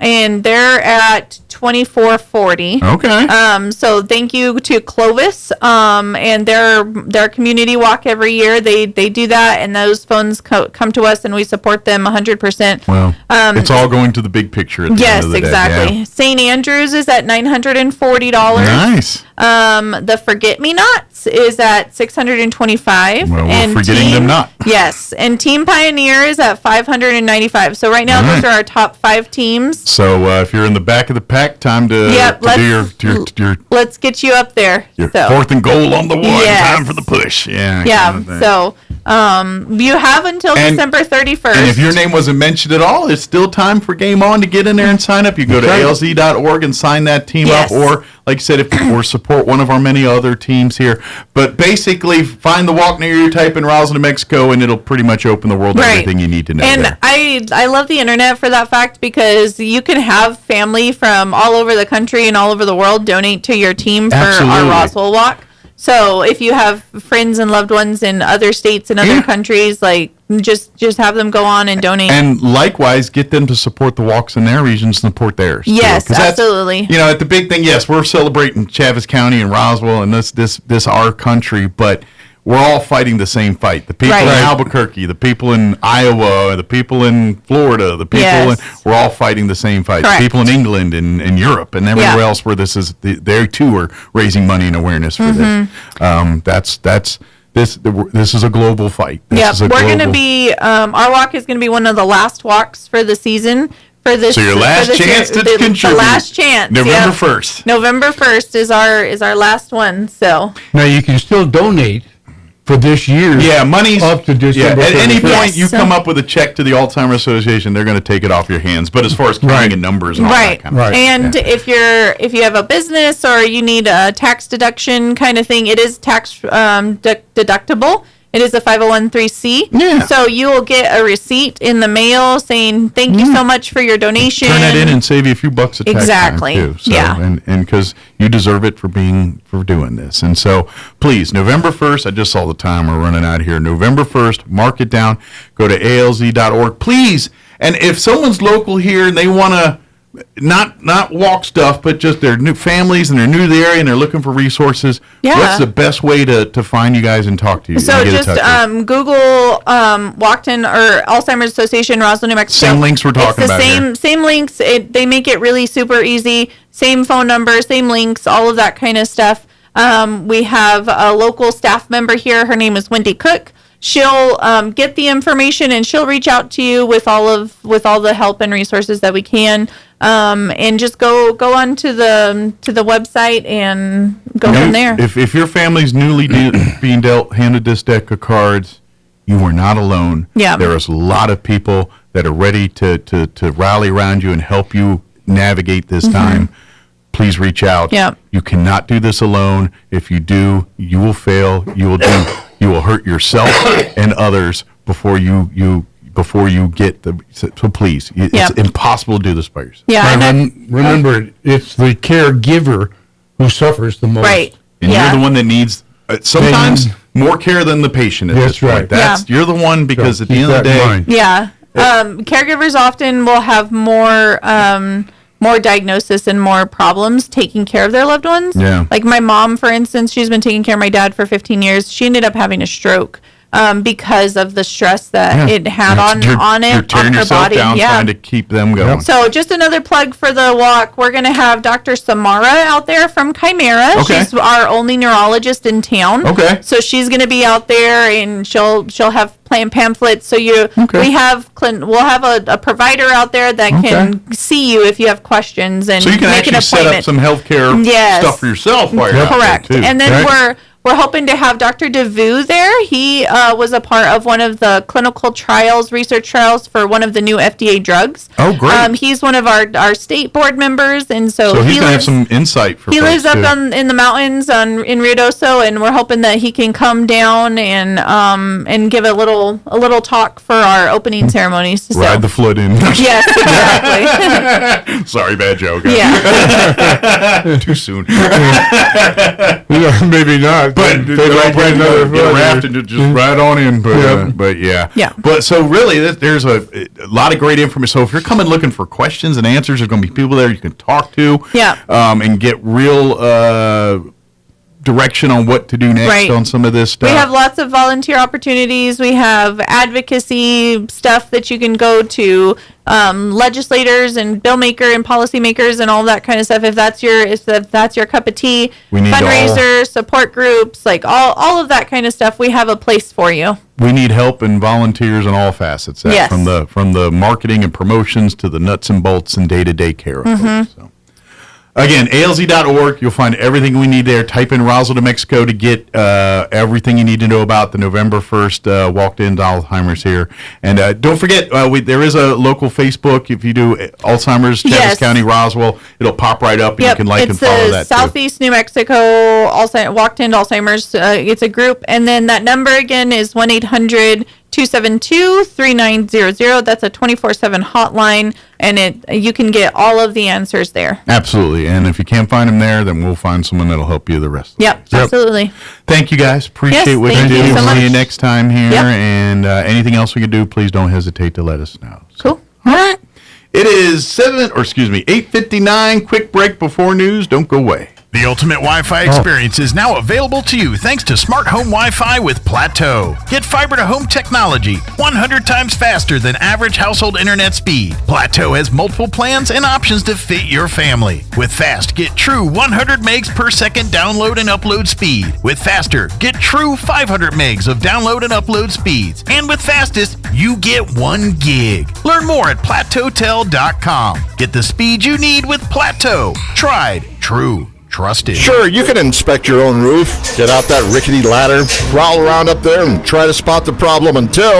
And they're at $2,440. Okay. So thank you to Clovis. And their community walk every year. They do that, and those funds come to us, and we support them 100%. Well, it's all going to the big picture at the end of the day. Exactly. Yeah. St. Andrews is at $940. Nice. The Forget-Me-Nots is at $625. Well, we're forgetting them not. Yes, and Team Pioneer is at $595. So right now, those are our top 5 teams. So if you're in the back of the pack, time to do your let's get you up there. fourth and goal on the one. Time for the push. Yeah. Yeah. So You have until December 31st. And if your name wasn't mentioned at all, it's still time for Game On to get in there and sign up. You go to alz.org and sign that team up, or like I said, or support one of our many other teams here. But basically, find the walk near you, type in Roswell, New Mexico, and it'll pretty much open the world to everything you need to know. And there. I love the internet for that fact, because you can have family from all over the country and all over the world donate to your team for our Roswell Walk. So if you have friends and loved ones in other states and other countries, like just have them go on and donate. And likewise, get them to support the walks in their region, support theirs. Yes, too, absolutely. You know, at the big thing, yes, we're celebrating Chaves County and Roswell and this our country, but we're all fighting the same fight. The people in Albuquerque, the people in Iowa, the people in Florida, the people we're all fighting the same fight. Correct. The people in England and Europe and everywhere else where this is, they too are raising money and awareness for this. This is a global fight. We're going to be, our walk is going to be one of the last walks for the season. For this, so your last chance to contribute. The last chance. November 1st. November 1st is our last one. So now you can still donate for this year. Yeah, money's up to December. At any point you so, come up with a check to the Alzheimer's Association, they're going to take it off your hands. But as far as counting and numbers and all that kind of and if you have a business or you need a tax deduction kind of thing, it is tax deductible. It is a 501(c)(3). Yeah. So you will get a receipt in the mail saying thank you so much for your donation. Turn that in and save you a few bucks a tax Exactly. time too. So, Yeah. And because you deserve it for doing this. And so please, November 1st, I just saw the time, we're running out here. November 1st, mark it down. Go to alz.org, please. And if someone's local here and they want to not walk stuff, but just their new families and they're new to the area and they're looking for resources, what's the best way to find you guys and talk to you? So just Google Walkton or Alzheimer's Association Roswell, New Mexico. Same links we're talking about here. Same links. They make it really super easy. Same phone number, same links, all of that kind of stuff. We have a local staff member here. Her name is Wendy Cook. She'll get the information and she'll reach out to you with all the help and resources that we can. And just go on to the website and go from there. If your family's newly being handed this deck of cards, you are not alone. Yeah. There is a lot of people that are ready to rally around you and help you navigate this time. Please reach out. Yeah. You cannot do this alone. If you do, you will fail. You will hurt yourself and others before you get the. So please, it's impossible to do this by yourself. Yeah. Remember, it's the caregiver who suffers the most. Right. And you're the one that needs sometimes more care than the patient at this point. You're the one, because at the end of the day. Yeah. Caregivers often will have more diagnosis and more problems taking care of their loved ones. Yeah. Like my mom, for instance, she's been taking care of my dad for 15 years. She ended up having a stroke because of the stress that it had on You're her tearing yourself body. down trying to keep them going. So just another plug for the walk. We're going to have Dr. Samara out there from Chimera. Okay. She's our only neurologist in town. Okay. So she's going to be out there and she'll have pamphlets. So we'll have a provider out there that can see you if you have questions and so you can make an actually appointment. set up some healthcare stuff for yourself while you're Correct. out there too. And then we're hoping to have Dr. DeVue there. He was a part of one of the clinical trials, research trials for one of the new FDA drugs. Oh, great. He's one of our state board members, and so he's going to have some insight for He folks lives up too. in the mountains in Ruidoso, and we're hoping that he can come down and give a little talk for our opening ceremonies. So. Ride the flood in. Yes, exactly. Sorry, bad joke. Yeah. Too soon. Maybe not. But they'd like get another a raft and just ride on in. But Yeah. But so really, there's a lot of great information. So if you're coming looking for questions and answers, there's going to be people there you can talk to. Yeah. And get real direction on what to do next on some of this stuff. We have lots of volunteer opportunities. We have advocacy stuff that you can go to, legislators and bill maker and policy makers and all that kind of stuff. If that's your cup of tea, we need fundraisers, support groups, like all of that kind of stuff. We have a place for you. We need help and volunteers in all facets. Yes. From the marketing and promotions to the nuts and bolts and day-to-day care of folks. So. Again, alz.org. You'll find everything we need there. Type in Roswell, New Mexico to get everything you need to know about the November 1st walked-in Alzheimer's here. And don't forget, there is a local Facebook. If you do Alzheimer's, Chaves County, Roswell, it'll pop right up and you can like and follow that. It's Southeast New Mexico walked-in Alzheimer's. It's a group. And then that number again is 1-800-272-3900. That's a 24/7 hotline, and you can get all of the answers there. Absolutely. And if you can't find them there, then we'll find someone that'll help you the rest. Yep, absolutely. Thank you, guys. Appreciate what you do. Thank you so much. See you next time here. Yep. And anything else we can do, please don't hesitate to let us know. Cool. All right. It is 8:59. Quick break before news. Don't go away. The ultimate Wi-Fi experience is now available to you thanks to Smart Home Wi-Fi with Plateau. Get fiber-to-home technology 100 times faster than average household internet speed. Plateau has multiple plans and options to fit your family. With Fast, get true 100 megs per second download and upload speed. With Faster, get true 500 megs of download and upload speeds. And with Fastest, you get 1 gig. Learn more at plateautel.com. Get the speed you need with Plateau. Tried, true. Trusted. Sure, you can inspect your own roof, get out that rickety ladder, prowl around up there and try to spot the problem until...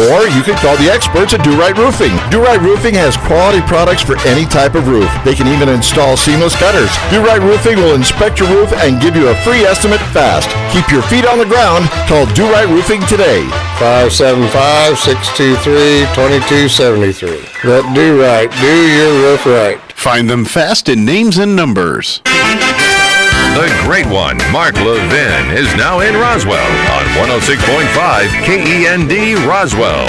Or you can call the experts at Do Right Roofing. Do Right Roofing has quality products for any type of roof. They can even install seamless gutters. Do Right Roofing will inspect your roof and give you a free estimate fast. Keep your feet on the ground. Call Do Right Roofing today. 575-623-2273. Let Do Right do your roof right. Find them fast in names and numbers. The great one, Mark Levin, is now in Roswell on 106.5 KEND Roswell.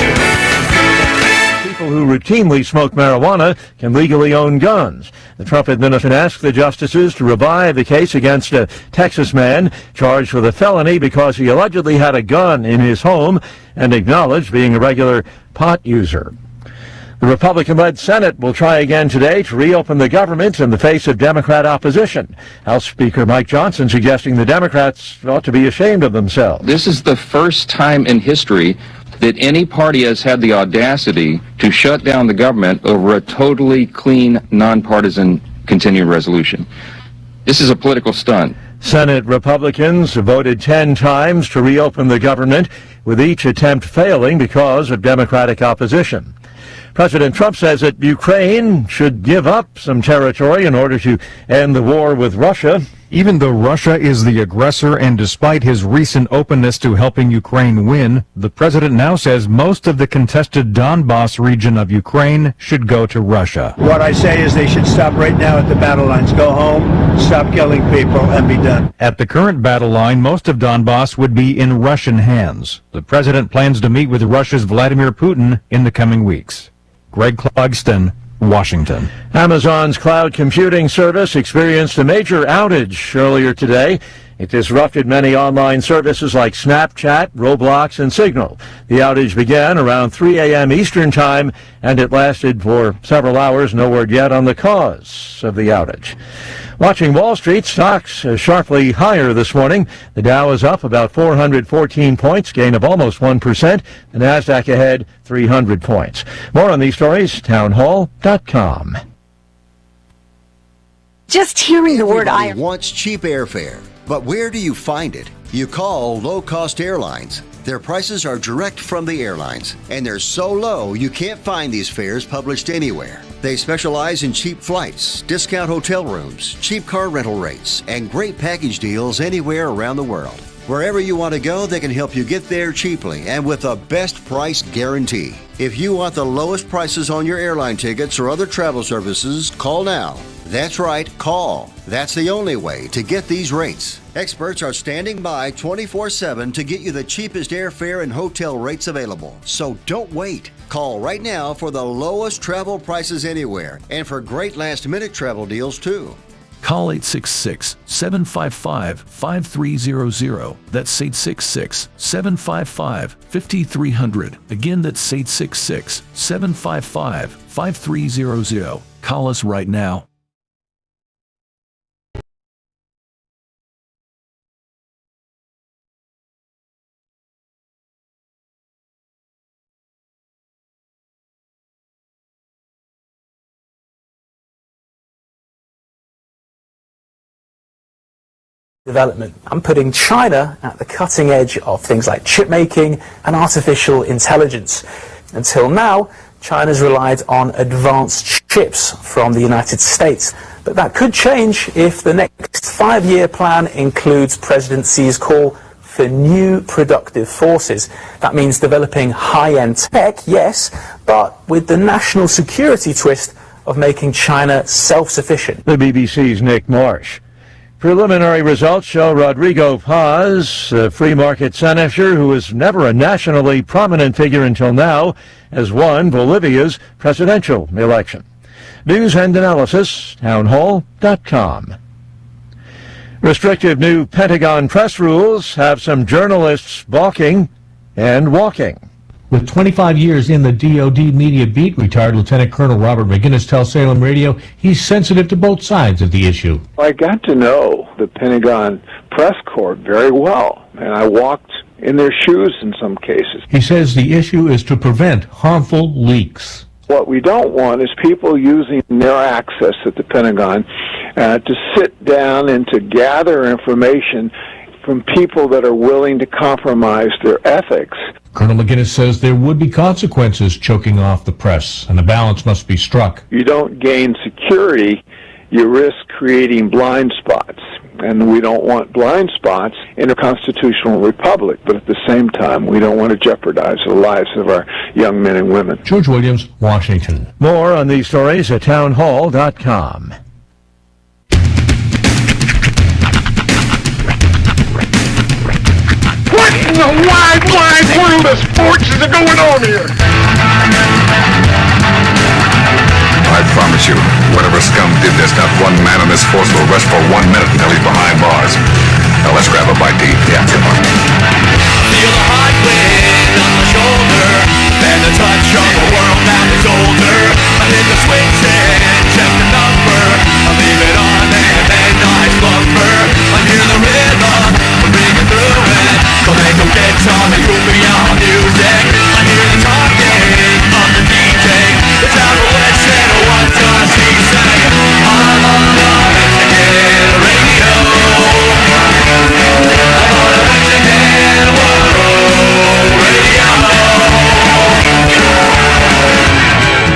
People who routinely smoke marijuana can legally own guns. The Trump administration asked the justices to revive the case against a Texas man charged with a felony because he allegedly had a gun in his home and acknowledged being a regular pot user. The Republican-led Senate will try again today to reopen the government in the face of Democrat opposition. House Speaker Mike Johnson suggesting the Democrats ought to be ashamed of themselves. This is the first time in history that any party has had the audacity to shut down the government over a totally clean, nonpartisan continuing resolution. This is a political stunt. Senate Republicans voted 10 times to reopen the government, with each attempt failing because of Democratic opposition. President Trump says that Ukraine should give up some territory in order to end the war with Russia. Even though Russia is the aggressor and despite his recent openness to helping Ukraine win, the president now says most of the contested Donbas region of Ukraine should go to Russia. What I say is they should stop right now at the battle lines. Go home, stop killing people, and be done. At the current battle line, most of Donbas would be in Russian hands. The president plans to meet with Russia's Vladimir Putin in the coming weeks. Greg Clugston, Washington. Amazon's cloud computing service experienced a major outage earlier today. It disrupted many online services like Snapchat, Roblox, and Signal. The outage began around 3 a.m. Eastern Time, and it lasted for several hours. No word yet on the cause of the outage. Watching Wall Street, stocks sharply higher this morning. The Dow is up about 414 points, gain of almost 1%. The Nasdaq ahead 300 points. More on these stories, townhall.com. Just hearing the word Everybody wants cheap airfare, but where do you find it? You call low-cost airlines. Their prices are direct from the airlines, and they're so low you can't find these fares published anywhere. They specialize in cheap flights, discount hotel rooms, cheap car rental rates, and great package deals anywhere around the world. Wherever you want to go, they can help you get there cheaply and with a best price guarantee. If you want the lowest prices on your airline tickets or other travel services, call now. That's right, call. That's the only way to get these rates. Experts are standing by 24/7 to get you the cheapest airfare and hotel rates available. So don't wait. Call right now for the lowest travel prices anywhere and for great last-minute travel deals too. Call 866-755-5300. That's 866-755-5300. Again, that's 866-755-5300. Call us right now. development. I'm putting China at the cutting edge of things like chip making and artificial intelligence. Until now, China's relied on advanced chips from the United States. But that could change if the next 5-year plan includes President Xi's call for new productive forces. That means developing high-end tech, yes, but with the national security twist of making China self-sufficient. The BBC's Nick Marsh. Preliminary results show Rodrigo Paz, a free market senator who was never a nationally prominent figure until now, has won Bolivia's presidential election. News and analysis, townhall.com. Restrictive new Pentagon press rules have some journalists balking and walking. With 25 years in the DoD media beat, retired Lieutenant Colonel Robert McGinnis tells Salem Radio he's sensitive to both sides of the issue. I got to know the Pentagon press corps very well, and I walked in their shoes in some cases. He says the issue is to prevent harmful leaks. What we don't want is people using their access at the Pentagon to sit down and to gather information from people that are willing to compromise their ethics. Colonel McGinnis says there would be consequences choking off the press, and a balance must be struck. You don't gain security, you risk creating blind spots. And we don't want blind spots in a constitutional republic, but at the same time, we don't want to jeopardize the lives of our young men and women. George Williams, Washington. More on these stories at townhall.com. What in the wide world of sports is going on here? I promise you, whatever scum did this, not one man on this force will rest for 1 minute until he's behind bars. Now let's grab a bite to eat. Yeah, come on. Feel the hot wind on my shoulder, and the touch of a world that is older. I hit the switch and check the number. I leave it on and then I slumber. I hear the rhythm, I'm breathing through it. So they go get on the cumbia music. I hear the talking of the DJ. The travel west and what does he say? I'm on the Mexican radio. I'm on the Mexican world radio.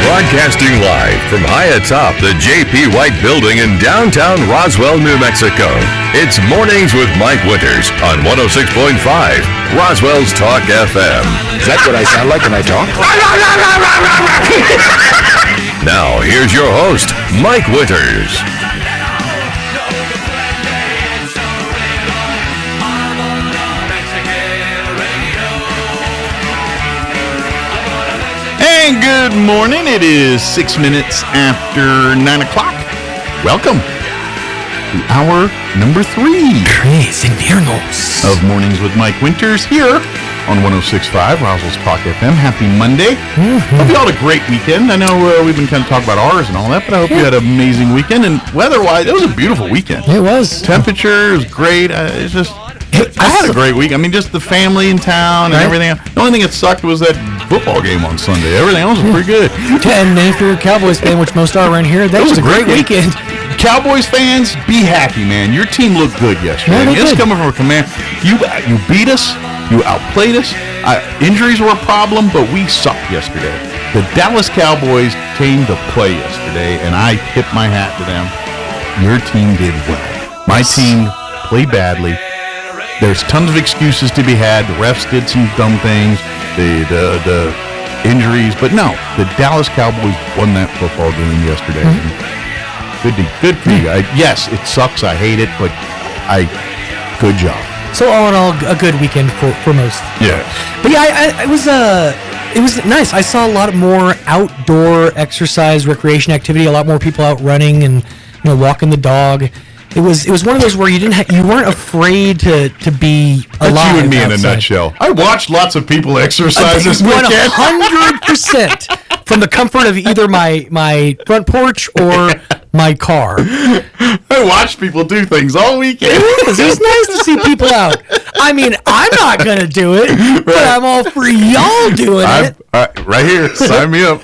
Broadcasting live from high atop the J.P. White Building in downtown Roswell, New Mexico. It's Mornings with Mike Winters on 106.5 Roswell's Talk FM. Is that what I sound like when I talk? Now, here's your host, Mike Winters. And good morning. It is 6 minutes after 9 o'clock. Welcome to hour number 3 of Mornings with Mike Winters here on 106.5 Roswell's Talk FM. Happy Monday. Hope you all had a great weekend. I know we've been kind of talking about ours and all that, but I hope you had an amazing weekend. And weather-wise, it was a beautiful weekend. It was. Temperature was great. It's just... I had a great week. I mean, just the family in town and everything. The only thing that sucked was that football game on Sunday. Everything else was pretty good. And if you're a Cowboys fan, which most are around here, that was a great weekend. Cowboys fans, be happy, man. Your team looked good yesterday. Yeah, it's coming from a command. You beat us. You outplayed us. Injuries were a problem, but we sucked yesterday. The Dallas Cowboys came to play yesterday, and I tip my hat to them. Your team did well. My team played badly. There's tons of excuses to be had. The refs did some dumb things, the injuries, but no, the Dallas Cowboys won that football game yesterday. Good for you. Yes, it sucks. I hate it, but good job. So all in all, a good weekend for most. Yeah. But yeah, it was nice. I saw a lot more outdoor exercise, recreation activity. A lot more people out running and walking the dog. It was one of those where you weren't afraid to be alive. That's you and me outside. in a nutshell. I watched lots of people exercise this weekend. 100% from the comfort of either my front porch or my car. I watched people do things all weekend. It was nice to see people out. I mean, I'm not going to do it, but I'm all for y'all doing it. Right here. Sign me up.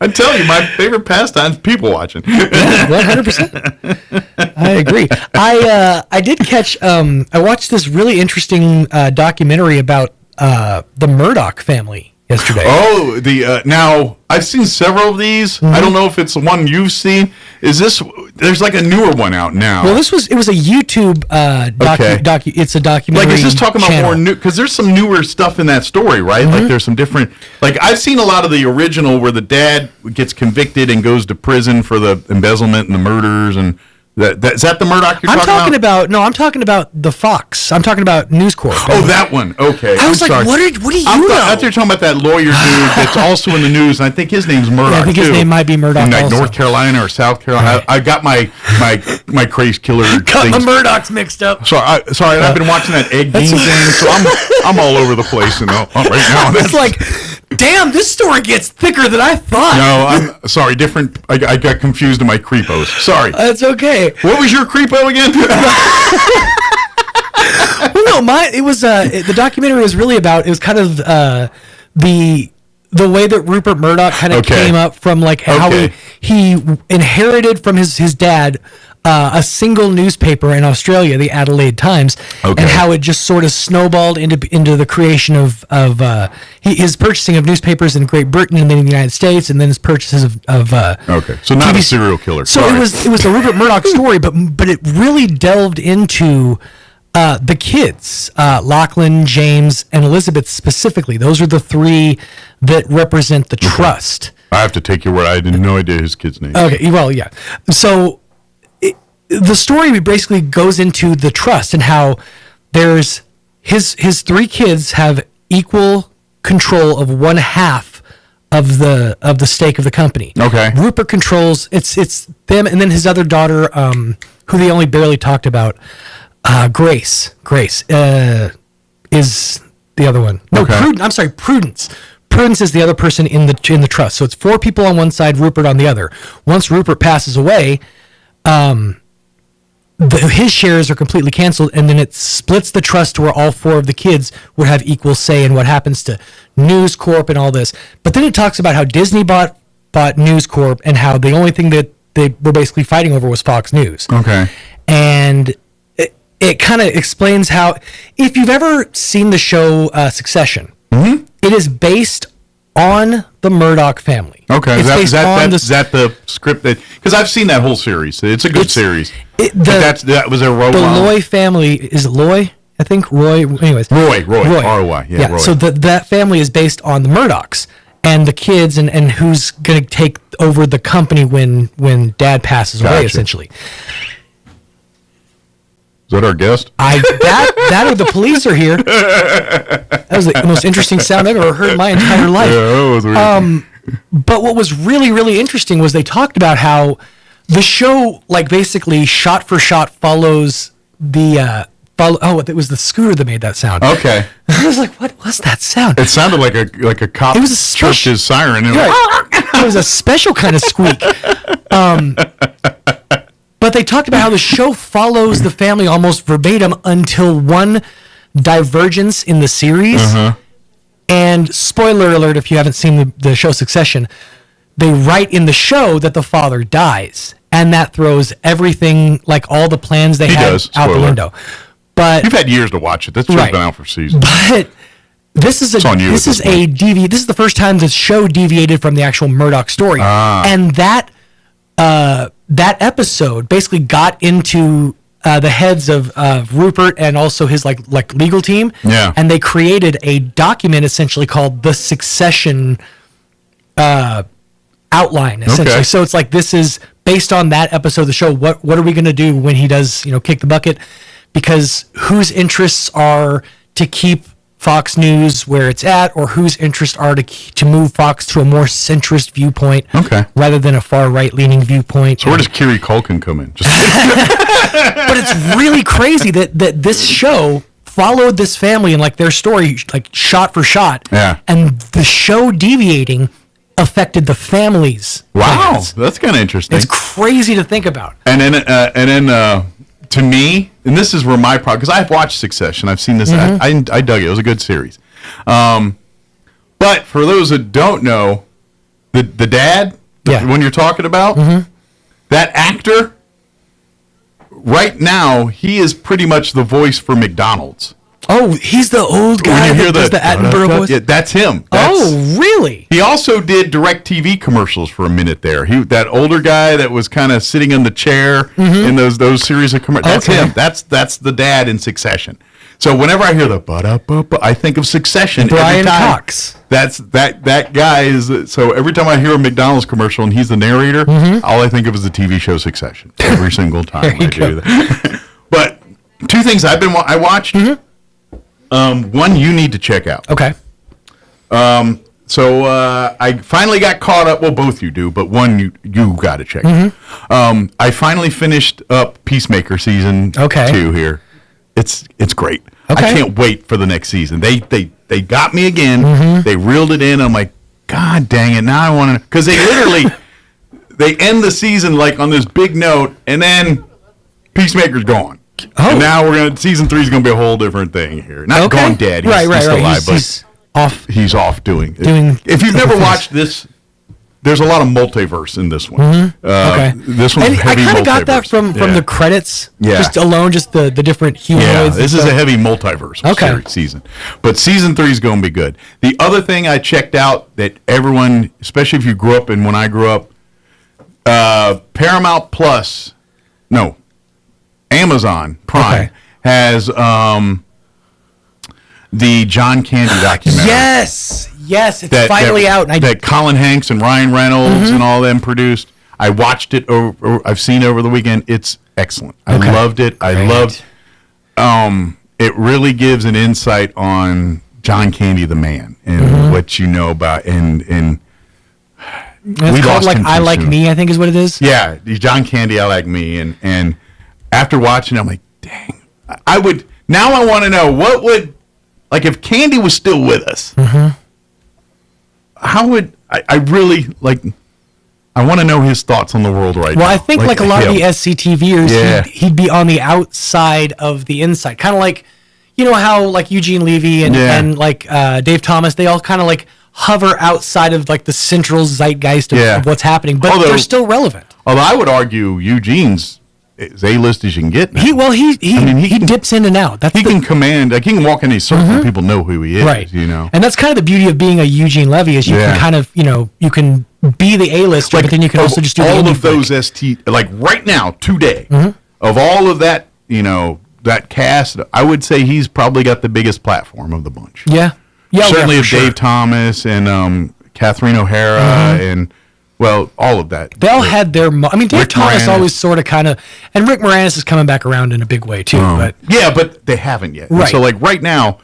I tell you, my favorite pastime is people watching. 100%. I agree. I did catch. I watched this really interesting documentary about the Murdoch family yesterday. Oh, now I've seen several of these. I don't know if it's the one you've seen. Is this? There's like a newer one out now. Well, it was a YouTube it's a documentary. Like, is this talking channel. about more new? Because there's some newer stuff in that story, right? Like, there's some different. Like, I've seen a lot of the original where the dad gets convicted and goes to prison for the embezzlement and the murders and. Is that the Murdoch you're talking about? No, I'm talking about the Fox. I'm talking about News Corp. Oh, that one. Okay. I was like, what do you know? I thought you were talking about that lawyer dude that's also in the news, and I think his name's Murdoch. Yeah, I think his name might be Murdoch. In like also. North Carolina or South Carolina. Right. I got my craze killer. Got my Murdochs mixed up. Sorry, I've been watching that egg bean thing, so I'm all over the place, right now. It's like, damn, this story gets thicker than I thought. No, I'm sorry. Different. I got confused in my creepos. Sorry. That's okay. What was your creepo again? Well, no, it was the documentary was really about. It was kind of the way that Rupert Murdoch kind of came up from, like, how he inherited from his dad a single newspaper in Australia, the Adelaide Times, and how it just sort of snowballed into the creation of his purchasing of newspapers in Great Britain and then in the United States, and then his purchases of so not a serial killer. So it was the Rupert Murdoch story, but it really delved into the kids, Lachlan, James, and Elizabeth specifically. Those are the three that represent the trust. I have to take your word. I had no idea his kid's name. Okay, well, yeah. So the story basically goes into the trust and how there's his three kids have equal control of 1/2 of the stake of the company. Okay. Rupert controls it's them, and then his other daughter, who they only barely talked about, Grace is the other one. No, Prudence. Prudence is the other person in the trust. So it's 4 people on one side, Rupert on the other. Once Rupert passes away, his shares are completely canceled, and then it splits the trust to where all 4 of the kids would have equal say in what happens to News Corp and all this. But then it talks about how Disney bought News Corp and how the only thing that they were basically fighting over was Fox News. Okay. And it kind of explains how, if you've ever seen the show Succession, it is based on the Murdoch family. Okay, is that the script that? Because I've seen that whole series. It's a good series. That was a Roy. The Loy family, is it Loy? I think Roy. Anyways, Roy. R-O-Y. Yeah, Roy. So that family is based on the Murdochs and the kids and who's going to take over the company when Dad passes away, essentially. Is that our guest? That or the police are here. That was the most interesting sound I've ever heard in my entire life. Yeah, that was weird. But what was really, really interesting was they talked about how the show, like, basically shot for shot follows the it was the scooter that made that sound. Okay. I was like, what was that sound? It sounded like a cop. It was a chirped his siren. It was a special kind of squeak. But they talked about how the show follows the family almost verbatim until one divergence in the series. And spoiler alert, if you haven't seen the show Succession, they write in the show that the father dies. And that throws everything, like all the plans they had, out the window. But you've had years to watch it. That's just been out for seasons. But this is the first time the show deviated from the actual Murdoch story. And that episode basically got into the heads of Rupert and also his like legal team. Yeah. And they created a document essentially called the Succession outline, essentially. Okay. So it's like, this is based on that episode of the show. What are we going to do when he does, kick the bucket? Because whose interests are to keep Fox News where it's at, or whose interests are to move Fox to a more centrist viewpoint, rather than a far right leaning viewpoint. So where does Kiri Culkin come in? But it's really crazy that this show followed this family and like their story, like shot for shot. Yeah. And the show deviating affected the families. Wow, plans. That's kind of interesting. It's crazy to think about. And then to me, and this is where my problem, because I've watched Succession, I've seen this, I dug it. It was a good series. But for those that don't know, the dad, Yeah. when you're talking about, that actor, right now, he is pretty much the voice for McDonald's. Oh, he's the old guy that does the Attenborough voice? Yeah, that's him. Oh, really? He also did DirecTV commercials for a minute there. That older guy that was kind of sitting in the chair in those series of commercials. That's him. That's the dad in Succession. So whenever I hear the ba-da-ba-ba, I think of Succession. Brian Cox. That guy is. So every time I hear a McDonald's commercial and he's the narrator, all I think of is the TV show Succession. Every single time I do that. But two things I watched. One you need to check out. Okay. So I finally got caught up. Well, both you do, but one you got to check out. I finally finished up Peacemaker season 2 here. It's great. Okay. I can't wait for the next season. They got me again. They reeled it in. I'm like, God dang it! Now I want to, because they literally they end the season like on this big note, and then Peacemaker's gone. And now season 3 is gonna be a whole different thing here. Not gone dead. He's still alive, but he's off. He's off doing. If you've never watched this, there's a lot of multiverse in this one. Okay. This one's And I heavy kind of got that multiverse. from the credits. Yeah. Just alone, just the different humanoids. Yeah, and this is stuff. a heavy multiverse season. But season 3 is going to be good. The other thing I checked out that everyone, especially if you grew up and when I grew up, Paramount Plus, no, Amazon Prime has the John Candy documentary. Yes, it's finally out. That Colin Hanks and Ryan Reynolds and all them produced. I watched it. I've seen it over the weekend. It's excellent. I loved it. I loved. It really gives an insight on John Candy, the man, and what you know about and. It's called like I Like Me, I think is what it is. Yeah, John Candy, I Like Me, and after watching it, I'm like, dang, I would now. I want to know what would like if Candy was still with us. How would I really like? I want to know his thoughts on the world right now. Well, I think like a lot of the SCTVers, Yeah. he'd be on the outside of the inside, kind of like, you know how like Eugene Levy and like Dave Thomas, they all kind of like hover outside of like the central zeitgeist of what's happening, but they're still relevant. Although I would argue Eugene's as A-list as you can get now. He dips in and out. He can command. Like he can walk in a circle and people know who he is. Right. You know. And that's kind of the beauty of being a Eugene Levy is you can kind of, you can be the A-lister, but then you can also just do all of those like right now, today, of all of that, that cast, I would say he's probably got the biggest platform of the bunch. Yeah. Certainly of sure. Dave Thomas and Catherine O'Hara and all of that. They all had their. Dave Rick Thomas Moranis. always sort of kind of, and Rick Moranis is coming back around in a big way too. But but they haven't yet. Right. So like right now,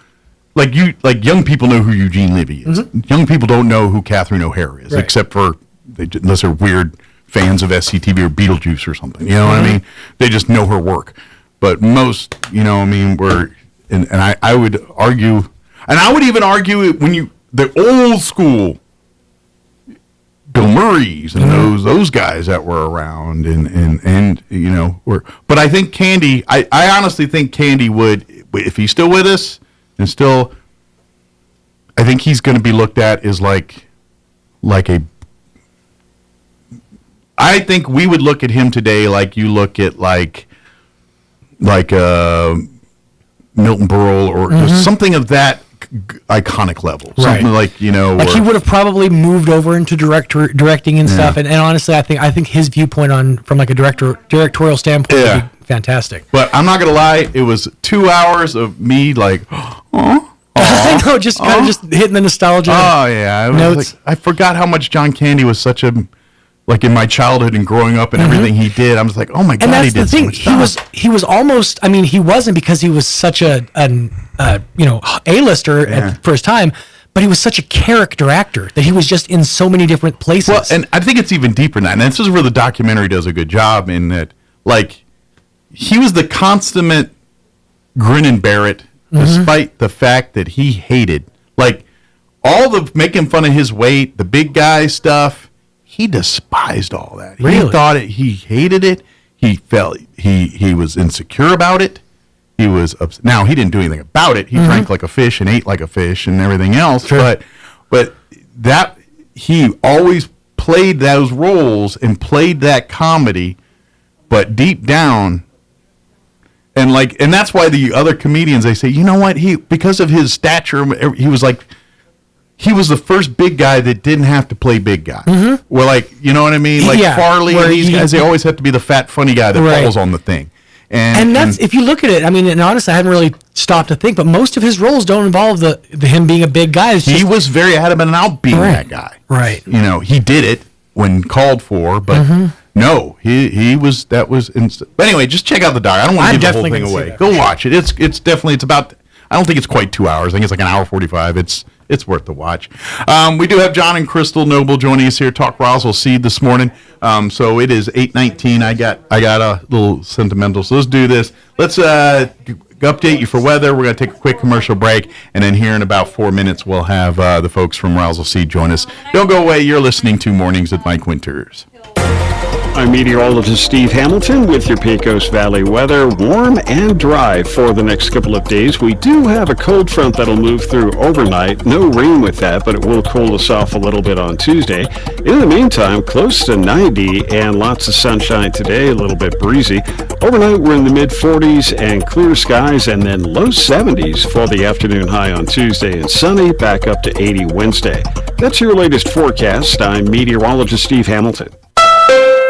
like young people know who Eugene Levy is. Young people don't know who Catherine O'Hara is, except for unless they're weird fans of SCTV or Beetlejuice or something. You know what I mean? They just know her work. But most, we're and I would argue, and I would even argue when the old school Bill Murrays and those guys that were around and were, but I think Candy, I honestly think Candy would, if he's still with us and still, I think he's going to be looked at as like I think we would look at him today like you look at like Milton Berle or just something of that iconic level, something like he would have probably moved over into directing and stuff. And honestly, I think his viewpoint from like a directorial standpoint would be fantastic. But I'm not gonna lie, it was 2 hours of me like, I know, just kind of just hitting the nostalgia. Oh yeah, notes. I forgot how much John Candy was such a. Like in my childhood and growing up and everything he did, I was like, oh my God, and that's he did the thing. so much stuff. He was almost. He wasn't because he was such an A-lister for his time, but he was such a character actor that he was just in so many different places. Well, and I think it's even deeper than that. And this is where the documentary does a good job in that, like, he was the consummate grin and bear it, despite the fact that he hated, like, all the making fun of his weight, the big guy stuff. He despised all that. Really? He thought it. He hated it. He felt he was insecure about it. He was upset. Now he didn't do anything about it. He drank like a fish and ate like a fish and everything else. Sure. But that he always played those roles and played that comedy, but deep down, and that's why the other comedians, they say, you know what, because of his stature, he was the first big guy that didn't have to play big guy. Mm-hmm. Where you know what I mean? Farley and these guys, they always have to be the fat, funny guy that falls on the thing. And that's, if you look at it, I mean, and honestly, I hadn't really stopped to think, but most of his roles don't involve the him being a big guy. He was very adamant about being that guy. Right. You know, he did it when called for, but no, he was, that was, but anyway, just check out the doc. I don't want to give the whole thing away. Go watch it. It's definitely, it's about, I don't think it's quite 2 hours. I think it's like an hour 45. It's worth the watch. We do have John and Crystal Noble joining us here, Talk Roswell Seed this morning. So it is 8:19. I got a little sentimental. So let's do this. Let's update you for weather. We're going to take a quick commercial break, and then here in about 4 minutes, we'll have the folks from Roswell Seed join us. Don't go away. You're listening to Mornings with Mike Winters. I'm meteorologist Steve Hamilton with your Pecos Valley weather. Warm and dry for the next couple of days. We do have a cold front that'll move through overnight. No rain with that, but it will cool us off a little bit on Tuesday. In the meantime, close to 90 and lots of sunshine today, a little bit breezy. Overnight, we're in the mid-40s and clear skies, and then low 70s for the afternoon high on Tuesday, and sunny, back up to 80 Wednesday. That's your latest forecast. I'm meteorologist Steve Hamilton.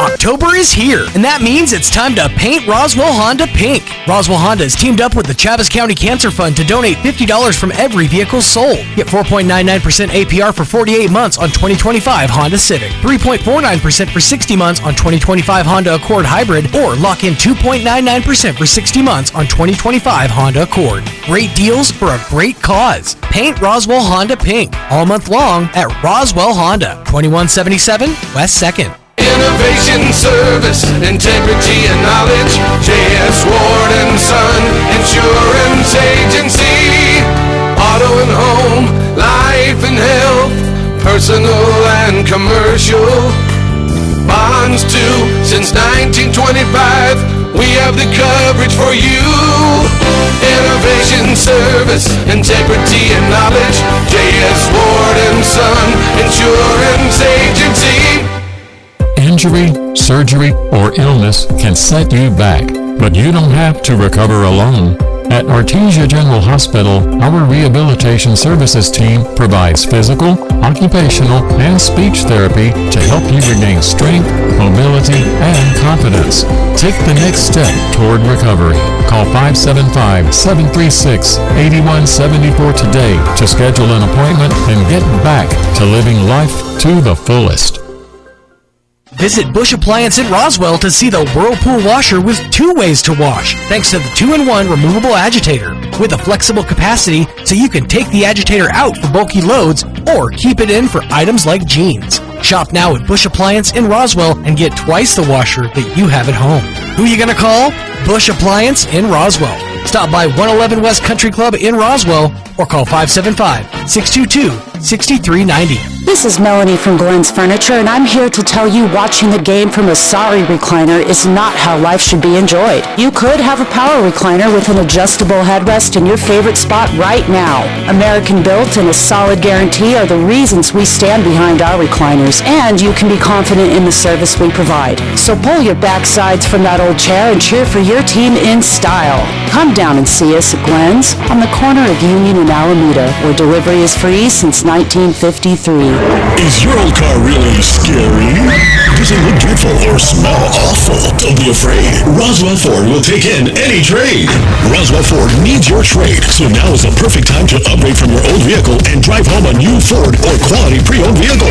October is here, and that means it's time to paint Roswell Honda pink. Roswell Honda has teamed up with the Chaves County Cancer Fund to donate $50 from every vehicle sold. Get 4.99% APR for 48 months on 2025 Honda Civic, 3.49% for 60 months on 2025 Honda Accord Hybrid, or lock in 2.99% for 60 months on 2025 Honda Accord. Great deals for a great cause. Paint Roswell Honda pink all month long at Roswell Honda, 2177 West 2nd. Innovation, service, integrity, and knowledge. J.S. Ward & Son Insurance Agency. Auto and home, life and health, personal and commercial. Bonds too, since 1925. We have the coverage for you. Innovation, service, integrity, and knowledge. J.S. Ward & Son Insurance Agency. Injury, surgery, or illness can set you back, but you don't have to recover alone. At Artesia General Hospital, our rehabilitation services team provides physical, occupational, and speech therapy to help you regain strength, mobility, and confidence. Take the next step toward recovery. Call 575-736-8174 today to schedule an appointment and get back to living life to the fullest. Visit Bush Appliance in Roswell to see the Whirlpool washer with 2 ways to wash, thanks to the 2-in-1 removable agitator, with a flexible capacity so you can take the agitator out for bulky loads or keep it in for items like jeans. Shop now at Bush Appliance in Roswell and get twice the washer that you have at home. Who you gonna call? Bush Appliance in Roswell. Stop by 111 West Country Club in Roswell or call 575-622-6390. This is Melanie from Glenn's Furniture, and I'm here to tell you watching the game from a sorry recliner is not how life should be enjoyed. You could have a power recliner with an adjustable headrest in your favorite spot right now. American built and a solid guarantee are the reasons we stand behind our recliners, and you can be confident in the service we provide. So pull your backsides from that old chair and cheer for your team in style. Come down and see us at Glenn's on the corner of Union and Alameda, where delivery is free since 1953. Is your old car really scary? Does it look dreadful or smell awful? Don't be afraid. Roswell Ford will take in any trade. Roswell Ford needs your trade, so now is the perfect time to upgrade from your old vehicle and drive home a new Ford or quality pre-owned vehicle.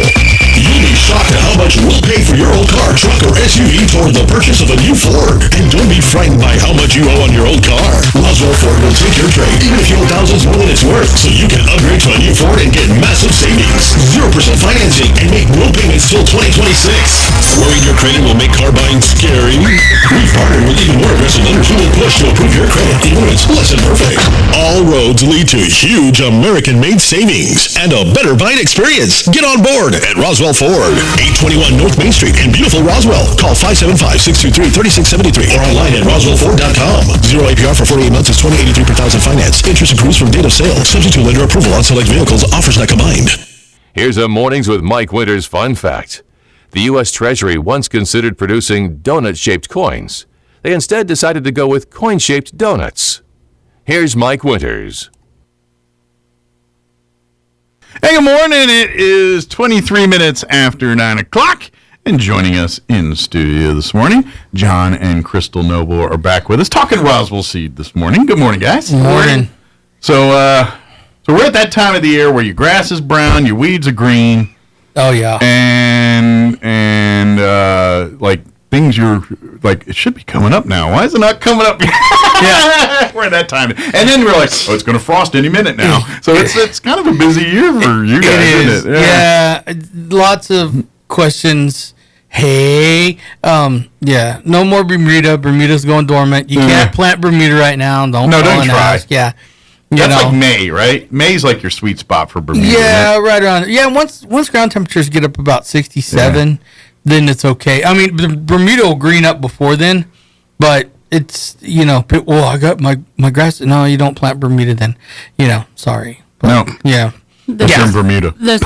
You'll be shocked at how much we'll pay for your old car, truck, or SUV toward the purchase of a new Ford. And don't be frightened by how much you owe on your old car. Roswell Ford will take your trade, even if you owe thousands more than it's worth, so you can upgrade to a new Ford and get massive savings. 0% financing and make no payments till 2026. Worried your credit will make car buying scary? We've partnered with even more aggressive lenders who will push to approve your credit, even when it's less than perfect. All roads lead to huge American-made savings and a better buying experience. Get on board at Roswell Ford, 821 North Main Street in beautiful Roswell. Call 575-623-3673 or online at roswellford.com. 0 APR for 48 months is $20.83 per thousand finance. Interest accrues from date of sale, subject to lender approval on select vehicles. Offers not combined. Here's a Mornings with Mike Winters fun fact. The U.S. Treasury once considered producing donut-shaped coins. They instead decided to go with coin-shaped donuts. Here's Mike Winters. Hey, good morning. It is 23 minutes after 9 o'clock. And joining us in the studio this morning, John and Crystal Noble are back with us, talking Roswell seed this morning. Good morning, guys. Good morning. So we're at that time of the year where your grass is brown, your weeds are green. Oh, yeah. And like, things you're, like, it should be coming up now. Why is it not coming up? Yeah. We're at that time. And then we're like, oh, it's going to frost any minute now. So it's kind of a busy year for you guys, isn't it? Yeah. Lots of questions. Hey, yeah, no more Bermuda. Bermuda's going dormant. You can't plant Bermuda right now. Don't try. Ask. Yeah, that's like May, right? May's like your sweet spot for Bermuda. Yeah, right around. Yeah, once ground temperatures get up about 67, then it's okay. I mean, Bermuda will green up before then, but it's I got my grass. No, you don't plant Bermuda then. Sorry. But, no. Yeah. That's in Bermuda. There's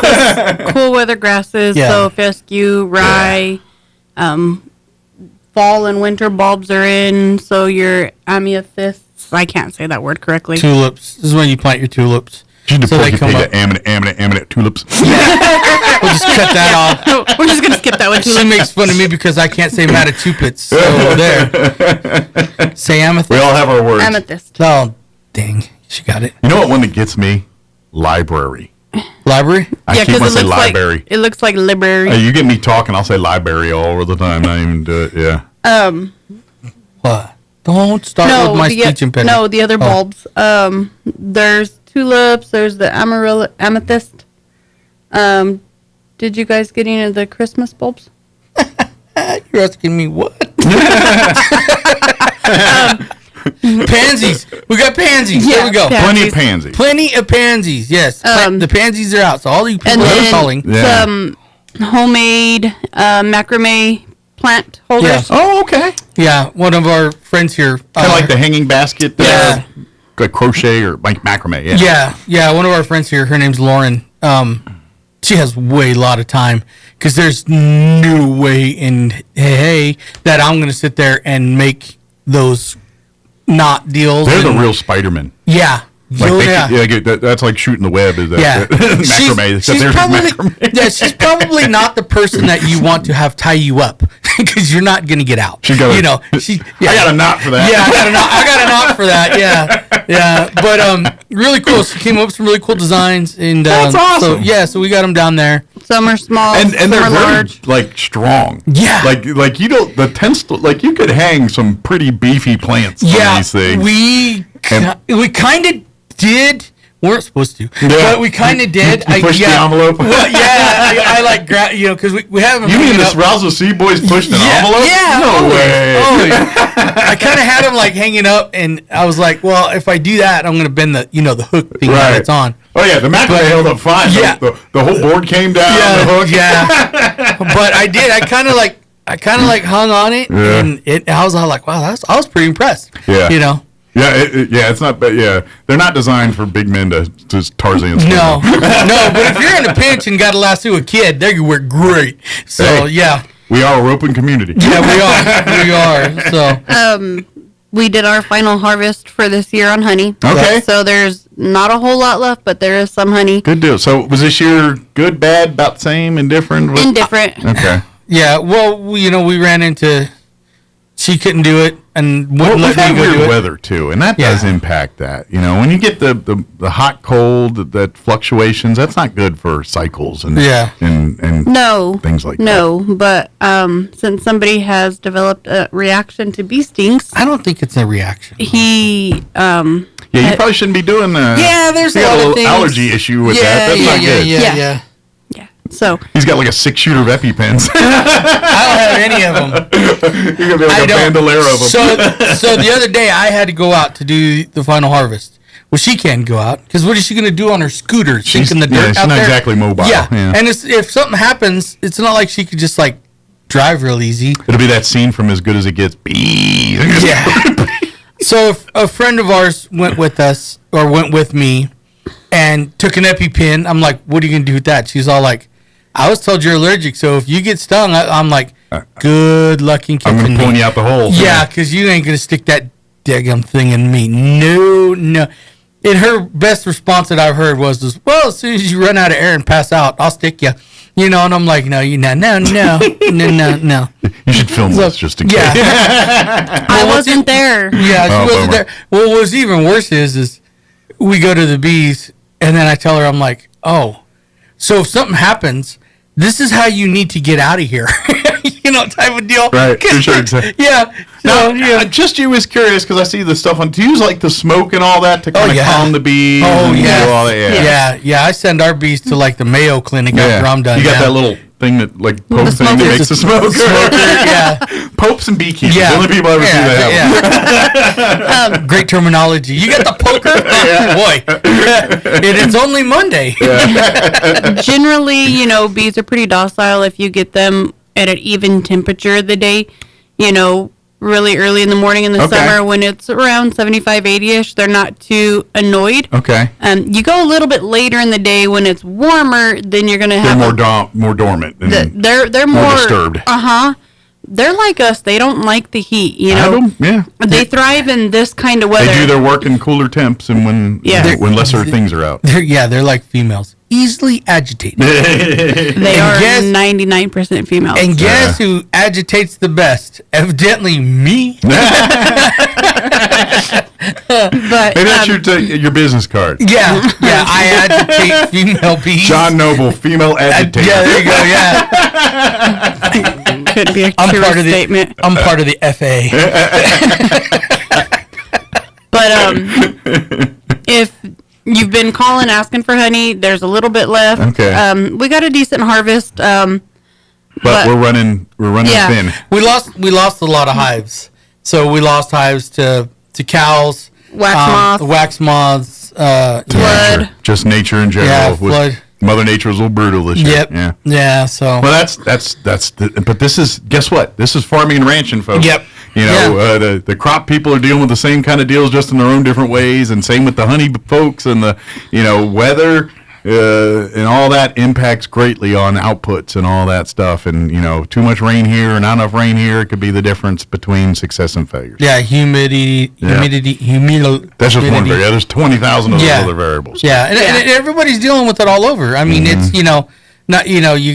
cool weather grasses, so fescue, rye, fall and winter bulbs are in, so your amethysts, I can't say that word correctly. Tulips. This is when you plant your tulips. So they come up. Amanite tulips. We'll just cut that off. We're just going to skip that one. She makes fun of me because I can't say Massachusetts, so there. Say amethyst. We all have our words. Amethyst. Oh, dang. She got it. You know what one that gets me? Library. Library? I keep on saying library. It looks like library. You get me talking, I'll say library all over the time. Not even do it. Yeah. What? Don't start with my speech impediment. No, the other bulbs. There's tulips. There's the amethyst. Did you guys get any of the Christmas bulbs? You're asking me what? Pansies. We got pansies. Yeah, there we go. Plenty of pansies. Plenty of pansies. Yes. The pansies are out. So all you people are calling. Some homemade macrame plant holders. Yeah. Oh, okay. Yeah. One of our friends here. Kind of like the hanging basket. Yeah. Like crochet or like macrame. Yeah. Yeah. Yeah. One of our friends here. Her name's Lauren. She has a lot of time because there's no way in that I'm going to sit there and make those knot deals. They're the real Spider-Man. Yeah. That's like shooting the web. Macrame. She's probably not the person that you want to have tie you up because you're not going to get out. I got a knot for that. Yeah, I got a knot for that. Yeah. But really cool. She came up with some really cool designs, and that's awesome. So we got them down there. Some are small, and some they're are very large. Like strong. Yeah. Like you don't you could hang some pretty beefy plants on these things. We kind of did. Weren't supposed to, but we kind of did. You pushed the envelope. Well, I like because we have. You mean this Roswell Sea boys pushed an envelope? Yeah. No way. I kind of had them like hanging up, and I was like, well, if I do that, I'm going to bend the the hook thing that it's on. Oh yeah, the macrame held up fine. Yeah. The whole board came down. Yeah. The hook. Yeah. But I did. I kind of like hung on it, and I was all like, wow, I was pretty impressed. Yeah. Yeah, it's not bad. Yeah, they're not designed for big men to Tarzan. No, but if you're in a pinch and got to lasso a kid, they can work great. So we are a roping community. Yeah, we are. So we did our final harvest for this year on honey. Okay. So there's not a whole lot left, but there is some honey. Good deal. So was this year good, bad, about the same, indifferent? Indifferent. Okay. Yeah. Well, we ran into. She couldn't do it, and wouldn't let me go do it. We've had weird weather too, and that does impact that. When you get the hot, cold, that fluctuations, that's not good for cycles and things like that. No, but since somebody has developed a reaction to bee stings, I don't think it's a reaction. He you probably shouldn't be doing that. Yeah, there's a lot of things. Allergy issue with that. That's not good. Yeah. So he's got like a 6-shooter of EpiPens. I don't have any of them. You're gonna be like a bandolier of them. So the other day I had to go out to do the final harvest. Well, she can't go out because what is she gonna do on her scooter? Sink in the dirt she's out not there? exactly mobile. Yeah. And if something happens, it's not like she could just like drive real easy. It'll be that scene from As Good as It Gets. Bees. Yeah. So a friend of ours went with me and took an EpiPen. I'm like, what are you gonna do with that? She's all like, I was told you're allergic, so if you get stung, I'm like, good luck in catching me. I'm pulling you out the hole. Yeah, because you ain't gonna stick that daggum thing in me. No. And her best response that I've heard was, well, as soon as you run out of air and pass out, I'll stick you. You know, and I'm like, no. You should film this just in case. Yeah. I wasn't there. Yeah, she wasn't there. Well, what's even worse is we go to the bees, and then I tell her, I'm like, oh, so if something happens, this is how you need to get out of here. You know, type of deal. Right. Sure. Yeah. Now, just you was curious because I see the stuff on. Do you use like the smoke and all that to kind of calm the bees? Oh, yeah. All that? Yeah. I send our bees to like the Mayo Clinic after I'm done. You got that little thing that like Pope thing that makes the smoker. Yeah. Popes and beekeepers. The only people I ever see that have. Great terminology. You got the poker? Boy. And it's only Monday. Generally, you know, bees are pretty docile if you get them at an even temperature of the day. You know, really early in the morning in the summer when it's around 75, 80-ish, they're not too annoyed. Okay. You go a little bit later in the day when it's warmer, then you're going to have... They're more dormant. They're more disturbed. They're like us. They don't like the heat, you know? They thrive in this kind of weather. They do their work in cooler temps and when lesser things are out. They're like females. Easily agitated. They are 99% females. And guess who agitates the best? Evidently me. But maybe that's your business card. Yeah, I agitate female bees. John Noble, female agitator. Yeah, there you go. Yeah. Could be a true statement. I'm part of the FA. But if you've been calling asking for honey, there's a little bit left. Okay. We got a decent harvest. But we're running thin. We lost a lot of hives. So we lost hives to cows, wax moths, flood. Just nature in general. Yeah, flood. Mother Nature was a little brutal this year. Yep. Yeah. So. Well, but this is, guess what? This is farming and ranching, folks. Yep. You know, the crop people are dealing with the same kind of deals, just in their own different ways, and same with the honey folks, and the weather and all that impacts greatly on outputs and all that stuff. And too much rain here and not enough rain here could be the difference between success and failure. Yeah, humidity. That's just one variable. There's 20,000 of those other variables. Yeah, and everybody's dealing with it all over. I mean, it's you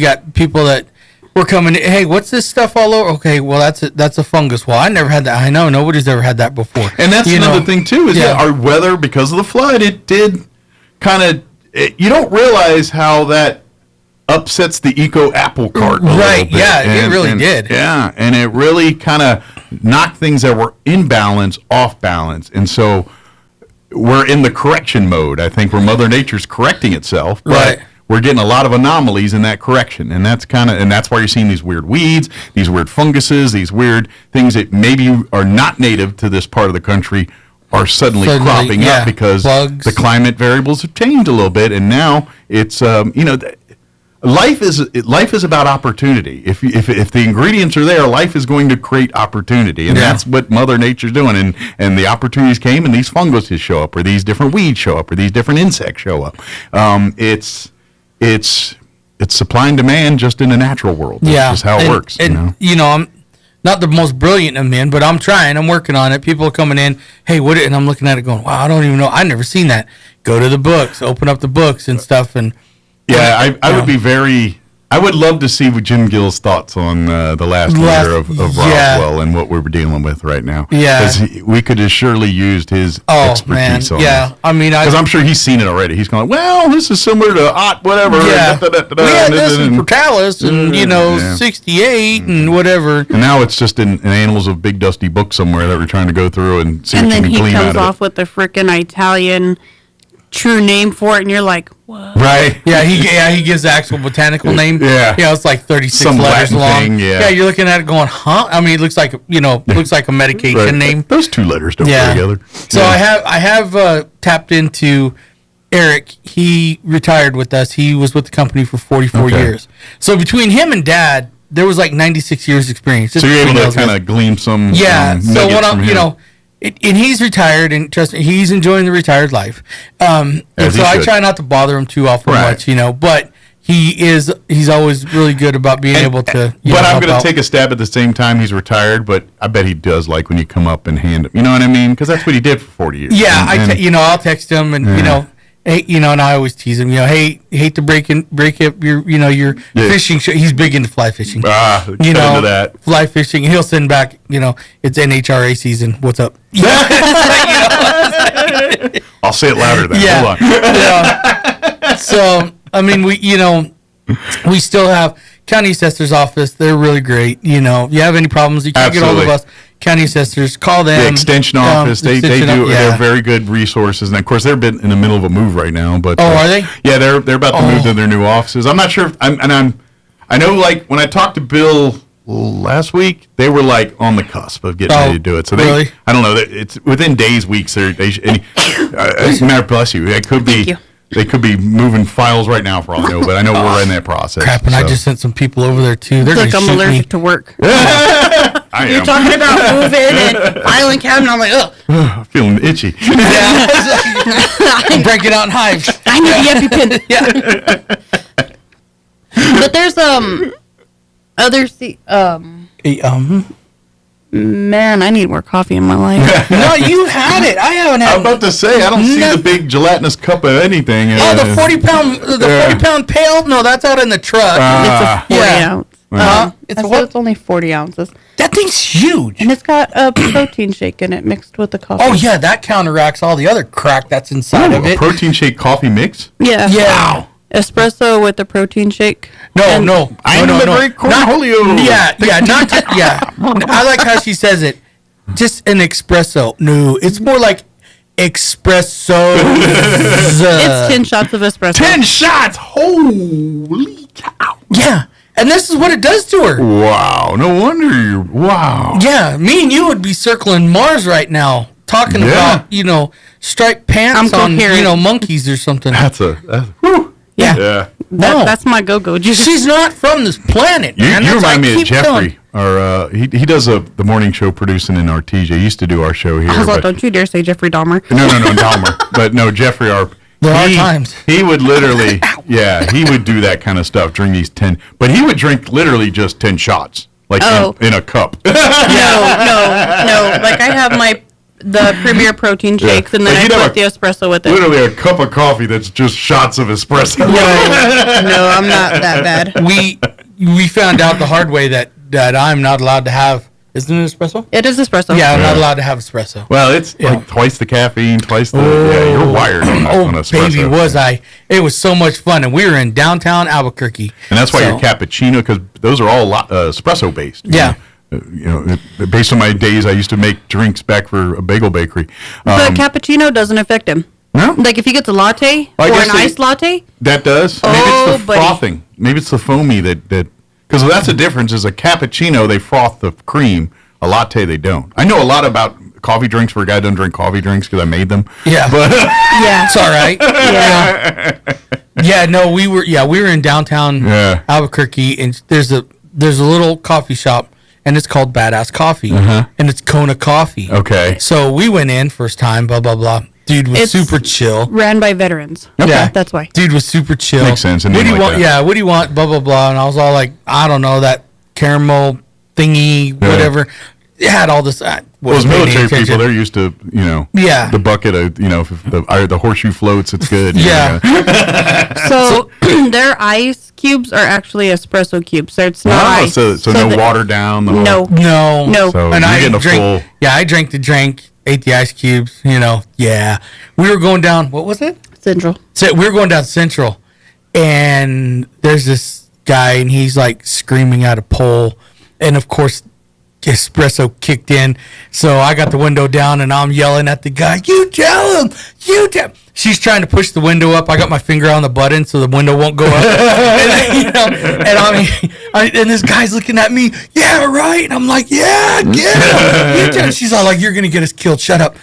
got people that. We're coming. Hey, what's this stuff all over? Okay, well that's a fungus. Well, I never had that. I know nobody's ever had that before. And that's another thing too. Is that our weather, because of the flood, it did kind of. You don't realize how that upsets the eco apple cart. Right. Yeah. It really did. Yeah, and it really kind of knocked things that were in balance off balance, and so we're in the correction mode. I think where Mother Nature's correcting itself. But right. We're getting a lot of anomalies in that correction, and that's why you're seeing these weird weeds, these weird funguses, these weird things that maybe are not native to this part of the country are suddenly cropping up because the climate variables have changed a little bit, and now it's life is about opportunity. If the ingredients are there, life is going to create opportunity, and that's what Mother Nature's doing. And the opportunities came, and these funguses show up, or these different weeds show up, or these different insects show up. It's supply and demand just in the natural world. That's just how it works. And I'm not the most brilliant of men, but I'm trying. I'm working on it. People are coming in. Hey, what? And I'm looking at it, going, "Wow, I don't even know. I've never seen that." Go to the books, open up the books and stuff, and I would be very. I would love to see what Jim Gill's thoughts on the last year of Roswell and what we're dealing with right now. Yeah, because we could have surely used his expertise on it. I mean, because I'm sure he's seen it already. He's going, well, this is similar to whatever. Yeah, we had this in Portales and 68 and whatever. And now it's just in animals of big dusty book somewhere that we're trying to go through and see what you can glean out of it. And then he comes off with the frickin' Italian true name for it, and you're like, what? Right. Yeah, he gives the actual botanical name. Yeah. It's like 36 Some letters Latin long. thing, yeah. You're looking at it going, huh? I mean, it looks like a medication name. Those two letters don't go together. So I have tapped into Eric. He retired with us. He was with the company for 44 years. So between him and Dad, there was like 96 years experience. So you're able to kind of glean some so what I'm, and he's retired, and trust me, he's enjoying the retired life. And so I try not to bother him too awful much, but he's always really good about being able to. But I'm going to take a stab at the same time. He's retired, but I bet he does like when you come up and hand him. You know what I mean? Because that's what he did for 40 years. Yeah, I'll text him and hey, and I always tease him. Hey, hate to break up your fishing show. He's big into fly fishing. Into that fly fishing. He'll send back. It's NHRA season. What's up? I'll say it louder then. Yeah. Hold on. So I mean, we still have county assessor's office. They're really great. You have any problems, you can't get hold of us. County assessors, call them. The extension office, they do. They're very good resources, and of course they're in the middle of a move right now. But are they? Yeah, they're about to move to their new offices. I'm not sure. I know, like when I talked to Bill last week, they were like on the cusp of getting ready to do it. So really? I don't know. It's within days, weeks. As a matter of bless you, it could be. They could be moving files right now for all I know, but I know we're in that process. Crap, and I just sent some people over there too. They're like I'm allergic to work. You're talking about moving and filing cabinet. I'm like, ugh. Feeling itchy. I'm breaking out in hives. I need the EpiPen. Yeah. But there's man, I need more coffee in my life. No, you had it. I haven't had it. I'm about to say, I don't see the big gelatinous cup of anything. The 40-pound pail? No, that's out in the truck. It's a 40 ounce. It's only 40 ounces. That thing's huge. And it's got a protein shake in it mixed with the coffee. Oh, yeah, that counteracts all the other crack that's inside of it. A protein shake coffee mix? Yeah. Wow. Espresso with the protein shake. No. Cornholio. I like how she says it. Just an espresso. No, it's more like espresso. It's 10 shots of espresso. 10 shots? Holy cow. Yeah. And this is what it does to her. Wow. No wonder wow. Yeah. Me and you would be circling Mars right now. Talking about, striped pants on, monkeys or something. Whew. Yeah. That's my go-go juice. She's not from this planet, man. You remind me of Jeffrey. He does the morning show producing in Artesia. He used to do our show here. I was like, don't you dare say Jeffrey Dahmer. No, Dahmer. But no, Jeffrey, there are times. He would literally, he would do that kind of stuff, drink these 10. But he would drink literally just 10 shots, like in a cup. No. Like I have the Premier protein shakes, and then I put the espresso with it. Literally a cup of coffee that's just shots of espresso. No, I'm not that bad. We found out the hard way that I'm not allowed to have. Isn't it espresso? It is espresso. Yeah, I'm not allowed to have espresso. Well, it's like twice the caffeine, twice the. You're wired on espresso. Baby, was I? It was so much fun, and we were in downtown Albuquerque. And that's why your cappuccino, because those are all espresso based. Yeah. Based on my days, I used to make drinks back for a bagel bakery. But cappuccino doesn't affect him. No? Like if he gets a latte or an iced latte? That does. Maybe it's the frothing. Maybe it's the foamy that because that's the difference is a cappuccino, they froth the cream. A latte, they don't. I know a lot about coffee drinks where a guy doesn't drink coffee drinks because I made them. Yeah. But it's all right. Yeah. No, we were in downtown Albuquerque, and there's a little coffee shop, and it's called Badass Coffee, and it's Kona Coffee. Okay. So we went in first time, blah, blah, blah. Dude was super chill. Ran by veterans. Okay. Yeah. That's why. Dude was super chill. Makes sense. What do you want? Yeah, what do you want? Blah, blah, blah. And I was all like, I don't know, that caramel thingy, whatever. It had all this. Those military people, they're used to, the bucket of, if the horseshoe floats, it's good. Yeah. So their ice cubes are actually espresso cubes. So it's not ice. So no water down. No. So and I drank. Yeah, I drank the drink, ate the ice cubes. Yeah. We were going down. What was it? Central. So we were going down Central, and there's this guy, and he's like screaming at a pole, and of course espresso kicked in, so I got the window down and I'm yelling at the guy, you tell him. She's trying to push the window up. I got my finger on the button so the window won't go up. And this guy's looking at me, yeah, right. And I'm like, yeah, get him. She's all like, you're gonna get us killed, shut up.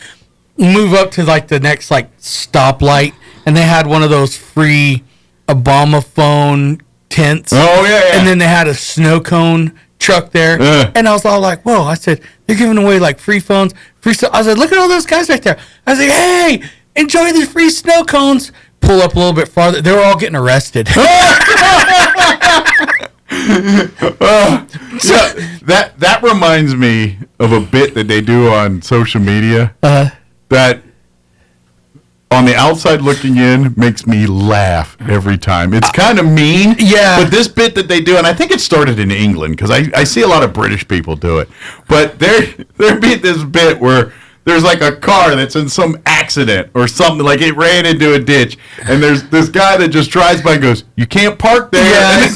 Move up to like the next like stoplight, and they had one of those free Obama phone tents. Oh yeah. And then they had a snow cone truck there, and I was all like, whoa. I said, they're giving away like free phones, free stuff. I said, look at all those guys right there. I was like, hey, enjoy these free snow cones. Pull up a little bit farther, they were all getting arrested. That reminds me of a bit that they do on social media that on the outside looking in makes me laugh every time. It's kind of mean, but this bit that they do, and I think it started in England because I see a lot of British people do it, but there be this bit where there's like a car that's in some accident or something, like it ran into a ditch, and there's this guy that just drives by and goes, "You can't park there." Yeah, and it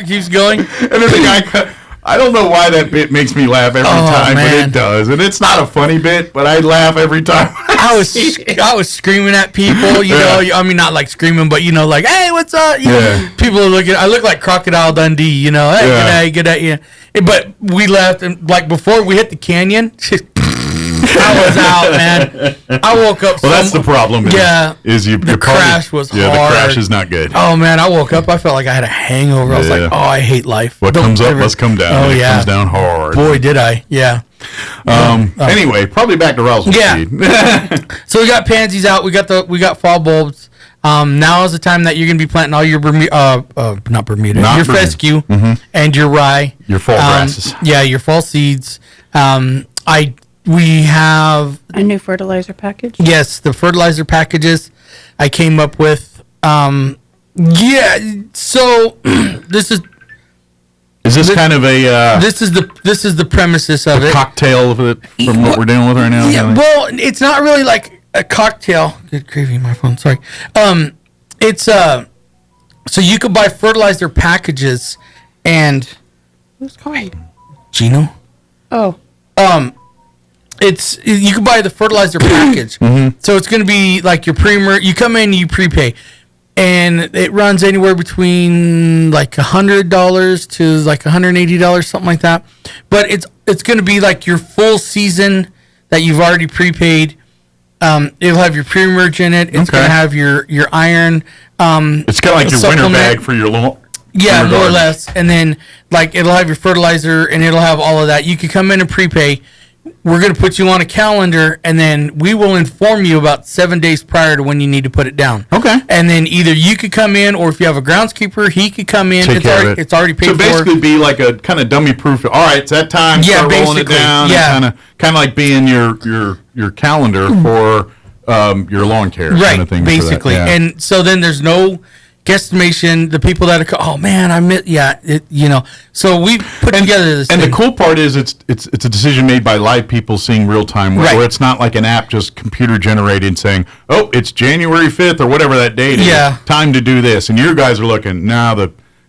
keeps going. And then the guy, I don't know why that bit makes me laugh every time, but it does. And it's not a funny bit, but I laugh every time. I was screaming at people, you know. I mean, not like screaming, but you know, like, "Hey, what's up?" You know, people are looking. I look like Crocodile Dundee, you know. Hey, good day, yeah. But we left, and like before we hit the canyon. I was out, man. I woke up. Well, that's the problem. The crash was hard. Yeah, the crash is not good. Oh man, I woke up. I felt like I had a hangover. I was like, "Oh, I hate life." What comes up must come down. It comes down hard. Boy, did I! Yeah. Anyway, probably back to Roswell. Yeah. So we got pansies out. We got fall bulbs. Now is the time that you're gonna be planting all your your fescue and your rye, your fall grasses. Yeah, your fall seeds. We have a new fertilizer package. Yes, the fertilizer packages I came up with. So this is kind of a this is the premises of it. Cocktail of it from what we're dealing with right now. Yeah, well, it's not really like a cocktail. Good gravy, my phone. Sorry. It's so you could buy fertilizer packages and who's calling? Gino. Oh. You can buy the fertilizer package. So it's going to be like your primer. You come in, you prepay. And it runs anywhere between like $100 to like $180, something like that. But it's going to be like your full season that you've already prepaid. It'll have your pre-merge in it. It's going to have your iron. It's kind of like your winter bag for your little... Yeah, more or less. And then like it'll have your fertilizer and it'll have all of that. You can come in and prepay. We're going to put you on a calendar, and then we will inform you about 7 days prior to when you need to put it down. Okay. And then either you could come in, or if you have a groundskeeper, he could come in. It's already paid for. So basically be like a kind of dummy proof. All right, it's that time. Yeah, start rolling it down. Yeah. Kind of like being your calendar for your lawn care. Right, kind of thing basically. Yeah. And so then there's no guesstimation. The people that are, oh man, I miss, So we put together this. And thing. the cool part is it's a decision made by live people seeing real time, where it's not like an app just computer generated saying, oh, it's January 5th or whatever that date is. Time to do this. And your guys are looking,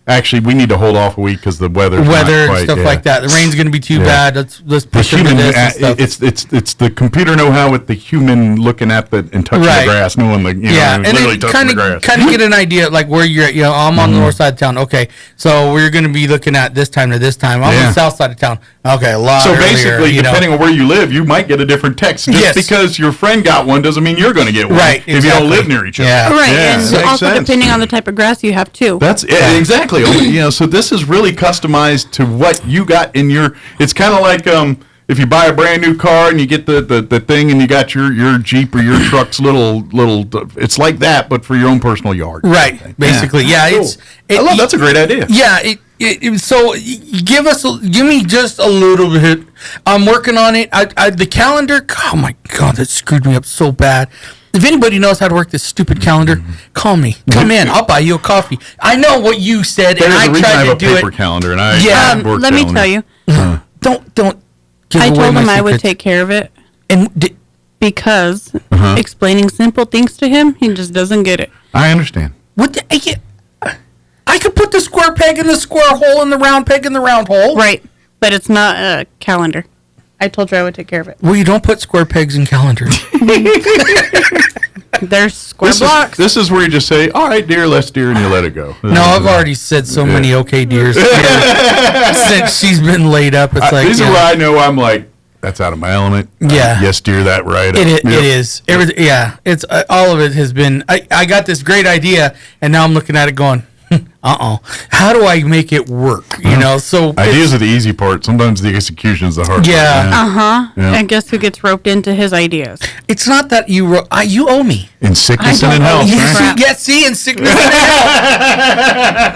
actually, we need to hold off a week because the weather stuff like that. The rain's going to be too bad. Let's push into this and stuff. It's the computer know-how with the human looking at and touching the grass, knowing literally touching the grass. Kind of get an idea like where you're at. I'm on the north side of town. Okay, so we're going to be looking at this time to this time. I'm on the south side of town. Okay, a lot. So earlier, basically, depending on where you live, you might get a different text. Just because your friend got one doesn't mean you're going to get one. Right. If you don't live near each other. Yeah. Right, and also depending on the type of grass you have too. That's exactly. So this is really customized to what you got in your. It's kind of like if you buy a brand new car and you get the thing and you got your Jeep or your truck's little. It's like that, but for your own personal yard. Right. Basically, Cool. That's a great idea. Yeah. So give me just a little bit. I'm working on it. The calendar. Oh my God, that screwed me up so bad. If anybody knows how to work this stupid calendar, call me. Come in. I'll buy you a coffee. I know what you said, and I tried to do it. I have a paper calendar, and let me tell you. Don't. I told him I would take care of it, and because explaining simple things to him, he just doesn't get it. I understand. I could put the square peg in the square hole and the round peg in the round hole. Right, but it's not a calendar. I told you I would take care of it. Well, you don't put square pegs in calendars. There's square blocks. This is where you just say, all right, dear, let's dear, and you let it go. No, I've already said so many okay dears since she's been laid up. It's like, this is where I know I'm like, that's out of my element. Yeah. Yes, dear, that right. It is. Everything, it's all of it has been, I got this great idea, and now I'm looking at it going, How do I make it work? You know, so ideas are the easy part. Sometimes the execution is the hard part. Yeah. And guess who gets roped into his ideas? It's not that you you owe me. In sickness and in health. See, in sickness and in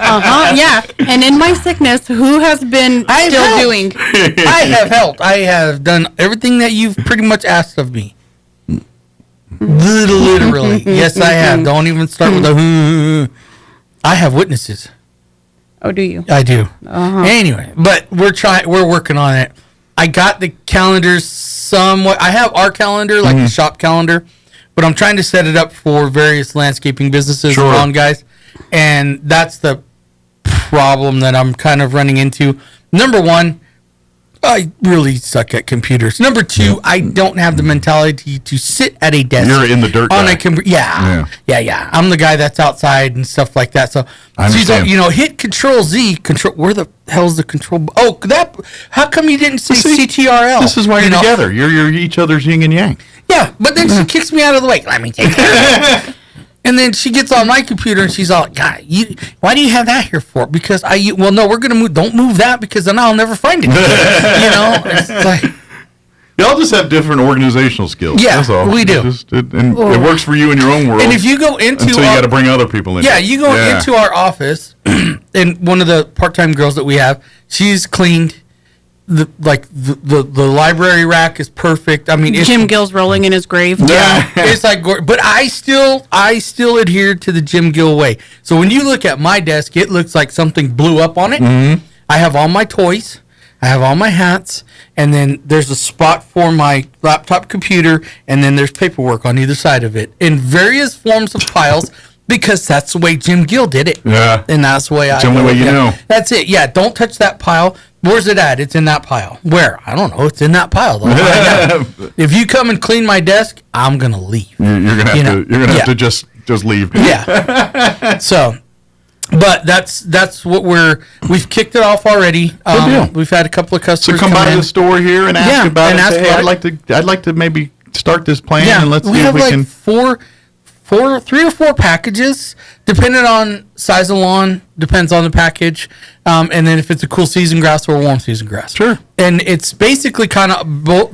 health. Yeah. And in my sickness, who has been doing? I have helped. I have done everything that you've pretty much asked of me. Literally. Yes, I have. Don't even start with the I have witnesses. Oh, do you? I do. Anyway, but we're working on it. I got the calendars somewhat. I have our calendar, like the shop calendar, but I'm trying to set it up for various landscaping businesses and lawn guys. And that's the problem that I'm kind of running into. Number one, I really suck at computers. Number two, I don't have the mentality to sit at a desk. You're in the dirt on guy. a computer. Yeah. I'm the guy that's outside and stuff like that. So, hit Control Z. Where the hell's the control? How come you didn't say CTRL? This is why you're together. You're each other's yin and yang. Yeah, but then she kicks me out of the way. Let me take care of it. And then she gets on my computer and she's all, God, why do you have that here for? Because we're going to move. Don't move that because then I'll never find it. It's like. Y'all just have different organizational skills. Yeah, that's all. we do. It works for you in your own world. And if you go into until you got to bring other people in. Yeah, you go into our office and one of the part-time girls that we have, she's cleaned. The library rack is perfect. I mean, Jim Gill's rolling in his grave. Yeah, it's like, but I still adhere to the Jim Gill way. So when you look at my desk, it looks like something blew up on it. Mm-hmm. I have all my toys, I have all my hats, and then there's a spot for my laptop computer, and then there's paperwork on either side of it in various forms of piles. Because that's the way Jim Gill did it. Yeah. And that's the way it's the only way you know. That's it. Yeah, don't touch that pile. Where's it at? It's in that pile. Where? I don't know. It's in that pile. If you come and clean my desk, I'm going to leave. You're going to have to just leave. Yeah. So, but that's what we've kicked it off already. Good deal. We've had a couple of customers come by the store here and ask about it. Say, hey, I'd like to maybe start this plan and let's see if we can. 3 or 4 packages, depending on size of lawn, depends on the package, and then if it's a cool season grass or a warm season grass. Sure. And it's basically kind of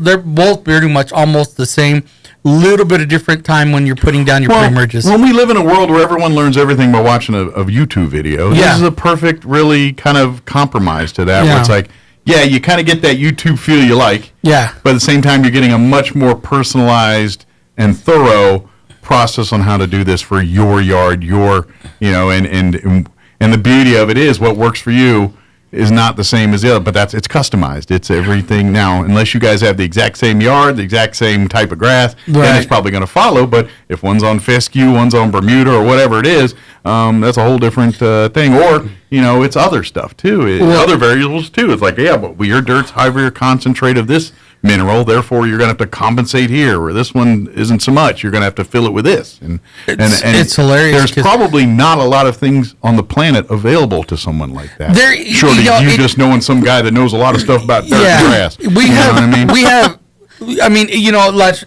they're both pretty much almost the same. Little bit of different time when you're putting down your pre-merges. When we live in a world where everyone learns everything by watching a YouTube video, this is a perfect, really kind of compromise to that. Where it's like, you kind of get that YouTube feel you like. Yeah. But at the same time, you're getting a much more personalized and thorough process on how to do this for your yard, and the beauty of it is what works for you is not the same as the other, but it's customized. It's everything now. Unless you guys have the exact same yard, the exact same type of grass, then it's probably going to follow. But if one's on fescue, one's on Bermuda, or whatever it is, that's a whole different thing. Or it's other stuff too, other variables too. It's like but your dirt's higher concentrate of this mineral, therefore you're going to have to compensate here, where this one isn't so much. You're going to have to fill it with this, and it's hilarious. There's probably not a lot of things on the planet avaviable to someone like that. Short of you just knowing some guy that knows a lot of stuff about dirt and grass. We have.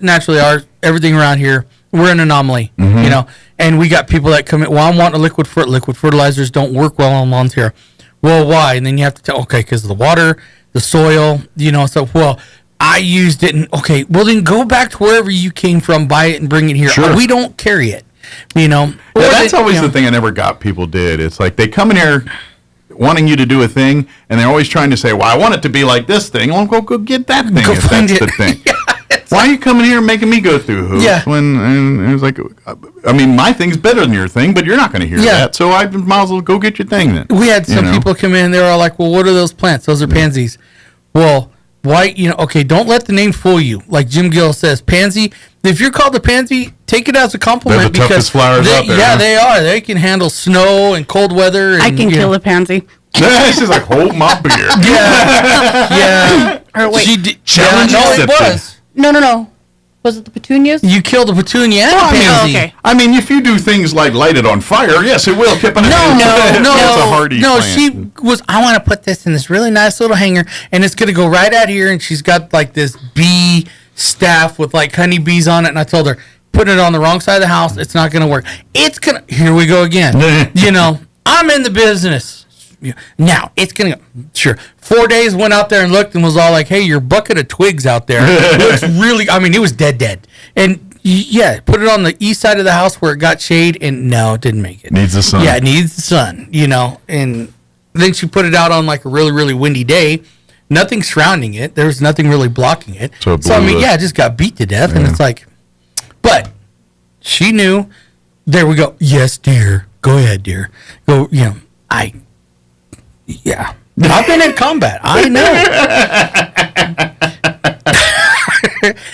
Naturally, everything around here, we're an anomaly. Mm-hmm. And we got people that come in. Well, I want a liquid fertilizers don't work well on lawns here. Well, why? And then you have to tell, because of the water, the soil, I used it, and well, then go back to wherever you came from, buy it, and bring it here. Sure. We don't carry it, that's always the thing I never got people did. It's like they come in here wanting you to do a thing, and they're always trying to say, well, I want it to be like this thing. Well, go get that thing if that's the thing. Why are you coming here and making me go through hoops? Yeah. And it was like, my thing's better than your thing, but you're not going to hear that, so I might as well go get your thing then. We had some people come in, they were all like, well, what are those plants? Those are pansies. Well, why, don't let the name fool you. Like Jim Gill says, pansy, if you're called a pansy, take it as a compliment. They're the toughest flowers out there. Yeah, they are. They can handle snow and cold weather. And, I can kill a pansy. She's like, hold my beer. Yeah. Or wait. It was. No. Was it the petunias? You killed a petunia and a pansy. Okay. If you do things like light it on fire, yes, it will. No. It's a hardy plant. She was, I want to put this in this really nice little hanger, and it's going to go right out here, and she's got like this bee staff with like honeybees on it, and I told her, put it on the wrong side of the house, it's not going to work. Here we go again. I'm in the business. Now, it's going to go. Sure. 4 days, went out there and looked and was all like, hey, your bucket of twigs out there looks really, I mean, it was dead. And yeah, put it on the east side of the house where it got shade, and no, it didn't make it. Needs the sun. Yeah, it needs the sun, and then she put it out on like a really, really windy day. Nothing surrounding it. There was nothing really blocking it. So I mean, it just got beat to death, and it's like, but she knew. There we go. Yes, dear. Go ahead, dear. Go. Yeah. I've been in combat. I know.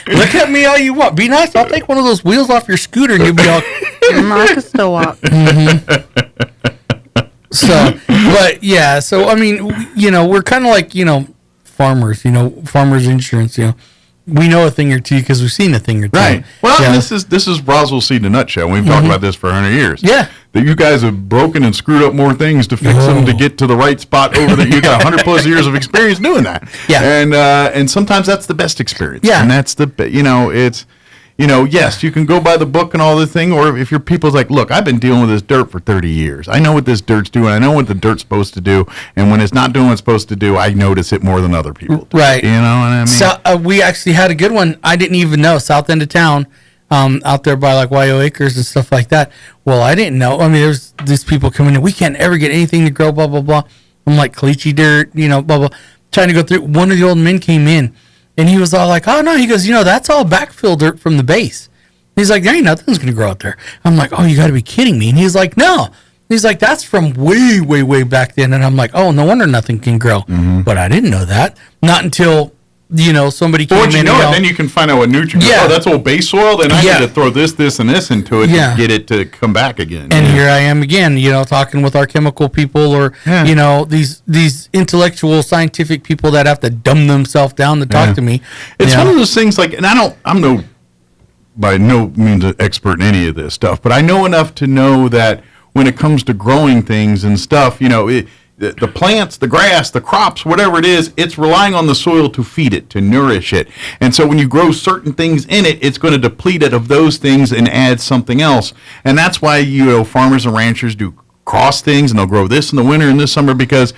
Look at me all you want. Be nice. I'll take one of those wheels off your scooter and you'll be all. I can still walk. So, but yeah. So I mean, we're kind of like farmers. Farmers insurance. We know a thing or two because we've seen a thing or two. Right. Well, this is Roswell Seed in a nutshell. We've talked about this for 100 years. Yeah. That you guys have broken and screwed up more things to fix them to get to the right spot over that. You got 100 plus years of experience doing that. Yeah. And sometimes that's the best experience. Yeah. And that's it's. Yes, you can go by the book and all the thing, or if your people's like, look, I've been dealing with this dirt for 30 years. I know what this dirt's doing. I know what the dirt's supposed to do. And when it's not doing what it's supposed to do, I notice it more than other people do. Right. You know what I mean? So we actually had a good one. I didn't even know, south end of town, out there by like YO Acres and stuff like that. Well, I didn't know. I mean, there's these people coming in. We can't ever get anything to grow, blah, blah, blah. I'm like, caliche dirt, blah, blah. Trying to go through. One of the old men came in. And he was all like, oh, no. He goes, that's all backfill dirt from the base. He's like, there ain't nothing's going to grow out there. I'm like, oh, you got to be kidding me. And he's like, no. He's like, that's from way, way, way back then. And I'm like, oh, no wonder nothing can grow. Mm-hmm. But I didn't know that. Not until, somebody came in. Then you can find out what nutrients. Yeah. Oh, that's old base soil. Then I need to throw this, and this into it to get it to come back again. And here I am again, talking with our chemical people or, these intellectual scientific people that have to dumb themselves down to talk to me. It's one of those things like, and I'm by no means an expert in any of this stuff, but I know enough to know that when it comes to growing things and stuff, the plants, the grass, the crops, whatever it is, it's relying on the soil to feed it, to nourish it. And so when you grow certain things in it, it's going to deplete it of those things and add something else. And that's why, farmers and ranchers do cross things, and they'll grow this in the winter and this summer because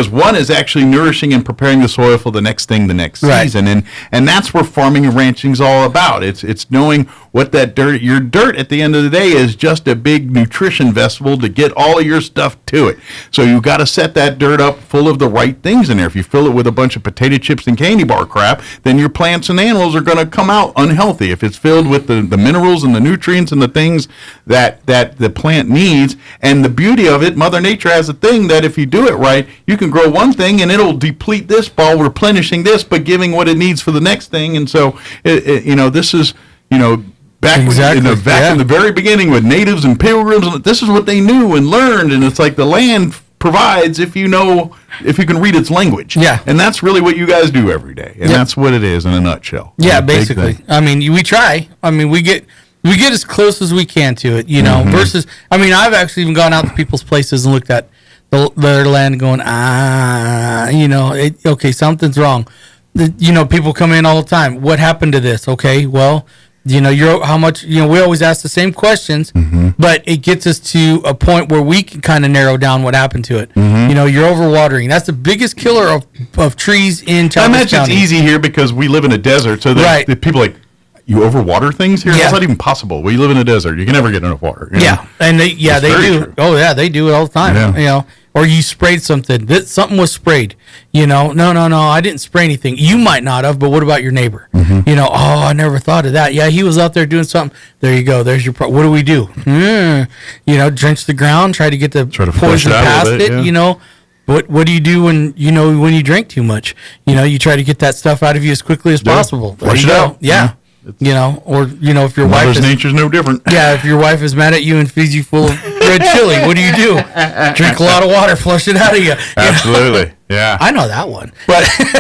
one is actually nourishing and preparing the soil for the next thing the next season. And that's where farming and ranching is all about. It's knowing what that your dirt at the end of the day is just a big nutrition vessel to get all of your stuff to it. So you've got to set that dirt up full of the right things in there. If you fill it with a bunch of potato chips and candy bar crap, then your plants and animals are going to come out unhealthy. If it's filled with the minerals and the nutrients and the things that the plant needs, and the beauty of it, Mother Nature has a thing that if you do it right, you can grow one thing and it'll deplete this while replenishing this, but giving what it needs for the next thing. And so, this is, back in the very beginning with natives and pilgrims, this is what they knew and learned. And it's like the land provides if you can read its language. Yeah. And that's really what you guys do every day. And that's what it is in a nutshell. Yeah, basically. I mean, we try. I mean, we get as close as we can to it, versus, I mean, I've actually even gone out to people's places and looked at their land going, okay, something's wrong. People come in all the time. What happened to this? Okay, well, how much, we always ask the same questions, but it gets us to a point where we can kind of narrow down what happened to it. You're overwatering. That's the biggest killer of trees in Chavez County. County. It's easy here because we live in a desert, so the people like, you overwater things here? Yeah. That's not even possible. We live in a desert. You can never get enough water. Yeah, and they do. True. Oh, yeah, they do it all the time. Yeah. Or you sprayed something. Something was sprayed. No, I didn't spray anything. You might not have, but what about your neighbor? Oh, I never thought of that. Yeah, he was out there doing something. There you go. There's your what do we do? Drench the ground, try to get the poison past it. What do you do when you drink too much? You try to get that stuff out of you as quickly as possible. Flush it out. Yeah. If your Mother's nature's no different. Yeah, if your wife is mad at you and feeds you full of red chili, what do? Drink a lot of water, flush it out of you. Absolutely. Yeah. I know that one.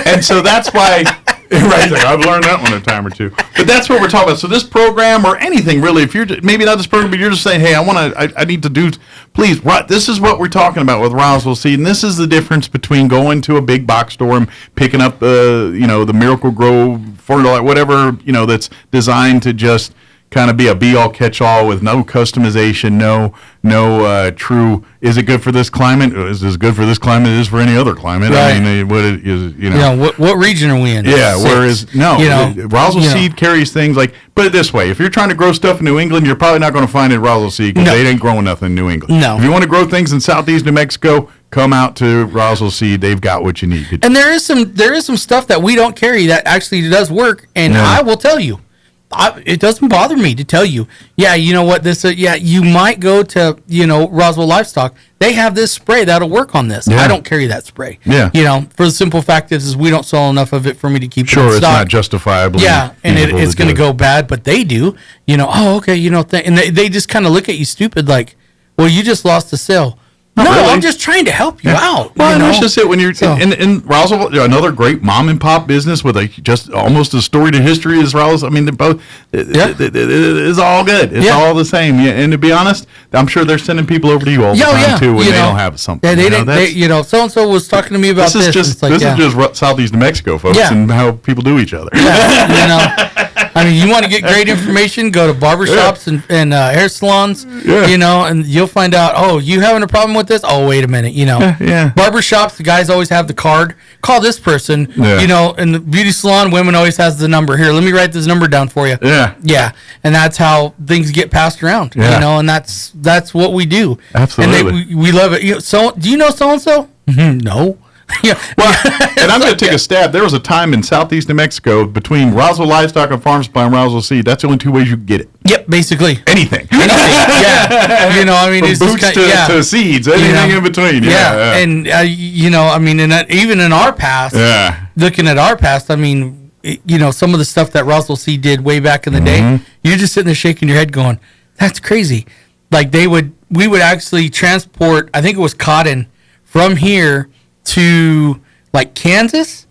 And so that's why right there, I've learned that one a time or two. But that's what we're talking about. So this program or anything really, if you're maybe not this program, but you're just saying, hey, I need to do, please, this is what we're talking about with Roswell Seed, and this is the difference between going to a big box store and picking up the Miracle Grow, whatever, that's designed to just kind of be a be-all, catch-all with no customization, no true. Is it good for this climate? Is this good for this climate? It is for any other climate. Right. I mean, what it is, what region are we in? Yeah. Whereas Roswell you know. seed carries things like. Put it this way: if you're trying to grow stuff in New England, you're probably not going to find it at Roswell seed because they ain't growing nothing in New England. No. If you want to grow things in Southeast New Mexico, come out to Roswell seed. They've got what you need. And there is some stuff that we don't carry that actually does work. And I will tell you, it doesn't bother me to tell you. Yeah, you know what? You might go to Roswell Livestock. They have this spray that'll work on this. Yeah. I don't carry that spray. Yeah. For the simple fact is we don't sell enough of it for me to keep it in stock. Sure, it's not justifiably. Yeah, and it's going to go bad, but they do. Oh, okay, and they just kind of look at you stupid like, well, you just lost the sale. No, really. I'm just trying to help you out. Well, and that's just it. When you're in Roswell, another great mom and pop business with just almost as storied a history as Roswell. I mean, they're both. It's all good. It's all the same. Yeah, and to be honest, I'm sure they're sending people over to you all the time too when they don't have something. Yeah, they didn't. So and so was talking to me about this. This is just Southeast New Mexico, folks, and how people do each other. Yeah, I mean, you want to get great information, go to barbershops and hair salons, and you'll find out, oh, you having a problem with this? Oh, wait a minute, Barbershops, the guys always have the card. Call this person, and the beauty salon, women always has the number. Here, let me write this number down for you. Yeah, and that's how things get passed around, and that's what we do. Absolutely. And we love it. So, do you know so-and-so? No. Yeah. Well, and I'm going to take a stab. There was a time in Southeast New Mexico between Roswell Livestock and Farm Supply and Roswell Seed. That's the only two ways you can get it. Yep, basically. Anything. Yeah. I mean, from it's boots just to seeds, anything in between. Yeah. And, I mean, even in our past, looking at our past, I mean, some of the stuff that Roswell Seed did way back in the day, you're just sitting there shaking your head going, that's crazy. Like we would actually transport, I think it was cotton from here to like Kansas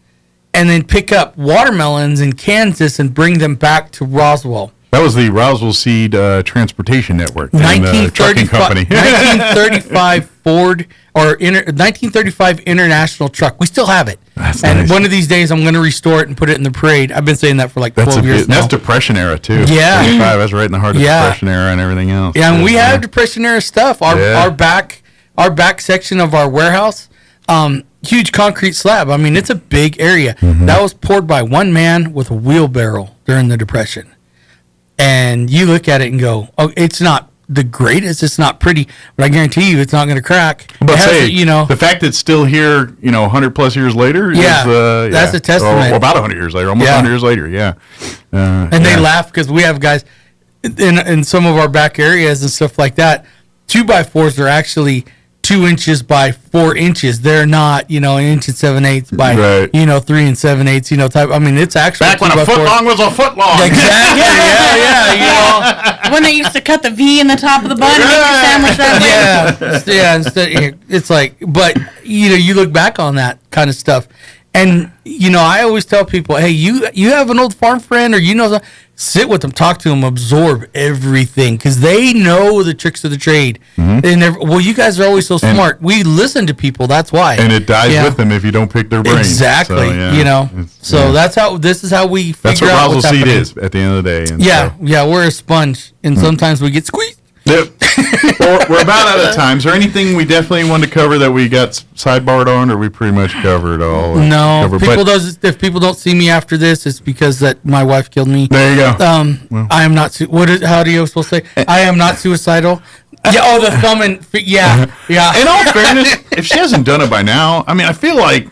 and then pick up watermelons in Kansas and bring them back to Roswell. That was the Roswell Seed Transportation Network. 1935 company. 1935 Ford or 1935 International truck. We still have it. That's and nice. One of these days I'm going to restore it and put it in the parade. I've been saying that for like 12 years now. That's Depression era too. Yeah. 35, that's right in the heart of Depression era and everything else. Yeah, and we have Depression era stuff. Our back section of our warehouse, huge concrete slab. I mean, it's a big area. That was poured by one man with a wheelbarrow during the Depression. And you look at it and go, oh, it's not the greatest, it's not pretty, but I guarantee you it's not going to crack. But the fact that it's still here, 100 plus years later is, that's a testament. Or about 100 years later, almost 100 years later, and they laugh because we have guys in some of our back areas and stuff like that, 2x4s are actually 2 inches by 4 inches. They're not, an inch and 7/8 by, 3 and 7/8, type. I mean, it's actually back when a foot long was a foot long. Exactly. yeah. When they used to cut the V in the top of the bun and make your sandwich that way. Yeah. Instead, it's like, but you look back on that kind of stuff, and I always tell people, hey, you have an old farm friend, or sit with them, talk to them, absorb everything, because they know the tricks of the trade. You guys are always so smart. We listen to people. That's why. And it dies with them if you don't pick their brains. Exactly. So, this is how we figure out what's happening. That's what Roswell Seed is at the end of the day. And we're a sponge, and sometimes we get squeezed. Yep. We're about out of time. Is there anything we definitely want to cover that we got sidebarred on, or we pretty much covered all? No. If people don't see me after this, it's because that my wife killed me. There you go. I am not. How do you supposed to say? I am not suicidal. Yeah. The thumb and yeah. In all fairness, if she hasn't done it by now, I mean, I feel like.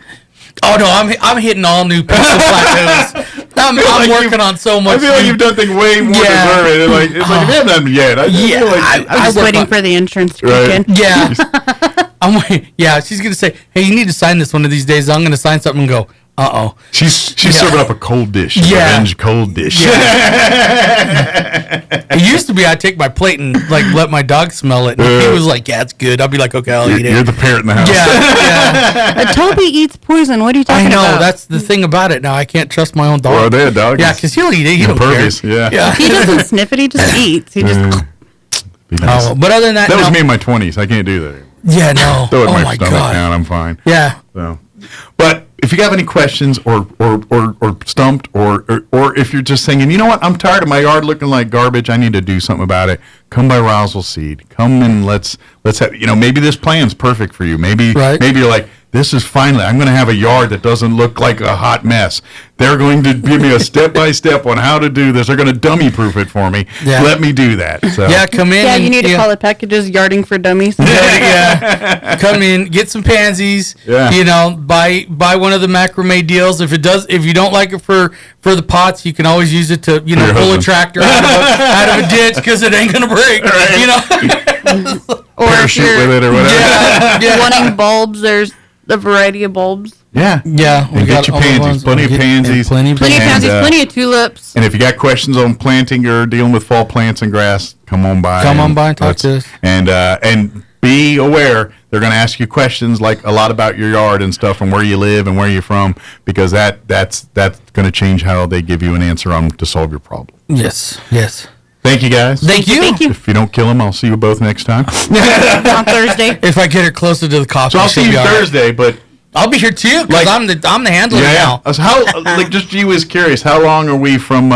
Oh no, I'm hitting all new pencil plateaus. I'm working on so much. I feel like you've done things way more deserving. It's like if you haven't done it yet. I was waiting for the insurance to kick in. Yeah. I'm waiting. Yeah, she's gonna say, "Hey, you need to sign this one of these days." I'm gonna sign something and go, "Uh-oh." She's serving up a cold dish. Revenge cold dish. Yeah. It used to be I'd take my plate and let my dog smell it, and he was like, "Yeah, it's good." I'll be like, "Okay, I'll eat it." You're the parent in the house. Yeah. Toby eats poison. What are you talking about? I know. That's the thing about it. Now I can't trust my own dog. Well, they're dogs. Yeah, because he'll eat it. He don't care. Yeah. He doesn't sniff it. He just eats. He just. Nice. But other than that, was me in my 20s. I can't do that. Yeah, no. Throw it in my my stomach God. now, and I'm fine. Yeah. So, but if you have any questions or stumped or if you're just thinking, you know what, I'm tired of my yard looking like garbage, I need to do something about it, come by Roswell Seed. Come and let's have, maybe this plan's perfect for you. Maybe you're like, this is finally, I'm going to have a yard that doesn't look like a hot mess. They're going to give me a step-by-step on how to do this. They're going to dummy-proof it for me. Yeah. Let me do that. So. Yeah, come in. Yeah, you need to call it Packages Yarding for Dummies. Yeah. Come in, get some pansies. Yeah. Buy one of the macrame deals. If you don't like it for the pots, you can always use it to pull a tractor out of a ditch because it ain't going to break. Right. Or parachute with it or whatever. Yeah. Wanting bulbs, there's a variety of bulbs. Yeah. And get your pansies. Plenty of pansies. Plenty of pansies, plenty of tulips. And if you got questions on planting or dealing with fall plants and grass, come on by. Come on by and talk to us. And be aware, they're going to ask you questions like a lot about your yard and stuff and where you live and where you're from, because that's going to change how they give you an answer on to solve your problem. Yes. Thank you, guys. Thank you. If you don't kill them, I'll see you both next time. On Thursday. If I get her closer to the coffee, so I'll see you Thursday, but I'll be here too because I'm the handler now. Just you was curious, how long are we from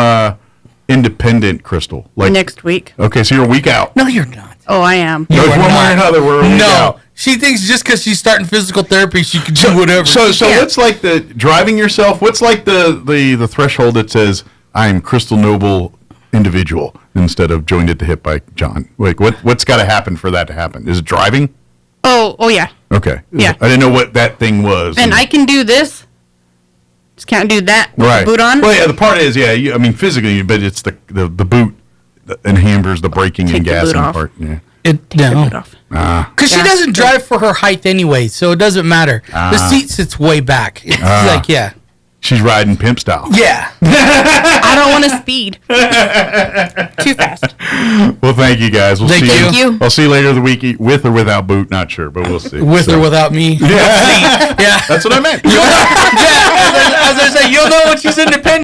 Independent, Crystal? Next week. Okay, so you're a week out. No, you're not. Oh, I am. One way or another, we're a week out. She thinks just because she's starting physical therapy, she can do whatever. So what's like the driving yourself? What's like the threshold that says I'm Crystal Noble individual instead of joined at the hip by John? Like what's got to happen for that to happen? Is it driving? Oh yeah. Okay. Yeah. I didn't know what that thing was. And I can do this. Just can't do that with the boot on. Well, yeah, the part is, physically, but it's the boot that hampers the braking and gas part. Yeah. Because she doesn't drive for her height anyway, so it doesn't matter. The seat sits way back. It's she's riding pimp style. Yeah. I don't want to speed. Too fast. Well, thank you guys. We'll see you. Thank you. I'll see you later the week, with or without boot. Not sure, but we'll see. With or without me. Yeah. That's what I meant. As I say, you'll know when she's independent.